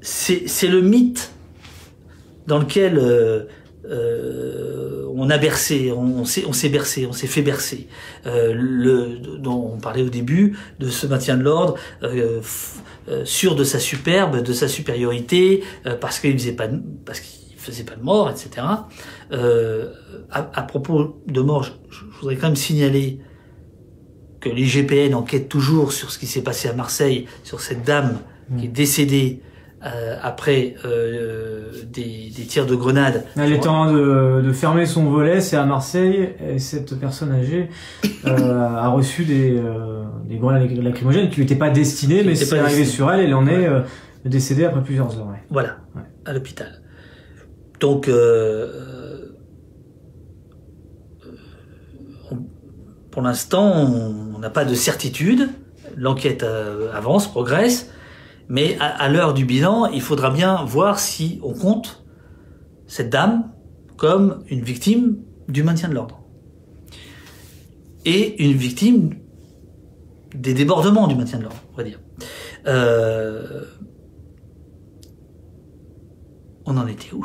c'est le mythe dans lequel on a bercé, on s'est bercé, on s'est fait bercer. Dont on parlait au début de ce maintien de l'ordre, sûr de sa superbe, de sa supériorité, parce qu'il faisait pas de mort, etc. À propos de mort, je voudrais quand même signaler que l'IGPN enquête toujours sur ce qui s'est passé à Marseille, sur cette dame qui est décédée après des tirs de grenade. Elle était en train de fermer son volet, c'est à Marseille, et cette personne âgée a reçu des grenades lacrymogènes qui lui étaient pas destinées, mais c'est arrivé sur elle, elle en est décédée après plusieurs heures. Ouais. Voilà, à l'hôpital. Donc, pour l'instant, on n'a pas de certitude, l'enquête avance, progresse, mais à l'heure du bilan, il faudra bien voir si on compte cette dame comme une victime du maintien de l'ordre. Et une victime des débordements du maintien de l'ordre, on va dire. On en était où?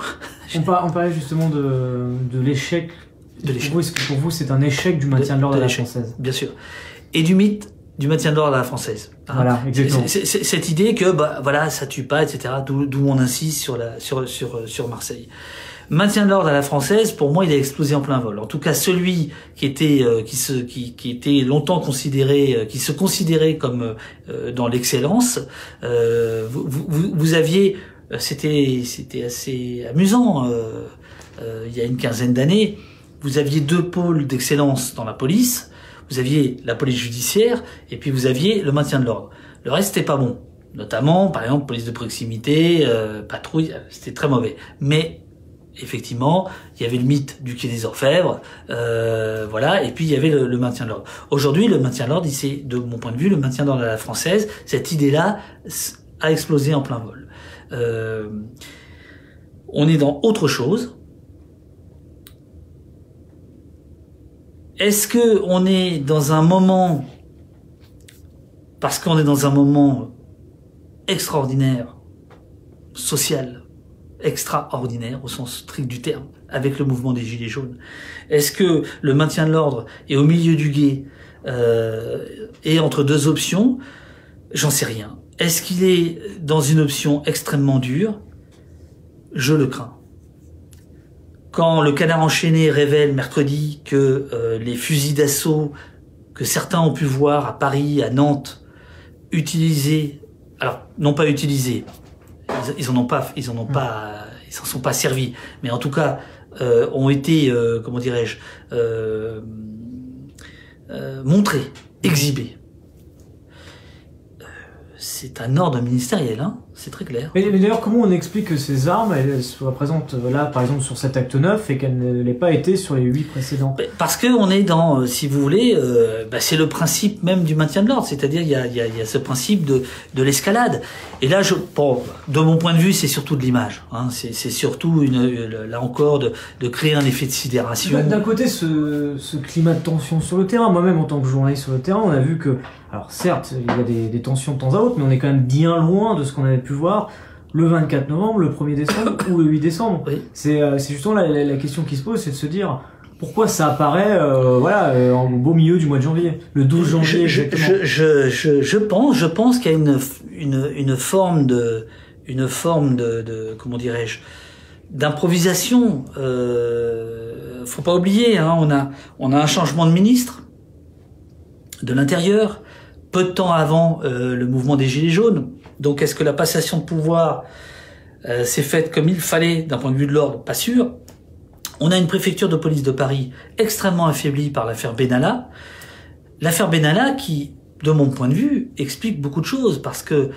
On parlait justement de l'échec. Est-ce que pour vous c'est un échec du maintien de l'ordre à la française? Bien sûr. Et du mythe du maintien de l'ordre à la française. Voilà, exactement. C'est cette idée que voilà, ça tue pas, etc. D'où on insiste sur Marseille. Maintien de l'ordre à la française, pour moi, il a explosé en plein vol. En tout cas, celui qui était qui était longtemps considéré, qui se considérait comme dans l'excellence. Vous aviez, c'était assez amusant. Il y a une quinzaine d'années, vous aviez deux pôles d'excellence dans la police. Vous aviez la police judiciaire et puis vous aviez le maintien de l'ordre. Le reste, c'était pas bon. Notamment, par exemple, police de proximité, patrouille, c'était très mauvais. Mais effectivement, il y avait le mythe du quai des Orfèvres, voilà, et puis il y avait le maintien de l'ordre. Aujourd'hui, le maintien de l'ordre, c'est, de mon point de vue, le maintien de l'ordre à la française. Cette idée-là a explosé en plein vol. On est dans autre chose. Est-ce que on est dans un moment, parce qu'on est dans un moment extraordinaire, social, extraordinaire au sens strict du terme, avec le mouvement des Gilets jaunes? Est-ce que le maintien de l'ordre est au milieu du gué et entre deux options? J'en sais rien. Est-ce qu'il est dans une option extrêmement dure? Je le crains. Quand le Canard enchaîné révèle mercredi que les fusils d'assaut que certains ont pu voir à Paris, à Nantes, utilisés, alors non pas utilisés, ils s'en sont pas servis, mais en tout cas ont été, comment dirais-je, montrés, exhibés. C'est un ordre ministériel, hein, c'est très clair. Mais d'ailleurs, comment on explique que ces armes, elles soient présentes là, par exemple, sur cet acte 9 et qu'elles ne l'aient pas été sur les 8 précédents? Parce que on est dans, si vous voulez, c'est le principe même du maintien de l'ordre, c'est-à-dire il y a ce principe de l'escalade. Et là, de mon point de vue, c'est surtout de l'image. Hein, c'est surtout là encore de créer un effet de sidération. D'un côté, ce climat de tension sur le terrain, moi-même en tant que journaliste sur le terrain, on a vu que, alors certes, il y a des tensions de temps à autre, mais on est quand même bien loin de ce qu'on avait pu voir le 24 novembre, le 1er décembre ou le 8 décembre. Oui. C'est justement la question qui se pose, c'est de se dire pourquoi ça apparaît en beau milieu du mois de janvier, le 12 janvier exactement. Je pense qu'il y a une forme de comment dirais-je, d'improvisation. Faut pas oublier, hein, on a un changement de ministre de l'Intérieur peu de temps avant le mouvement des Gilets jaunes. Donc est-ce que la passation de pouvoir s'est faite comme il fallait d'un point de vue de l'ordre? Pas sûr. On a une préfecture de police de Paris extrêmement affaiblie par l'affaire Benalla. L'affaire Benalla qui, de mon point de vue, explique beaucoup de choses, parce que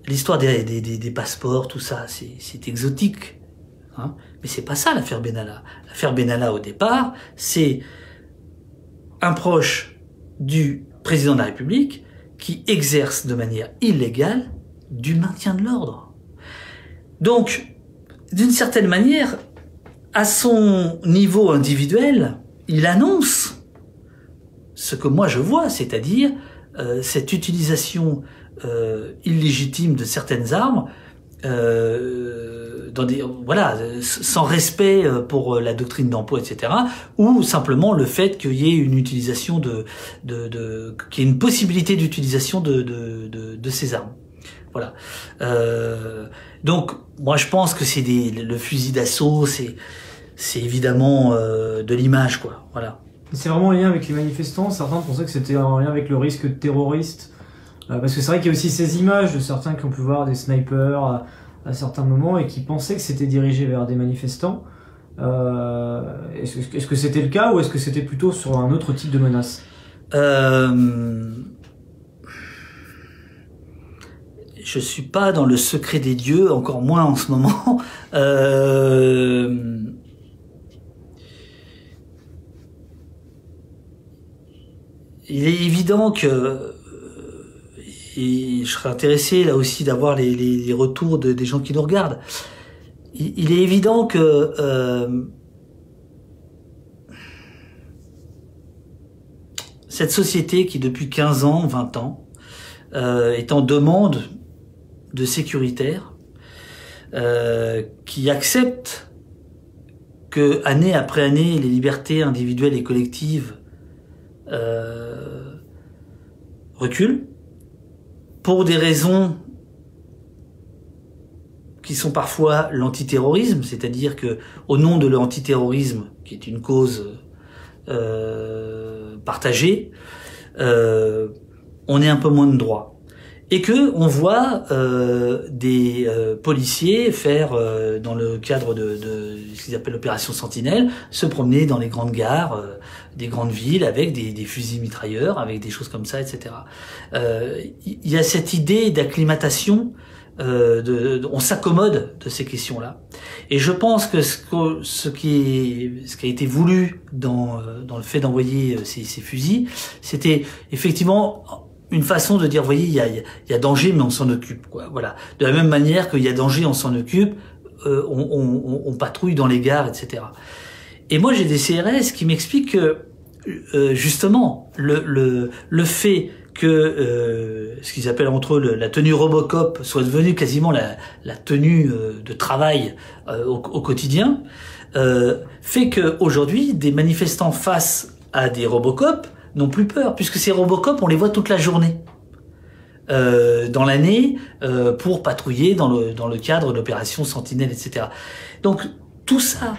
l'histoire des passeports, tout ça, c'est exotique. Hein, mais c'est pas ça l'affaire Benalla. L'affaire Benalla, au départ, c'est un proche du président de la République qui exerce de manière illégale du maintien de l'ordre. Donc, d'une certaine manière, à son niveau individuel, il annonce ce que moi je vois, c'est-à-dire cette utilisation illégitime de certaines armes, sans respect pour la doctrine d'emploi, etc., ou simplement le fait qu'il y ait une utilisation qu'il y ait une possibilité d'utilisation de ces armes. Voilà. Donc, moi, je pense que le fusil d'assaut, c'est évidemment de l'image, quoi. Voilà. C'est vraiment en lien avec les manifestants. Certains pensaient que c'était en lien avec le risque terroriste, parce que c'est vrai qu'il y a aussi ces images de certains qui ont pu voir des snipers à certains moments et qui pensaient que c'était dirigé vers des manifestants. Est-ce que c'était le cas, ou est-ce que c'était plutôt sur un autre type de menace? Je suis pas dans le secret des dieux, encore moins en ce moment. Il est évident que, et je serais intéressé là aussi d'avoir les retours des gens qui nous regardent. Il est évident que cette société qui depuis 15 ans, 20 ans, est en demande de sécuritaire, qui accepte que année après année les libertés individuelles et collectives reculent pour des raisons qui sont parfois l'antiterrorisme, c'est-à-dire que au nom de l'antiterrorisme, qui est une cause partagée, on est un peu moins de droit. Et que on voit des policiers faire, dans le cadre de ce qu'ils appellent l'opération Sentinelle, se promener dans les grandes gares des grandes villes avec des fusils mitrailleurs, avec des choses comme ça, etc. Il y a cette idée d'acclimatation, on s'accommode de ces questions-là. Et je pense que ce qui a été voulu dans le fait d'envoyer ces fusils, c'était effectivement une façon de dire, vous voyez, il y a danger, mais on s'en occupe, quoi. Voilà. De la même manière qu'il y a danger, on s'en occupe, on patrouille dans les gares, etc. Et moi, j'ai des CRS qui m'expliquent que, justement, le fait que ce qu'ils appellent entre eux la tenue Robocop soit devenue quasiment la tenue de travail au quotidien, fait que aujourd'hui, des manifestants face à des Robocop n'ont plus peur, puisque ces Robocop, on les voit toute la journée dans l'année pour patrouiller dans le cadre de l'opération Sentinelle, etc. Donc tout ça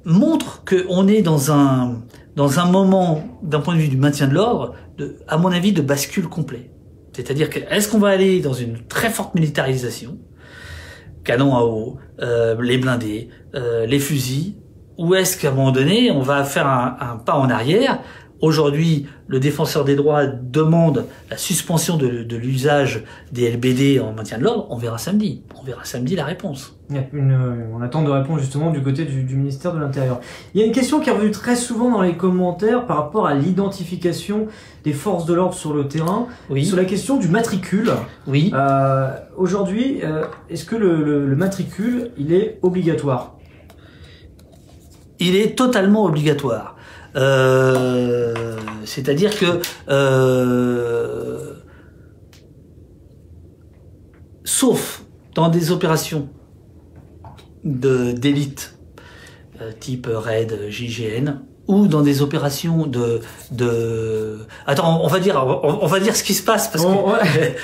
montre qu'on est dans un moment, d'un point de vue du maintien de l'ordre, à mon avis, de bascule complet. C'est-à-dire que est-ce qu'on va aller dans une très forte militarisation, canon à eau, les blindés, les fusils, ou est-ce qu'à un moment donné, on va faire un pas en arrière? Aujourd'hui, le défenseur des droits demande la suspension de l'usage des LBD en maintien de l'ordre. On verra samedi. On verra samedi la réponse. On attend de réponse justement du côté du ministère de l'Intérieur. Il y a une question qui est revenue très souvent dans les commentaires par rapport à l'identification des forces de l'ordre sur le terrain. Oui. Sur la question du matricule. Oui. Aujourd'hui, est-ce que le matricule, il est obligatoire? Il est totalement obligatoire. C'est-à-dire que sauf dans des opérations d'élite type raid, JGN, ou dans des opérations attends, on va dire ce qui se passe parce que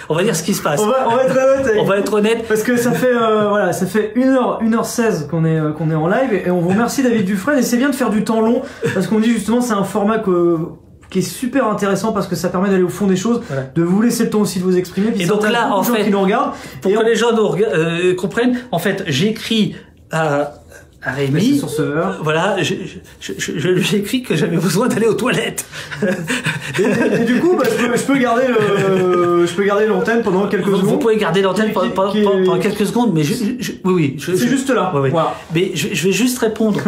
on va dire ce qui se passe. On va être honnête. On va être honnête parce que ça fait ça fait 1h16 qu'on est en live et on vous remercie David Dufresne, et c'est bien de faire du temps long parce qu'on dit justement c'est un format qui est super intéressant parce que ça permet d'aller au fond des choses, voilà, de vous laisser le temps aussi de vous exprimer. Et donc là, en fait, qui nous regardent, pour que les gens nous comprennent, en fait, j'écris à Rémi, sur serveur. Voilà, je lui ai écrit que j'avais besoin d'aller aux toilettes. et du coup, je peux garder l'antenne pendant quelques secondes. Vous pouvez garder l'antenne pendant quelques secondes, mais oui, c'est juste là. Oui. Voilà. Mais je vais juste répondre.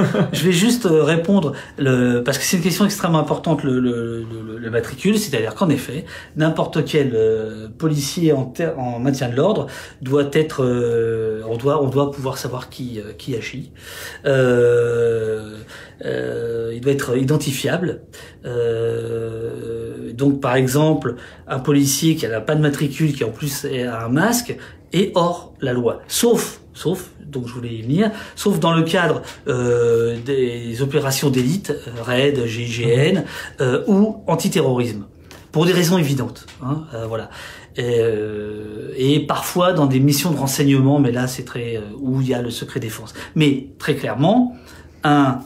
Parce que c'est une question extrêmement importante, le matricule, c'est-à-dire qu'en effet, n'importe quel policier en maintien de l'ordre doit être, on doit pouvoir savoir qui agit. Il doit être identifiable. Donc par exemple, un policier qui n'a pas de matricule, qui en plus a un masque, est hors la loi. Sauf, donc je voulais y venir, sauf dans le cadre des opérations d'élite, RAID, GIGN, ou antiterrorisme, pour des raisons évidentes. Voilà. Et parfois dans des missions de renseignement, mais là c'est très où il y a le secret défense. Mais très clairement, un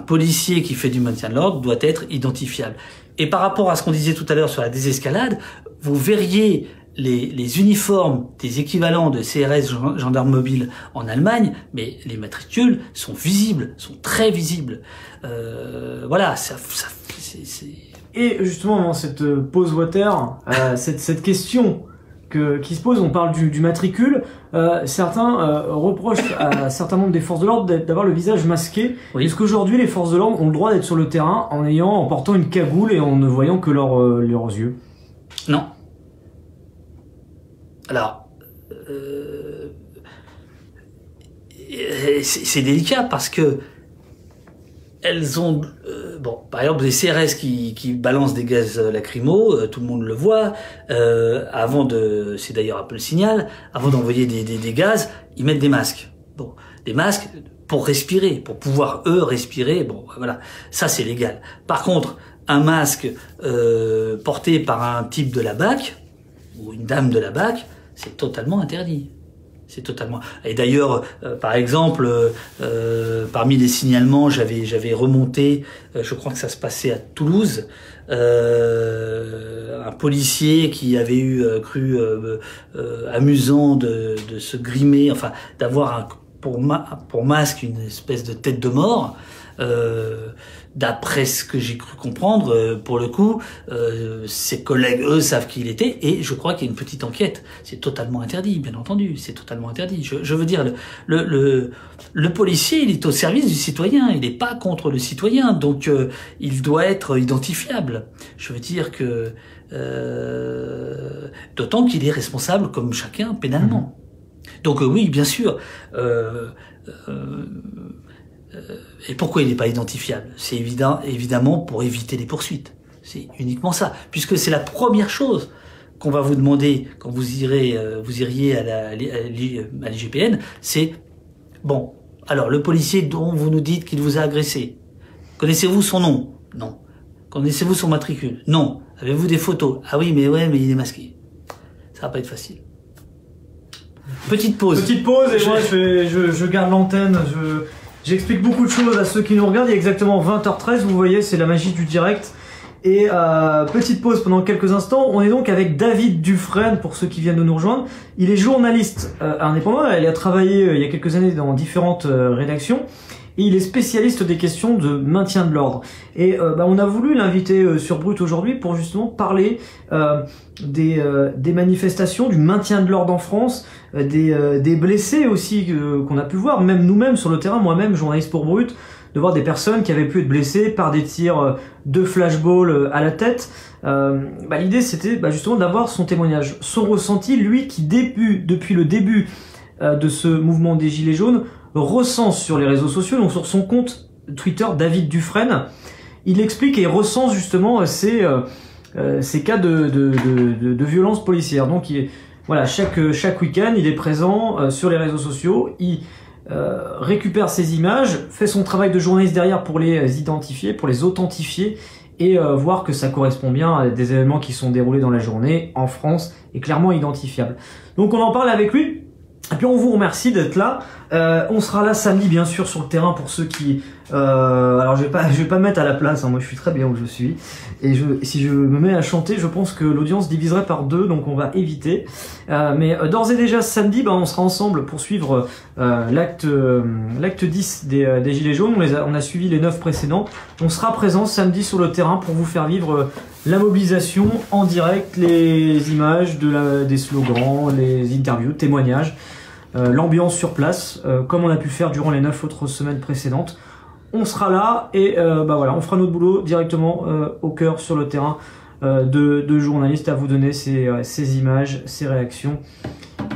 policier qui fait du maintien de l'ordre doit être identifiable. Et par rapport à ce qu'on disait tout à l'heure sur la désescalade, vous verriez les uniformes des équivalents de CRS gendarmes mobiles en Allemagne, mais les matricules sont visibles, sont très visibles. Voilà, c'est... Et justement, dans cette pause water, cette question qui se pose, on parle du matricule, certains reprochent à certains membres des forces de l'ordre d'avoir le visage masqué. Oui. Est-ce qu'aujourd'hui les forces de l'ordre ont le droit d'être sur le terrain en portant une cagoule et en ne voyant que leurs yeux? Non. Alors, c'est délicat parce que elles ont par exemple des CRS qui balancent des gaz lacrymaux, tout le monde le voit. C'est d'ailleurs un peu le signal. Avant d'envoyer des gaz, ils mettent des masques. Bon, des masques pour respirer, pour pouvoir eux respirer. Bon, voilà, ça c'est légal. Par contre, un masque porté par un type de la BAC, ou une dame de la BAC, c'est totalement interdit. C'est totalement. Et d'ailleurs, par exemple, parmi les signalements, j'avais remonté, je crois que ça se passait à Toulouse, un policier qui avait cru amusant de se grimer, enfin d'avoir pour masque une espèce de tête de mort. D'après ce que j'ai cru comprendre, pour le coup, ses collègues, eux, savent qui il était, et je crois qu'il y a une petite enquête. C'est totalement interdit, bien entendu, c'est totalement interdit. Je veux dire, le policier, il est au service du citoyen, il n'est pas contre le citoyen, donc il doit être identifiable. Je veux dire que... d'autant qu'il est responsable, comme chacun, pénalement. Donc oui, bien sûr... et pourquoi il n'est pas identifiable? C'est évidemment pour éviter les poursuites. C'est uniquement ça. Puisque c'est la première chose qu'on va vous demander quand vous iriez à l'IGPN, c'est, bon, alors le policier dont vous nous dites qu'il vous a agressé, connaissez-vous son nom? Non. Connaissez-vous son matricule? Non. Avez-vous des photos? Ah oui, mais il est masqué. Ça va pas être facile. Petite pause. Petite pause, et moi je garde l'antenne, j'explique beaucoup de choses à ceux qui nous regardent. Il est exactement 20h13, vous voyez, c'est la magie du direct. Et petite pause pendant quelques instants. On est donc avec David Dufresne, pour ceux qui viennent de nous rejoindre. Il est journaliste indépendant, il a travaillé il y a quelques années dans différentes rédactions. Et il est spécialiste des questions de maintien de l'ordre. Et on a voulu l'inviter sur Brut aujourd'hui pour justement parler des manifestations, du maintien de l'ordre en France, des blessés aussi qu'on a pu voir, même nous-mêmes sur le terrain, moi-même journaliste pour Brut, de voir des personnes qui avaient pu être blessées par des tirs de flashball à la tête. L'idée c'était justement d'avoir son témoignage, son ressenti, lui qui depuis le début de ce mouvement des Gilets jaunes, recense sur les réseaux sociaux, donc sur son compte Twitter David Dufresne, il explique et recense justement ces cas de violence policière. Donc voilà, chaque week-end il est présent sur les réseaux sociaux, il récupère ces images, fait son travail de journaliste derrière pour les identifier, pour les authentifier et voir que ça correspond bien à des événements qui sont déroulés dans la journée en France et clairement identifiables. Donc on en parle avec lui. Et puis on vous remercie d'être là. On sera là samedi bien sûr sur le terrain pour ceux qui... alors je vais pas me mettre à la place, hein, moi je suis très bien où je suis. Et si je me mets à chanter, je pense que l'audience diviserait par deux, donc on va éviter. Mais d'ores et déjà samedi, on sera ensemble pour suivre l'acte 10 des Gilets jaunes. On a suivi les 9 précédents. On sera présent samedi sur le terrain pour vous faire vivre la mobilisation en direct, les images des slogans, les interviews, témoignages. L'ambiance sur place, comme on a pu le faire durant les 9 autres semaines précédentes. On sera là et voilà, on fera notre boulot directement au cœur, sur le terrain, de journalistes à vous donner ces images, ces réactions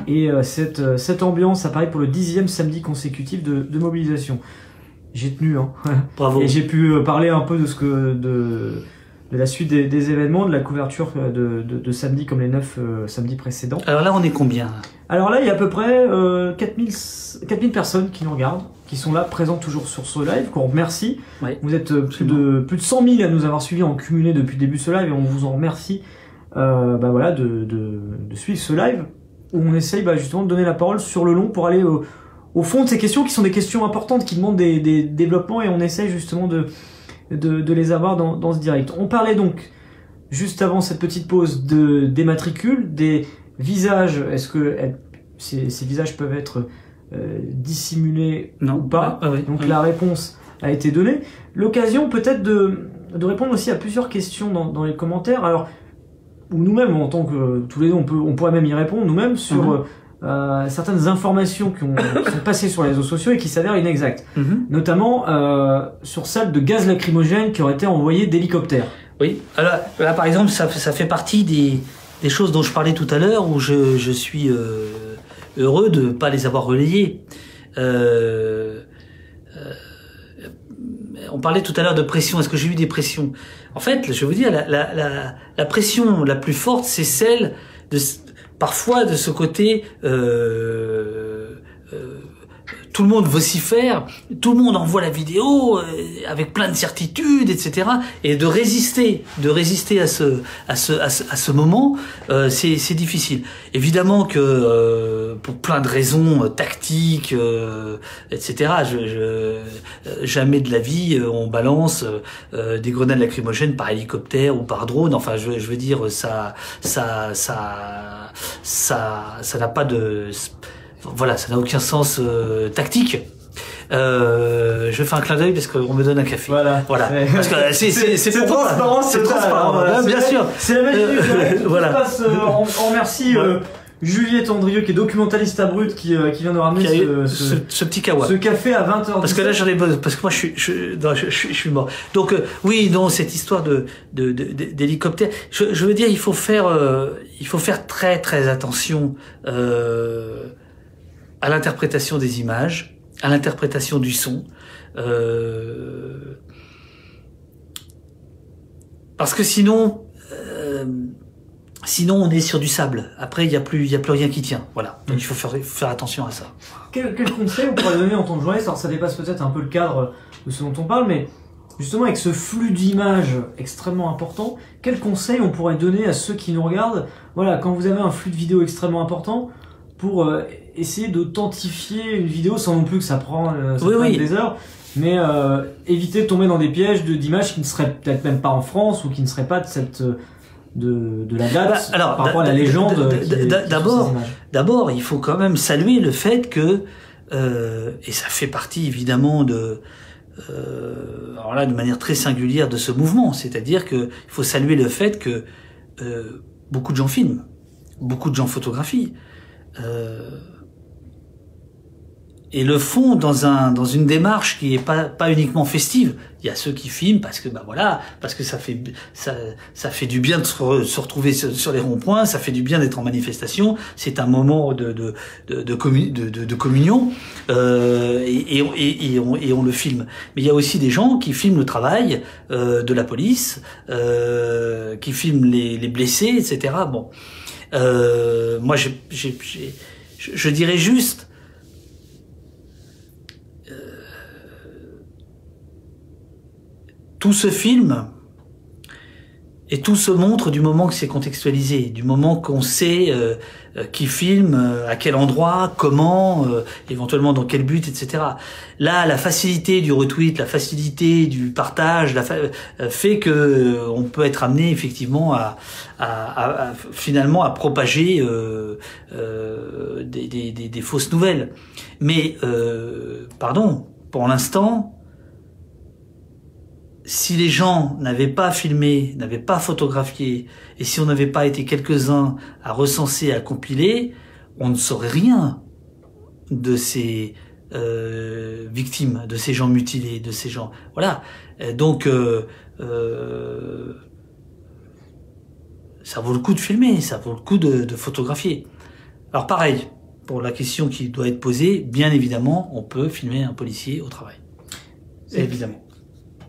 et cette ambiance. Ça paraît pour le 10e samedi consécutif de mobilisation. J'ai tenu, hein. Bravo. Et j'ai pu parler un peu de la suite des événements, de la couverture de samedi comme les 9 samedis précédents. Alors là, on est combien? Alors là, il y a à peu près 4000 personnes qui nous regardent, qui sont là, présentes toujours sur ce live, qu'on remercie. Ouais, vous êtes plus de 100 000 à nous avoir suivis en cumulé depuis le début de ce live, et on vous en remercie voilà, de suivre ce live, où on essaye justement de donner la parole sur le long pour aller au fond de ces questions, qui sont des questions importantes, qui demandent des développements, et on essaye justement de les avoir dans ce direct. On parlait donc, juste avant cette petite pause, des matricules, des visages. Est-ce que ces visages peuvent être dissimulés ou pas? Donc la réponse a été donnée. L'occasion peut-être de répondre aussi à plusieurs questions dans les commentaires. Alors, ou nous-mêmes, en tant que tous les deux, on pourrait même y répondre nous-mêmes sur certaines informations qui sont passées sur les réseaux sociaux et qui s'avèrent inexactes. Notamment sur celle de gaz lacrymogène qui aurait été envoyé d'hélicoptère. Oui, alors là par exemple, ça fait partie des choses dont je parlais tout à l'heure, où je suis heureux de ne pas les avoir relayées. On parlait tout à l'heure de pression. Est-ce que j'ai eu des pressions? En fait, je vais vous dire, la pression la plus forte, c'est celle parfois de ce côté tout le monde vocifère, tout le monde envoie la vidéo avec plein de certitudes, etc. Et de résister à ce moment, c'est difficile. Évidemment que pour plein de raisons tactiques, etc. Jamais de la vie on balance des grenades lacrymogènes par hélicoptère ou par drone. Enfin, je veux dire, ça n'a pas de voilà, ça n'a aucun sens tactique. Je fais un clin d'œil parce qu'on me donne un café. Voilà. Parce que c'est transparent, c'est transparent. Voilà, bien sûr. C'est la magie du direct. Voilà. On remercie Juliette Andrieux, qui est documentaliste à Brut, qui vient de ramener ce petit kawa. Ce café à 20h. Parce que là j'en ai besoin, parce que moi je suis mort. Donc oui, non, cette histoire d'hélicoptère, je veux dire, il faut faire très très attention à l'interprétation des images, à l'interprétation du son, parce que sinon on est sur du sable. Après il y a plus rien qui tient. Voilà. Donc il faut faire attention à ça. Quel conseil on pourrait donner en tant que journaliste? Alors ça dépasse peut-être un peu le cadre de ce dont on parle, mais justement avec ce flux d'images extrêmement important, quel conseil on pourrait donner à ceux qui nous regardent? Voilà, quand vous avez un flux de vidéos extrêmement important, pour essayer d'authentifier une vidéo sans non plus que ça prenne des heures, mais éviter de tomber dans des pièges d'images qui ne seraient peut-être même pas en France ou qui ne seraient pas de cette de la date par rapport à la légende. D'abord, il faut quand même saluer le fait que et ça fait partie évidemment alors là de manière très singulière de ce mouvement, c'est-à-dire que il faut saluer le fait que beaucoup de gens filment, beaucoup de gens photographient. Et le font dans une démarche qui est pas uniquement festive. Il y a ceux qui filment parce que parce que ça fait du bien de se retrouver sur les ronds-points, ça fait du bien d'être en manifestation, c'est un moment de communion, et on le filme. Mais il y a aussi des gens qui filment le travail de la police, qui filment les blessés, etc. Bon, moi je dirais juste tout se filme et tout se montre du moment que c'est contextualisé, du moment qu'on sait qui filme, à quel endroit, comment, éventuellement dans quel but, etc. Là, la facilité du retweet, la facilité du partage, fait que on peut être amené effectivement finalement à propager des fausses nouvelles. Mais pour l'instant, si les gens n'avaient pas filmé, n'avaient pas photographié, et si on n'avait pas été quelques-uns à recenser, à compiler, on ne saurait rien de ces victimes, de ces gens mutilés, de ces gens... Voilà. Donc, ça vaut le coup de filmer, ça vaut le coup de photographier. Alors pareil, pour la question qui doit être posée, bien évidemment, on peut filmer un policier au travail. Évidemment.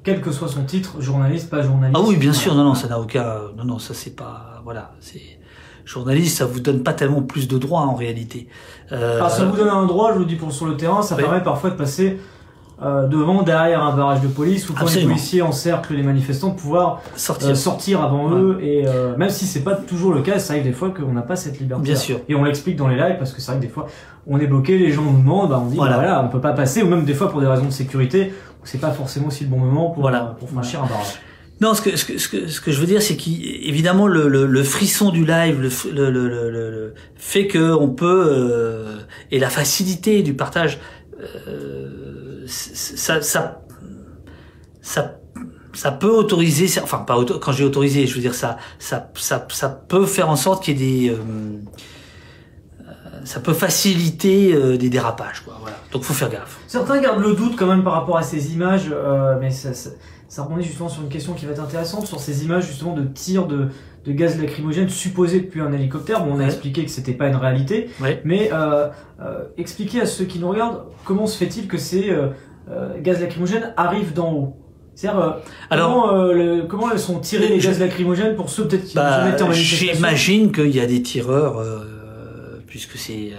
Quel que soit son titre, journaliste, pas journaliste. Ah oui, bien sûr, non, ça n'a aucun... Non, ça c'est pas... Voilà, c'est... Journaliste, ça vous donne pas tellement plus de droits en réalité. Alors ça vous donne un droit, je vous dis sur le terrain, ça permet parfois de passer devant, derrière un barrage de police, ou quand les policiers encerclent les manifestants, de pouvoir sortir avant eux, et même si c'est pas toujours le cas, ça arrive des fois qu'on n'a pas cette liberté. Bien sûr. Et on l'explique dans les lives, parce que c'est vrai que des fois, on est bloqué, les gens nous demandent, on dit, voilà, on peut pas passer, ou même des fois pour des raisons de sécurité, c'est pas forcément aussi le bon moment pour franchir un barrage. Non, ce que je veux dire, c'est qu'évidemment le frisson du live, le fait que on peut et la facilité du partage, ça peut autoriser, enfin pas quand j'ai autorisé, je veux dire ça peut faire en sorte qu'il y ait des ça peut faciliter des dérapages, quoi. Voilà. Donc faut faire gaffe. Certains gardent le doute quand même par rapport à ces images, mais ça rebondit justement sur une question qui va être intéressante, sur ces images justement de tirs de gaz lacrymogène supposés depuis un hélicoptère. Bon, on a expliqué que c'était pas une réalité, mais expliquez à ceux qui nous regardent comment se fait-il que ces gaz lacrymogènes arrivent d'en haut. C'est-à-dire, comment elles sont tirées les gaz lacrymogènes pour ceux peut-être qui ont jamais été en manifestation? J'imagine qu'il y a des tireurs, puisque c'est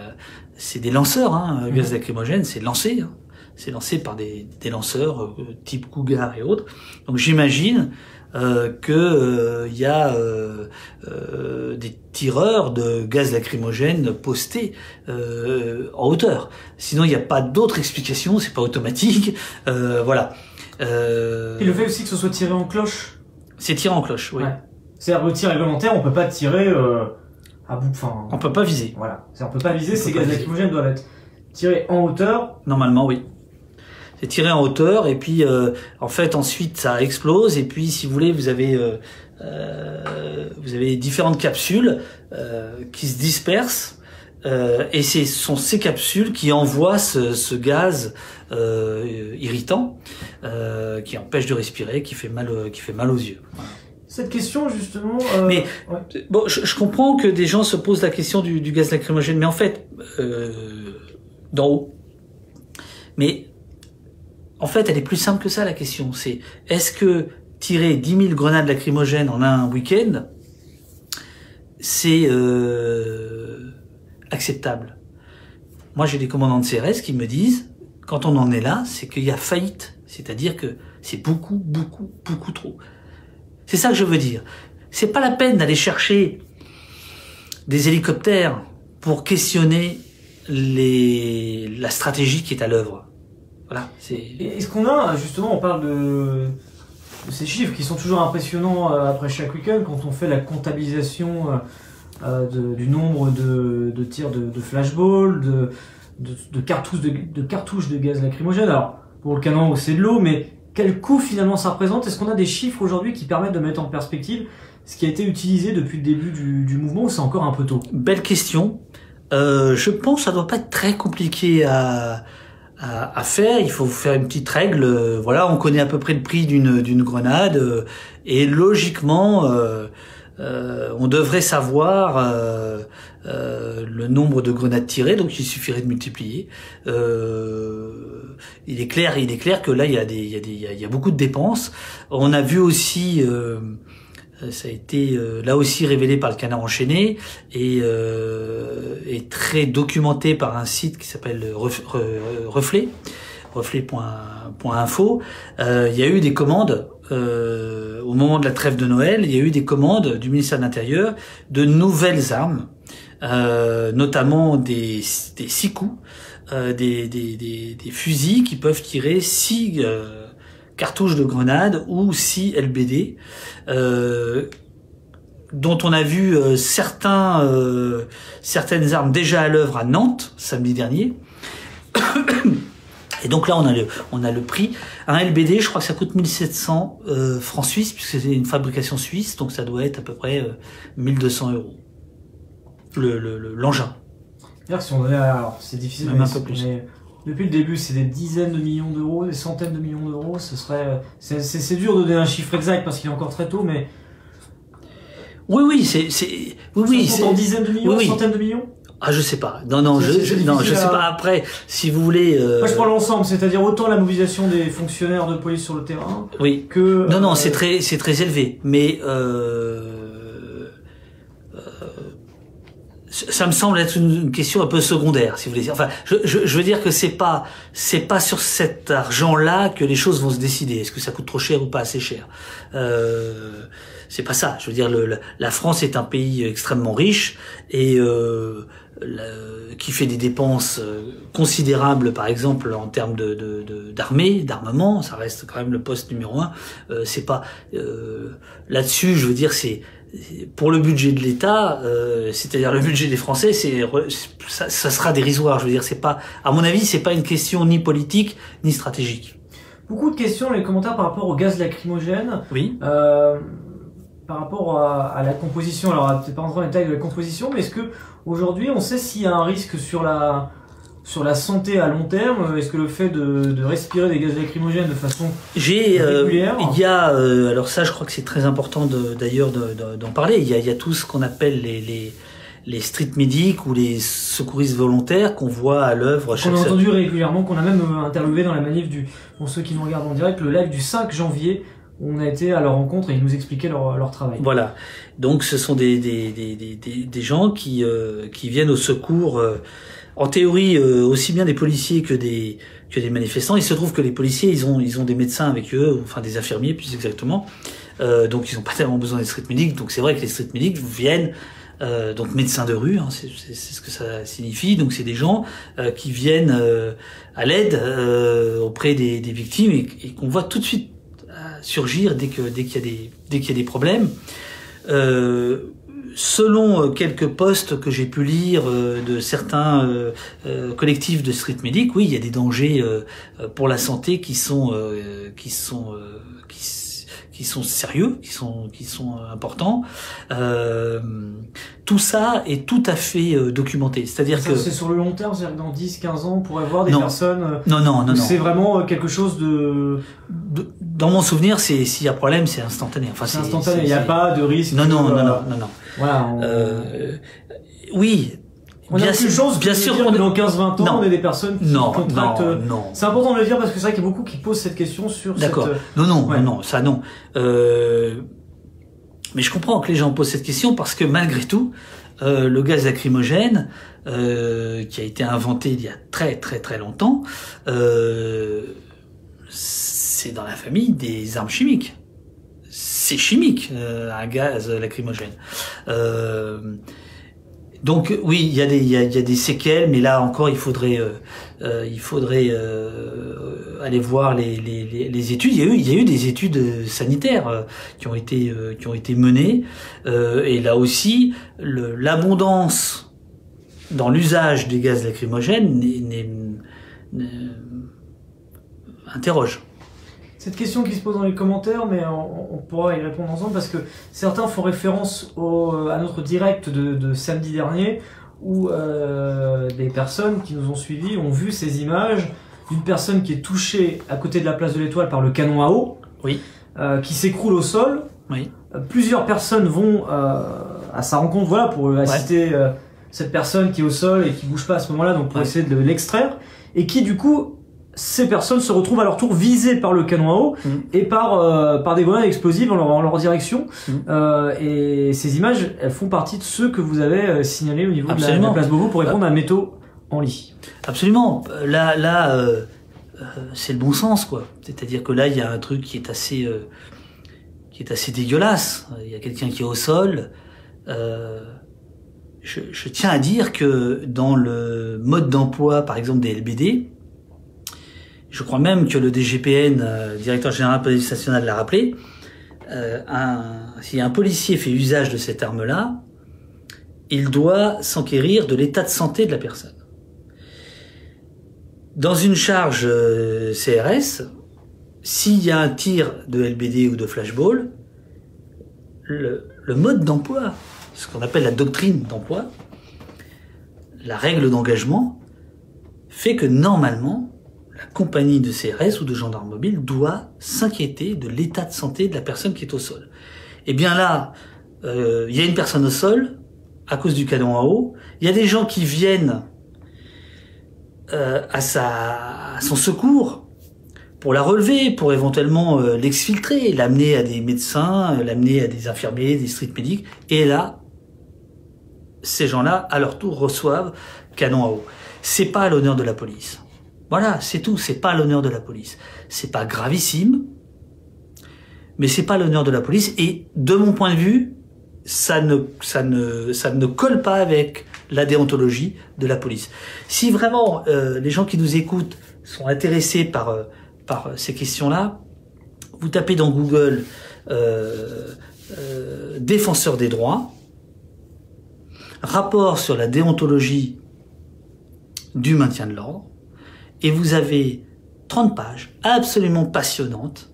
c'est des lanceurs, hein. Le gaz lacrymogène, c'est lancé, hein. C'est lancé par des lanceurs type Cougar et autres. Donc j'imagine que y a des tireurs de gaz lacrymogène postés en hauteur. Sinon il n'y a pas d'autre explication, c'est pas automatique. Voilà. Et le fait aussi que ce soit tiré en cloche. C'est tiré en cloche, oui. Ouais. C'est-à-dire le tir réglementaire, on peut pas tirer à bout. Enfin, on peut pas viser. Voilà. On peut pas viser. Ces gaz lacrymogènes doivent être tirés en hauteur. Normalement, oui. C'est tiré en hauteur et puis en fait ensuite ça explose et puis si vous voulez vous avez différentes capsules qui se dispersent et ce sont ces capsules qui envoient ce gaz irritant qui empêche de respirer, qui fait mal aux yeux. Voilà. Cette question justement. Mais bon, je comprends que des gens se posent la question du gaz lacrymogène, mais en fait d'en haut. Mais en fait, elle est plus simple que ça, la question. C'est, est-ce que tirer 10 000 grenades lacrymogènes en un week-end, c'est acceptable? Moi, j'ai des commandants de CRS qui me disent, quand on en est là, c'est qu'il y a faillite. C'est-à-dire que c'est beaucoup, beaucoup, beaucoup trop. C'est ça que je veux dire. C'est pas la peine d'aller chercher des hélicoptères pour questionner la stratégie qui est à l'œuvre. Voilà, est-ce qu'on a, justement, on parle de ces chiffres qui sont toujours impressionnants après chaque week-end, quand on fait la comptabilisation du nombre de tirs de flashball, de cartouches de gaz lacrymogène. Alors, pour le canon, c'est de l'eau, mais quel coût finalement ça représente? Est-ce qu'on a des chiffres aujourd'hui qui permettent de mettre en perspective ce qui a été utilisé depuis le début du mouvement, ou c'est encore un peu tôt? Belle question. Je pense que ça doit pas être très compliqué à faire. Il faut faire une petite règle. Voilà, on connaît à peu près le prix d'une grenade et logiquement on devrait savoir le nombre de grenades tirées. Donc il suffirait de multiplier. Il est clair que là il y a beaucoup de dépenses. On a vu aussi ça a été là aussi révélé par le Canard enchaîné et très documenté par un site qui s'appelle reflet.info. Il y a eu des commandes au moment de la trêve de Noël, il y a eu des commandes du ministère de l'Intérieur de nouvelles armes, notamment des 6 coups, des fusils qui peuvent tirer 6 cartouches de grenade ou 6 LBD, dont on a vu certaines armes déjà à l'œuvre à Nantes samedi dernier. Et donc là on a le prix. Un LBD, je crois que ça coûte 1700 francs suisses, puisque c'est une fabrication suisse, donc ça doit être à peu près 1200 €. L'engin. C'est-à-dire que si on donnait, alors c'est difficile, même un peu plus. Mais depuis le début, c'est des dizaines de millions d'euros, des centaines de millions d'euros. Ce serait, c'est dur de donner un chiffre exact parce qu'il est encore très tôt, mais oui, c'est en dizaines de millions, centaines de millions. Ah, je sais pas. Non, je sais pas. Après, si vous voulez. Moi, je prends l'ensemble, c'est-à-dire autant la mobilisation des fonctionnaires de police sur le terrain. Oui. Que. Non, c'est très élevé, mais ça me semble être une question un peu secondaire, si vous voulez. Enfin, je veux dire que c'est pas sur cet argent-là que les choses vont se décider. Est-ce que ça coûte trop cher ou pas assez cher? C'est pas ça. Je veux dire, la France est un pays extrêmement riche et qui fait des dépenses considérables, par exemple en termes d'armée, d'armement. Ça reste quand même le poste numéro 1. C'est pas là-dessus. Je veux dire, c'est pour le budget de l'État, c'est-à-dire le budget des Français, ça sera dérisoire. Je veux dire, c'est pas, à mon avis, c'est pas une question ni politique ni stratégique. Beaucoup de questions, les commentaires par rapport au gaz lacrymogène. Oui. Par rapport à la composition, alors peut-être pas rentrer dans les détails de la composition, mais est-ce que aujourd'hui on sait s'il y a un risque sur la santé à long terme? Est-ce que le fait de respirer des gaz lacrymogènes de façon régulière, il y a alors ça, je crois que c'est très important d'ailleurs d'en parler. Il y a tout ce qu'on appelle les street medics ou les secouristes volontaires qu'on voit à l'œuvre. Qu'on a entendu régulièrement, qu'on a même interviewé dans la manif pour ceux qui nous regardent en direct, le live du 5 janvier, on a été à leur rencontre et ils nous expliquaient leur travail. Voilà. Donc ce sont des gens qui viennent au secours, en théorie, aussi bien des policiers que des manifestants. Il se trouve que les policiers, ils ont des médecins avec eux, enfin des infirmiers plus exactement. Donc ils n'ont pas tellement besoin des street medics. Donc c'est vrai que les street medics viennent, donc médecins de rue, hein, c'est ce que ça signifie. Donc c'est des gens qui viennent à l'aide auprès des victimes et qu'on voit tout de suite surgir dès qu'il y a des problèmes. Selon quelques posts que j'ai pu lire de certains collectifs de street medics, oui, il y a des dangers pour la santé qui sont sérieux, qui sont importants. Tout ça est tout à fait documenté. C'est-à-dire que c'est sur le long terme, c'est-à-dire que dans 10-15 ans, on pourrait voir des personnes. Non. C'est vraiment quelque chose de. Dans mon souvenir, s'il y a problème, c'est instantané. Enfin, c'est instantané. Il n'y a pas de risque. Non. Voilà. Oui. On a aucune chance bien sûr que dans 15-20 ans, on ait des personnes qui contractent. Non. C'est important de le dire parce que c'est vrai qu'il y a beaucoup qui posent cette question sur. D'accord. Non, ça non. Mais je comprends que les gens posent cette question parce que malgré tout, le gaz lacrymogène, qui a été inventé il y a très très très longtemps, c'est dans la famille des armes chimiques. C'est chimique, un gaz lacrymogène. Donc oui, il y a des séquelles, mais là encore, il faudrait aller voir les études. Il y a eu des études sanitaires qui ont été menées, et là aussi, l'abondance dans l'usage des gaz lacrymogènes interroge. Cette question qui se pose dans les commentaires, mais on pourra y répondre ensemble parce que certains font référence à notre direct de samedi dernier où des personnes qui nous ont suivis ont vu ces images d'une personne qui est touchée à côté de la place de l'Étoile par le canon à eau, oui, qui s'écroule au sol. Oui. Plusieurs personnes vont à sa rencontre, voilà, pour assister cette personne qui est au sol et qui bouge pas à ce moment-là, donc pour essayer de l'extraire, et qui du coup ces personnes se retrouvent à leur tour visées par le canon à eau et par des grenades explosives en leur direction. Et ces images, elles font partie de ceux que vous avez signalés au niveau de la place Beauvau pour répondre à Métaux en lit. Absolument. Là, c'est le bon sens, quoi. C'est-à-dire que là, il y a un truc qui est assez dégueulasse. Il y a quelqu'un qui est au sol. Je tiens à dire que dans le mode d'emploi, par exemple, des LBD, je crois même que le DGPN, directeur général de la police nationale, l'a rappelé, si un policier fait usage de cette arme-là, il doit s'enquérir de l'état de santé de la personne. Dans une charge CRS, s'il y a un tir de LBD ou de flashball, le mode d'emploi, ce qu'on appelle la doctrine d'emploi, la règle d'engagement, fait que normalement, la compagnie de CRS ou de gendarme mobile doit s'inquiéter de l'état de santé de la personne qui est au sol. Et bien là, il y a une personne au sol à cause du canon à eau. Il y a des gens qui viennent à son secours pour la relever, pour éventuellement l'exfiltrer, l'amener à des médecins, l'amener à des infirmiers, des street medics. Et là, ces gens-là, à leur tour, reçoivent canon à eau. C'est pas à l'honneur de la police. Voilà, c'est tout. C'est pas l'honneur de la police. C'est pas gravissime, mais c'est pas l'honneur de la police. Et de mon point de vue, ça ne colle pas avec la déontologie de la police. Si vraiment les gens qui nous écoutent sont intéressés par ces questions-là, vous tapez dans Google défenseur des droits, rapport sur la déontologie du maintien de l'ordre, et vous avez 30 pages absolument passionnantes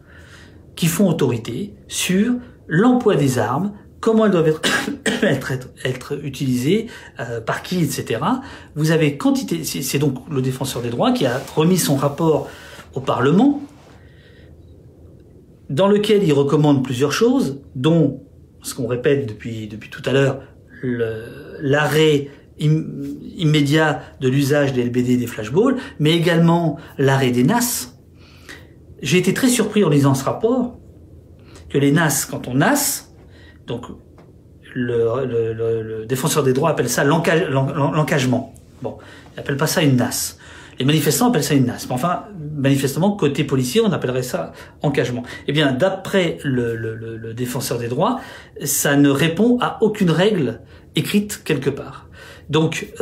qui font autorité sur l'emploi des armes, comment elles doivent être utilisées, par qui, etc. Vous avez quantité, c'est donc le défenseur des droits qui a remis son rapport au Parlement, dans lequel il recommande plusieurs choses, dont, ce qu'on répète depuis tout à l'heure, l'arrêt immédiat de l'usage des LBD et des flashballs, mais également l'arrêt des NAS. J'ai été très surpris en lisant ce rapport que les NAS, quand on NAS, donc le défenseur des droits appelle ça l'encagement. Bon, il appelle pas ça une NAS. Les manifestants appellent ça une NAS. Mais enfin, manifestement, côté policier, on appellerait ça encagement. Eh bien, d'après le défenseur des droits, ça ne répond à aucune règle écrite quelque part. Donc,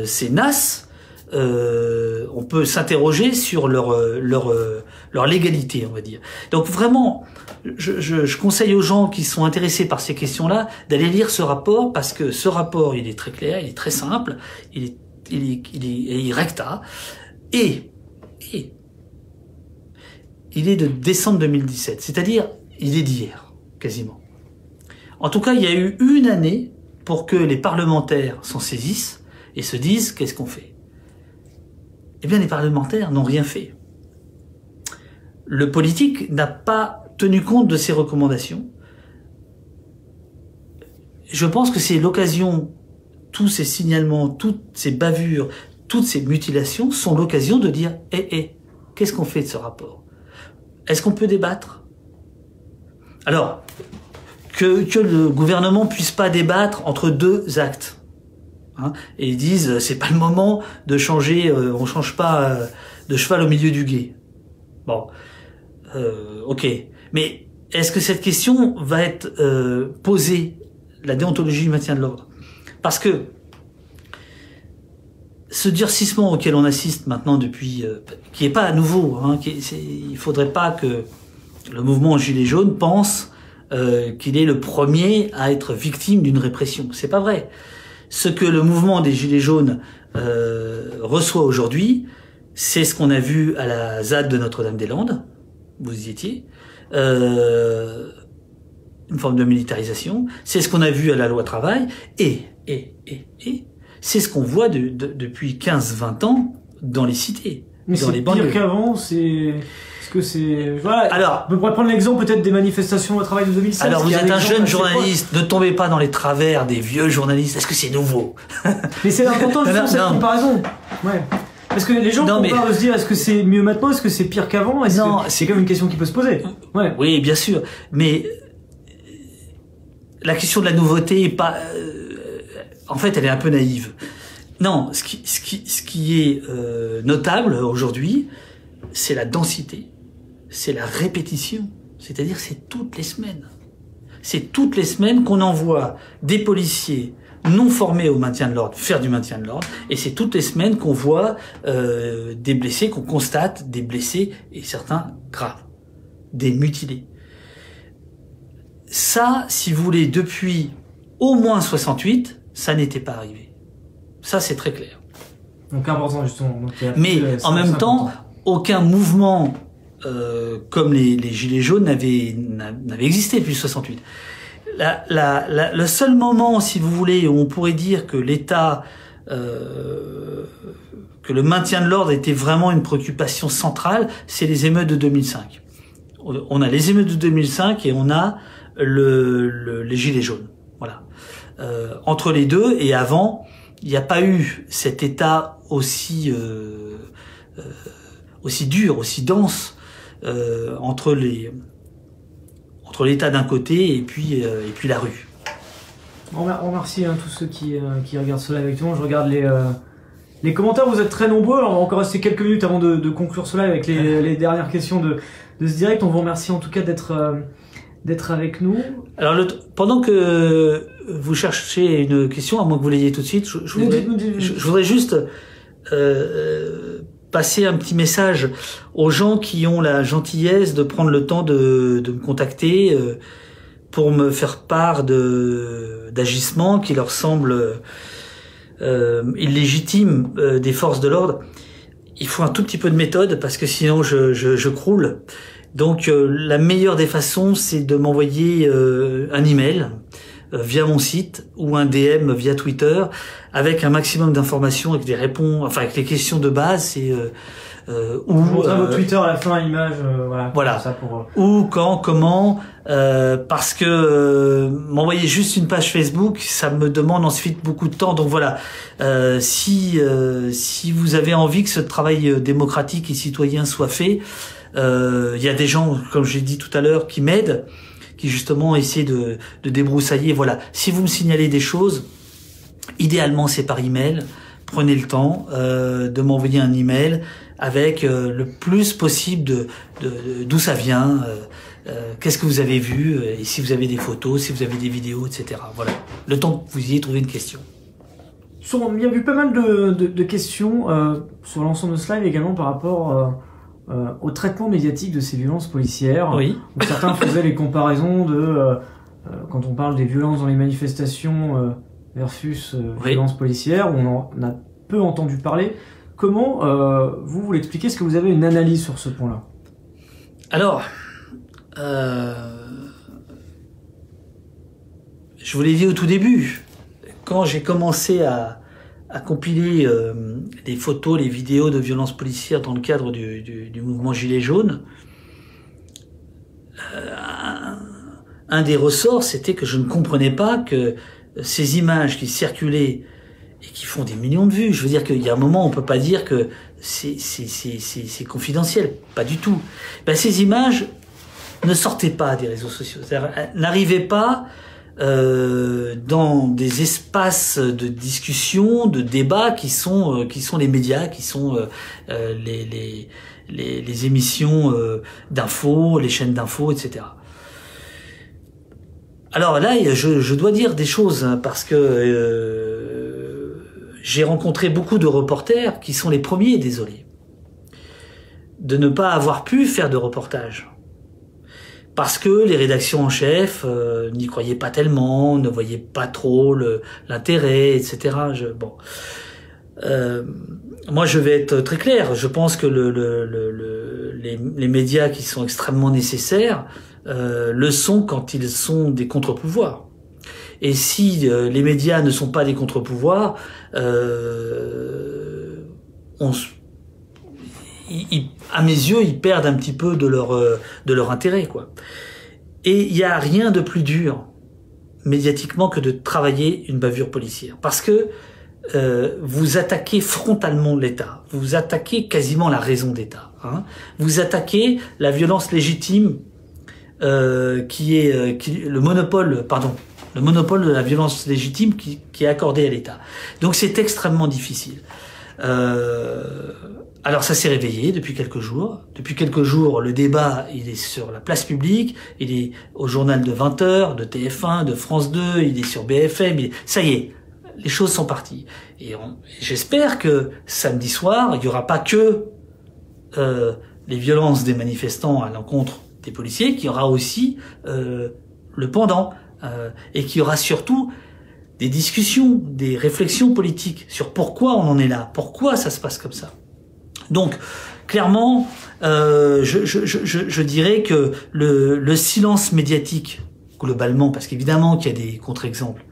ces NAS, on peut s'interroger sur leur légalité, on va dire. Donc vraiment, je conseille aux gens qui sont intéressés par ces questions-là d'aller lire ce rapport, parce que ce rapport, il est très clair, il est très simple, il est recta, et il est de décembre 2017, c'est-à-dire il est d'hier, quasiment. En tout cas, il y a eu une année pour que les parlementaires s'en saisissent et se disent qu'est-ce qu'on fait. Eh bien, les parlementaires n'ont rien fait. Le politique n'a pas tenu compte de ces recommandations. Je pense que c'est l'occasion, tous ces signalements, toutes ces bavures, toutes ces mutilations sont l'occasion de dire « qu'est-ce qu'on fait de ce rapport? Est-ce qu'on peut débattre ?» Alors, que le gouvernement puisse pas débattre entre deux actes. Hein, et ils disent c'est pas le moment de changer, on change pas de cheval au milieu du gué. Bon, ok. Mais est-ce que cette question va être posée, la déontologie du maintien de l'ordre? Parce que ce durcissement auquel on assiste maintenant depuis, qui est pas à nouveau, hein, il faudrait pas que le mouvement Gilets jaunes pense qu'il est le premier à être victime d'une répression. C'est pas vrai. Ce que le mouvement des Gilets jaunes reçoit aujourd'hui, c'est ce qu'on a vu à la ZAD de Notre-Dame-des-Landes, vous y étiez, une forme de militarisation, c'est ce qu'on a vu à la loi travail, et c'est ce qu'on voit depuis 15-20 ans dans les cités, mais dans les c'est banlieues. pire qu'avant, est-ce que c'est... Voilà, alors, on pourrait prendre l'exemple peut-être des manifestations au travail de 2016. Alors vous êtes un jeune journaliste, ne tombez pas dans les travers des vieux journalistes, est-ce que c'est nouveau? Mais c'est important justement cette comparaison. Ouais. Parce que les gens comparent de se dire est-ce que c'est mieux maintenant, est-ce que c'est pire qu'avant? Non, c'est quand même une question qui peut se poser. Ouais. Oui, bien sûr, mais la question de la nouveauté est pas... en fait, elle est un peu naïve. Non, ce qui est notable aujourd'hui, c'est la densité, c'est la répétition. C'est-à-dire, c'est toutes les semaines. C'est toutes les semaines qu'on envoie des policiers non formés au maintien de l'ordre faire du maintien de l'ordre, et c'est toutes les semaines qu'on voit des blessés, qu'on constate des blessés, et certains graves, des mutilés. Ça, si vous voulez, depuis au moins 68, ça n'était pas arrivé. Ça, c'est très clair. Donc important, justement. Donc, mais en même temps, aucun mouvement comme les Gilets jaunes n'avait existé depuis 68. Le seul moment, si vous voulez, où on pourrait dire que l'État, que le maintien de l'ordre était vraiment une préoccupation centrale, c'est les émeutes de 2005. On a les émeutes de 2005 et on a les Gilets jaunes. Voilà. Entre les deux et avant, il n'y a pas eu cet État aussi dur, aussi dense entre l'État d'un côté et puis la rue. On remercie tous ceux qui regardent cela avec nous. Je regarde les commentaires, vous êtes très nombreux. Alors, on va encore rester quelques minutes avant de conclure cela avec les dernières questions de ce direct. On vous remercie en tout cas d'être avec nous. Alors, pendant que vous cherchez une question, à moins que vous l'ayez tout de suite, je voudrais juste passer un petit message aux gens qui ont la gentillesse de prendre le temps de me contacter pour me faire part d'agissements qui leur semblent illégitimes des forces de l'ordre. Il faut un tout petit peu de méthode parce que sinon je croule. Donc la meilleure des façons, c'est de m'envoyer un email via mon site ou un DM via Twitter avec un maximum d'informations, avec des réponses, enfin avec les questions de base, et ou votre Twitter à la fin, image, voilà. Ça pour, ou quand, comment, parce que m'envoyer juste une page Facebook, ça me demande ensuite beaucoup de temps. Donc voilà, si vous avez envie que ce travail démocratique et citoyen soit fait, il y a des gens, comme j'ai dit tout à l'heure, qui m'aident, qui justement essaie de débroussailler. Voilà, si vous me signalez des choses, idéalement c'est par email. Prenez le temps de m'envoyer un email avec le plus possible d'où ça vient, qu'est-ce que vous avez vu, et si vous avez des photos, si vous avez des vidéos, etc. Voilà, le temps que vous ayez trouvé une question. Il y a eu pas mal de questions sur l'ensemble de ce live également par rapport au traitement médiatique de ces violences policières. Oui. Où certains faisaient les comparaisons de quand on parle des violences dans les manifestations versus violences policières, où on en a peu entendu parler. Comment vous l'expliquez? Est-ce que vous avez une analyse sur ce point-là? Alors, je vous l'ai dit au tout début, quand j'ai commencé à compiler les photos, les vidéos de violences policières dans le cadre du mouvement Gilets jaunes, un des ressorts, c'était que je ne comprenais pas que ces images qui circulaient et qui font des millions de vues, je veux dire qu'il y a un moment, on peut pas dire que c'est confidentiel, pas du tout. Ben, ces images ne sortaient pas des réseaux sociaux, n'arrivaient pas dans des espaces de discussion, de débat qui sont les médias, qui sont les émissions d'infos, les chaînes d'infos, etc. Alors là, je dois dire des choses, hein, parce que j'ai rencontré beaucoup de reporters qui sont les premiers désolés de ne pas avoir pu faire de reportage. Parce que les rédactions en chef n'y croyaient pas tellement, ne voyaient pas trop l'intérêt, etc. Moi, je vais être très clair. Je pense que les médias qui sont extrêmement nécessaires le sont quand ils sont des contre-pouvoirs. Et si les médias ne sont pas des contre-pouvoirs, à mes yeux, ils perdent un petit peu de leur intérêt, quoi. Et il n'y a rien de plus dur médiatiquement que de travailler une bavure policière, parce que vous attaquez frontalement l'État, vous attaquez quasiment la raison d'État, hein. Vous attaquez la violence légitime qui est le monopole de la violence légitime qui est accordé à l'État. Donc c'est extrêmement difficile. Alors ça s'est réveillé depuis quelques jours. Depuis quelques jours, le débat, il est sur la place publique, il est au journal de 20h, de TF1, de France 2, il est sur BFM, ça y est, les choses sont parties. Et j'espère que samedi soir, il n'y aura pas que les violences des manifestants à l'encontre des policiers, qu'il y aura aussi le pendant, et qu'il y aura surtout des discussions, des réflexions politiques sur pourquoi on en est là, pourquoi ça se passe comme ça. Donc, clairement, je dirais que le silence médiatique, globalement, parce qu'évidemment qu'il y a des contre-exemples,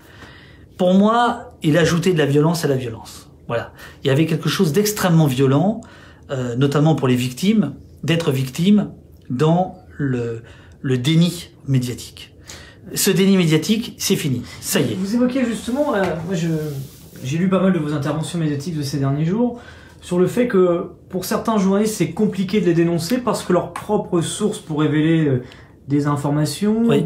pour moi, il ajoutait de la violence à la violence. Voilà. Il y avait quelque chose d'extrêmement violent, notamment pour les victimes, d'être victime dans le déni médiatique. Ce déni médiatique, c'est fini. Ça y est. Vous évoquez justement, moi j'ai lu pas mal de vos interventions médiatiques de ces derniers jours, sur le fait que pour certains journalistes, c'est compliqué de les dénoncer parce que leurs propres sources pour révéler des informations, oui.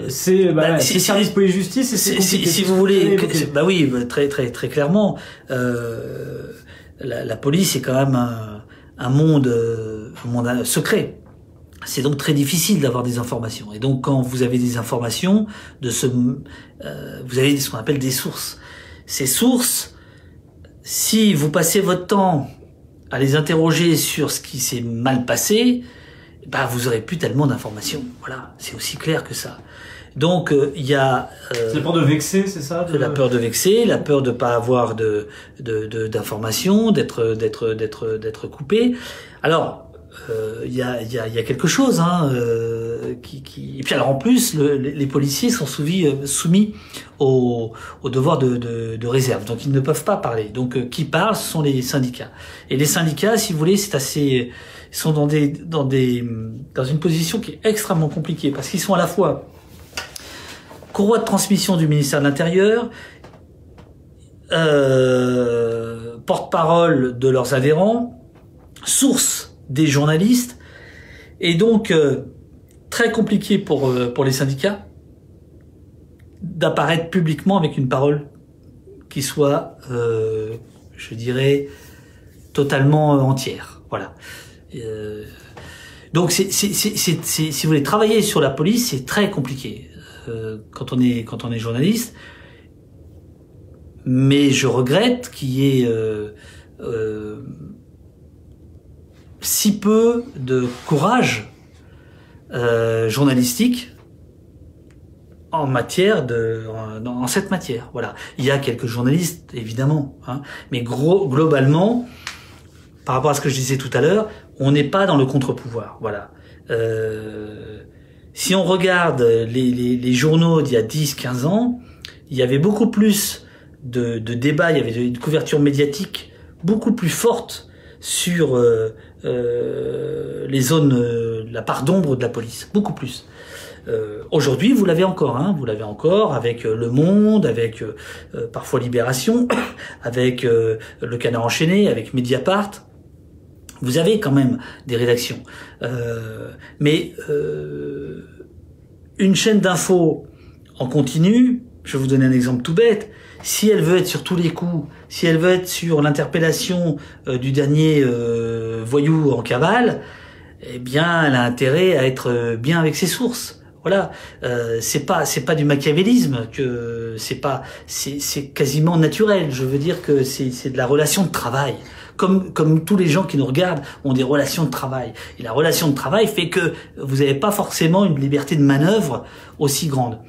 C'est services police-justice, et c'est compliqué. Si vous voulez, oui, très clairement, la police est quand même un monde secret. C'est donc très difficile d'avoir des informations. Et donc, quand vous avez des informations, vous avez ce qu'on appelle des sources. Ces sources, si vous passez votre temps à les interroger sur ce qui s'est mal passé, vous aurez plus tellement d'informations. Voilà, c'est aussi clair que ça. Donc, il y a... c'est la peur de vexer, c'est ça? La peur de vexer, la peur de pas avoir d'informations, d'être coupé. Alors, il y a quelque chose, hein, et puis alors en plus les policiers sont soumis au devoir de réserve, donc ils ne peuvent pas parler. Donc qui parle, ce sont les syndicats. Et les syndicats, si vous voulez, ils sont dans une position qui est extrêmement compliquée, parce qu'ils sont à la fois courroie de transmission du ministère de l'Intérieur, porte-parole de leurs adhérents, source des journalistes, et donc très compliqué pour les syndicats d'apparaître publiquement avec une parole qui soit, je dirais, totalement entière. Voilà. Donc, si vous voulez travailler sur la police, c'est très compliqué quand on est journaliste. Mais je regrette qu'il y ait si peu de courage journalistique en cette matière. Voilà. Il y a quelques journalistes, évidemment, hein, mais globalement, par rapport à ce que je disais tout à l'heure, on n'est pas dans le contre-pouvoir. Voilà. Si on regarde les journaux d'il y a 10-15 ans, il y avait beaucoup plus de débats, il y avait une couverture médiatique beaucoup plus forte sur les zones, la part d'ombre de la police, beaucoup plus. Aujourd'hui, vous l'avez encore, hein, vous l'avez encore avec Le Monde, avec parfois Libération, avec Le Canard enchaîné, avec Mediapart. Vous avez quand même des rédactions, mais une chaîne d'infos en continu, je vais vous donner un exemple tout bête. Si elle veut être sur tous les coups, si elle veut être sur l'interpellation du dernier voyou en cavale, eh bien, elle a intérêt à être bien avec ses sources. Voilà, c'est pas du machiavélisme, que c'est quasiment naturel. Je veux dire que c'est de la relation de travail. Comme tous les gens qui nous regardent ont des relations de travail. Et la relation de travail fait que vous n'avez pas forcément une liberté de manœuvre aussi grande.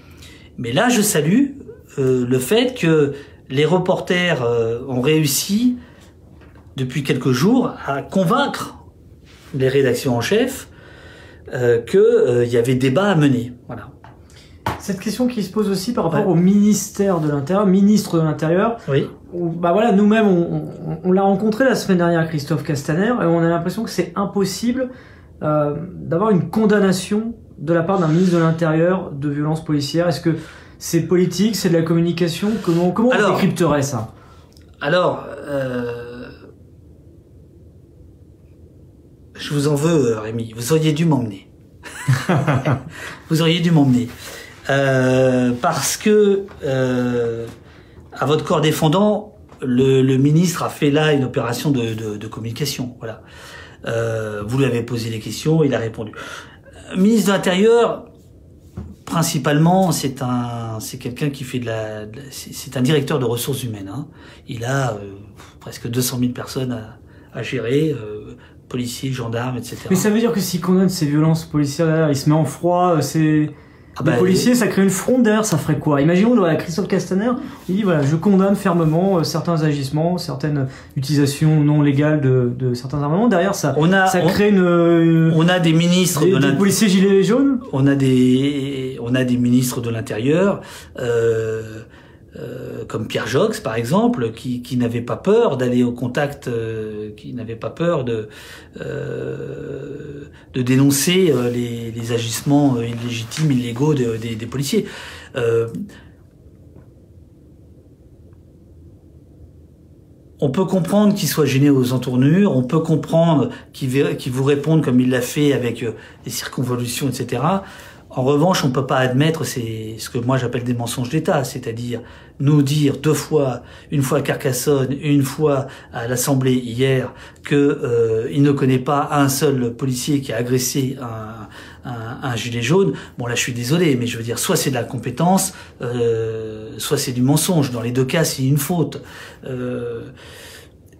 Mais là, je salue le fait que les reporters ont réussi depuis quelques jours à convaincre les rédactions en chef qu'il y avait débat à mener. Voilà. Cette question qui se pose aussi par rapport au ministère de l'Intérieur, ministre de l'Intérieur. Oui. Où, bah voilà, nous-mêmes, on l'a rencontré la semaine dernière, Christophe Castaner, et on a l'impression que c'est impossible d'avoir une condamnation de la part d'un ministre de l'Intérieur de violences policières. Est-ce que c'est politique, c'est de la communication? Comment on décrypterait ça? Alors, je vous en veux, Rémi. Vous auriez dû m'emmener. Vous auriez dû m'emmener. Parce que, à votre corps défendant, le ministre a fait là une opération de communication. Voilà. Vous lui avez posé des questions, il a répondu. Ministre de l'Intérieur, principalement, c'est quelqu'un qui fait c'est un directeur de ressources humaines. Hein. Il a presque 200 000 personnes à gérer. Policiers, gendarmes, etc. Mais ça veut dire que s'il condamne ces violences policières derrière, il se met en froid, les policiers, ça crée une fronde derrière, ça ferait quoi? Imaginons, voilà, Christophe Castaner, il dit, voilà, je condamne fermement certains agissements, certaines utilisations non légales de certains armements. Derrière, ça crée on a des ministres des policiers gilets jaunes. On a des ministres de l'Intérieur, comme Pierre Jox par exemple, qui n'avait pas peur d'aller au contact, qui n'avait pas peur de dénoncer les agissements illégitimes, illégaux des policiers. On peut comprendre qu'il soit gêné aux entournures, on peut comprendre qu'il vous réponde comme il l'a fait avec des circonvolutions, etc. En revanche, on peut pas admettre ce que moi j'appelle des mensonges d'État, c'est-à-dire nous dire une fois à Carcassonne, une fois à l'Assemblée hier, que il ne connaît pas un seul policier qui a agressé un gilet jaune. Bon là, je suis désolé, mais je veux dire, soit c'est de la compétence, soit c'est du mensonge. Dans les deux cas, c'est une faute.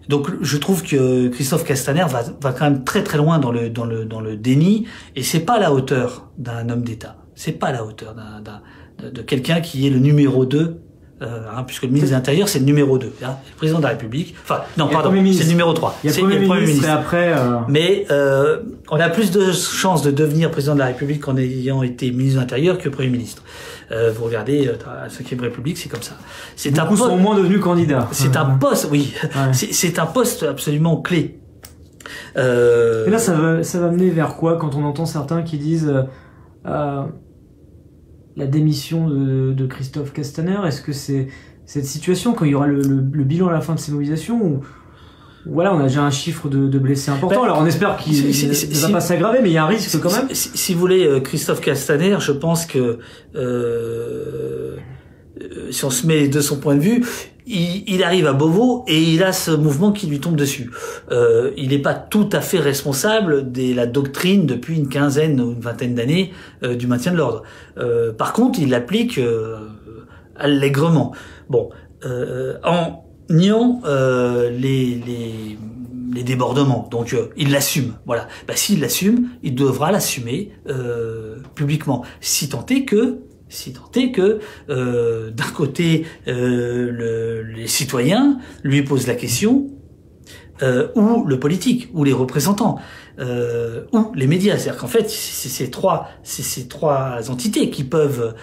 Donc je trouve que Christophe Castaner va quand même très très loin dans le déni, et c'est pas à la hauteur d'un homme d'État. C'est pas à la hauteur de quelqu'un qui est le numéro 2, puisque le ministre de l'Intérieur c'est le numéro 2, hein, le président de la République. Enfin non, pardon, c'est le numéro 3. C'est le Premier ministre. Et après, Mais on a plus de chances de devenir président de la République en ayant été ministre de l'Intérieur que Premier ministre. Vous regardez à la 5e République, c'est comme ça. Beaucoup sont au moins devenus candidats. C'est un poste, oui. Ouais. C'est un poste absolument clé. Et là, ça va mener vers quoi quand on entend certains qui disent la démission de Christophe Castaner? Est-ce que c'est cette situation, quand il y aura le bilan à la fin de ces mobilisations, où Voilà, on a déjà un chiffre de blessés important. Alors on espère qu'il ne va pas s'aggraver, mais il y a un risque quand même. Si vous voulez, Christophe Castaner, je pense que si on se met de son point de vue, il arrive à Beauvau et il a ce mouvement qui lui tombe dessus. Il n'est pas tout à fait responsable de la doctrine depuis une quinzaine ou une vingtaine d'années du maintien de l'ordre. Par contre, il l'applique allègrement. Bon, en niant les débordements. Donc il l'assume. Voilà. Bah, s'il l'assume, il devra l'assumer publiquement. Si tant est que d'un côté les citoyens lui posent la question, ou le politique, ou les représentants, ou les médias. C'est-à-dire qu'en fait, c'est ces trois entités qui peuvent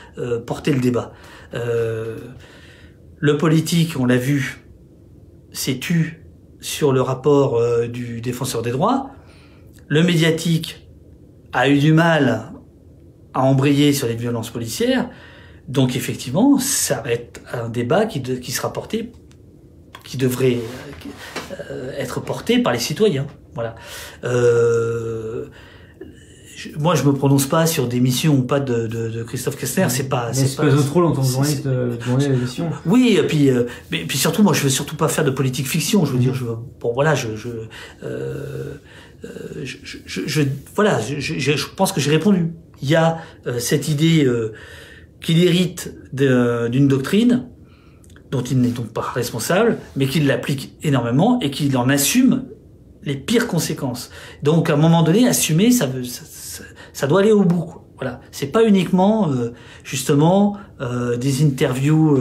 porter le débat. Le politique, on l'a vu, s'est tu sur le rapport du défenseur des droits. Le médiatique a eu du mal à embrayer sur les violences policières. Donc effectivement, ça va être un débat qui sera porté, qui devrait être porté par les citoyens. Voilà. Moi, je me prononce pas sur des missions ou pas de Christophe Castaner. C'est pas. C'est pas de trop longtemps journaliste de l'émission. Oui, et puis, mais puis surtout, moi, je veux surtout pas faire de politique fiction. Je veux dire, bon, voilà, voilà, je pense que j'ai répondu. Il y a cette idée qu'il hérite d'une doctrine dont il n'est donc pas responsable, mais qu'il l'applique énormément et qu'il en assume les pires conséquences. Donc, à un moment donné, assumer, ça doit aller au bout. Voilà, c'est pas uniquement justement des interviews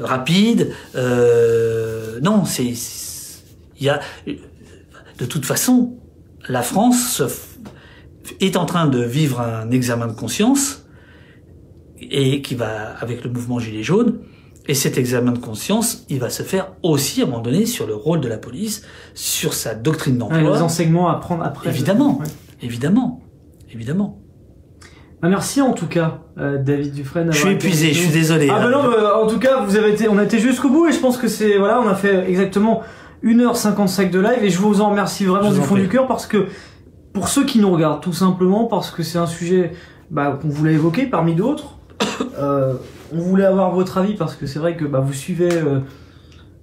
rapides. Non, il y a de toute façon, la France est en train de vivre un examen de conscience et qui va avec le mouvement Gilets jaunes. Et cet examen de conscience, il va se faire aussi à un moment donné sur le rôle de la police, sur sa doctrine d'emploi. Les enseignements à prendre après. Évidemment, ouais. évidemment. Merci en tout cas, David Dufresne. Je suis épuisé, je suis désolé. Ah ben non, en tout cas, on a été jusqu'au bout et je pense que on a fait exactement 1h55 de live et je vous en remercie vraiment du fond du cœur parce que pour ceux qui nous regardent, tout simplement parce que c'est un sujet qu'on voulait évoquer parmi d'autres. On voulait avoir votre avis parce que c'est vrai que vous suivez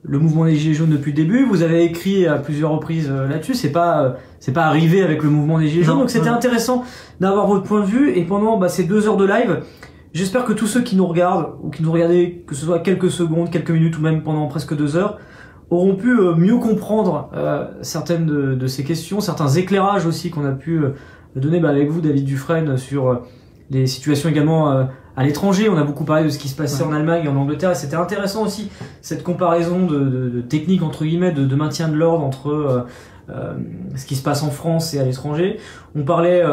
le mouvement des Gilets jaunes depuis le début. Vous avez écrit à plusieurs reprises là-dessus. C'est pas arrivé avec le mouvement des Gilets jaunes. Donc c'était intéressant d'avoir votre point de vue. Et pendant ces 2 heures de live, j'espère que tous ceux qui nous regardent ou qui nous regardaient, que ce soit quelques secondes, quelques minutes ou même pendant presque 2 heures, auront pu mieux comprendre certaines de ces questions, certains éclairages aussi qu'on a pu donner avec vous, David Dufresne, sur les situations également à l'étranger. On a beaucoup parlé de ce qui se passait en Allemagne et en Angleterre et c'était intéressant aussi cette comparaison de techniques entre guillemets de maintien de l'ordre entre ce qui se passe en France et à l'étranger. On parlait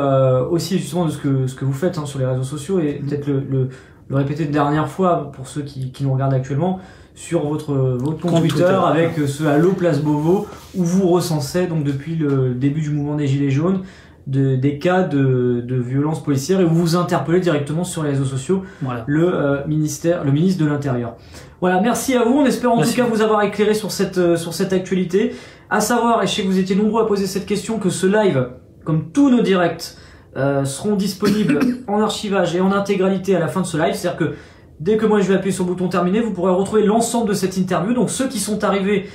aussi justement de ce que vous faites sur les réseaux sociaux et peut-être le répéter une dernière fois pour ceux qui nous regardent actuellement sur votre compte Twitter avec ce Allo Place Beauvau où vous recensez donc depuis le début du mouvement des Gilets jaunes des cas de violences policières et où vous interpellez directement sur les réseaux sociaux le ministre de l'Intérieur. Voilà, merci à vous. On espère en tout cas vous avoir éclairé sur cette actualité. À savoir, et je sais que vous étiez nombreux à poser cette question, que ce live, comme tous nos directs, seront disponibles en archivage et en intégralité à la fin de ce live. C'est-à-dire que dès que moi je vais appuyer sur le bouton terminer, vous pourrez retrouver l'ensemble de cette interview. Donc ceux qui sont arrivés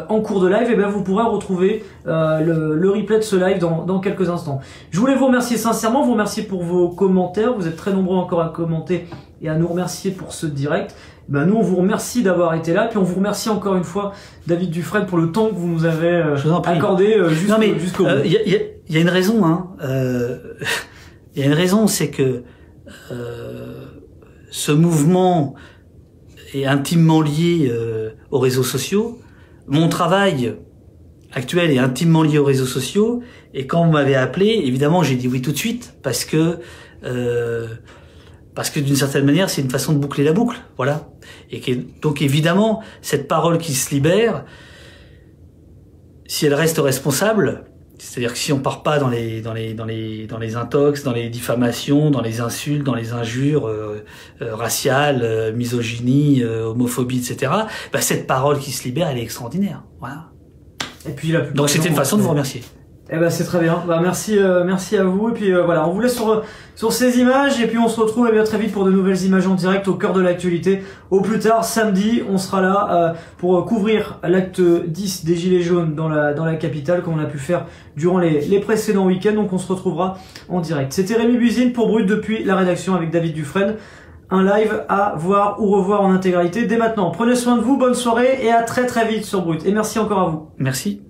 en cours de live, vous pourrez retrouver le replay de ce live dans quelques instants. Je voulais vous remercier sincèrement, vous remercier pour vos commentaires. Vous êtes très nombreux encore à commenter et à nous remercier pour ce direct. Nous on vous remercie d'avoir été là, puis on vous remercie encore une fois, David Dufresne, pour le temps que vous nous avez accordé jusqu'au bout. Il y a une raison, il y a une raison, c'est que ce mouvement est intimement lié aux réseaux sociaux. Mon travail actuel est intimement lié aux réseaux sociaux. Et quand vous m'avez appelé, évidemment, j'ai dit oui tout de suite parce que d'une certaine manière, c'est une façon de boucler la boucle, voilà. Et donc évidemment, cette parole qui se libère, si elle reste responsable, C'est-à-dire que si on part pas dans les intox, dans les diffamations, dans les insultes, dans les injures raciales, misogynie, homophobie, etc. Bah, cette parole qui se libère, elle est extraordinaire. Voilà. Et puis la donc c'était une façon de vous remercier. Eh ben c'est très bien. Bah merci à vous. Et puis voilà, on vous laisse sur ces images et puis on se retrouve bien très vite pour de nouvelles images en direct au cœur de l'actualité. Au plus tard samedi, on sera là pour couvrir l'acte 10 des Gilets jaunes dans la capitale comme on a pu faire durant les précédents week-ends. Donc on se retrouvera en direct. C'était Rémi Buzine pour Brut depuis la rédaction avec David Dufresne. Un live à voir ou revoir en intégralité dès maintenant. Prenez soin de vous, bonne soirée et à très vite sur Brut. Et merci encore à vous. Merci.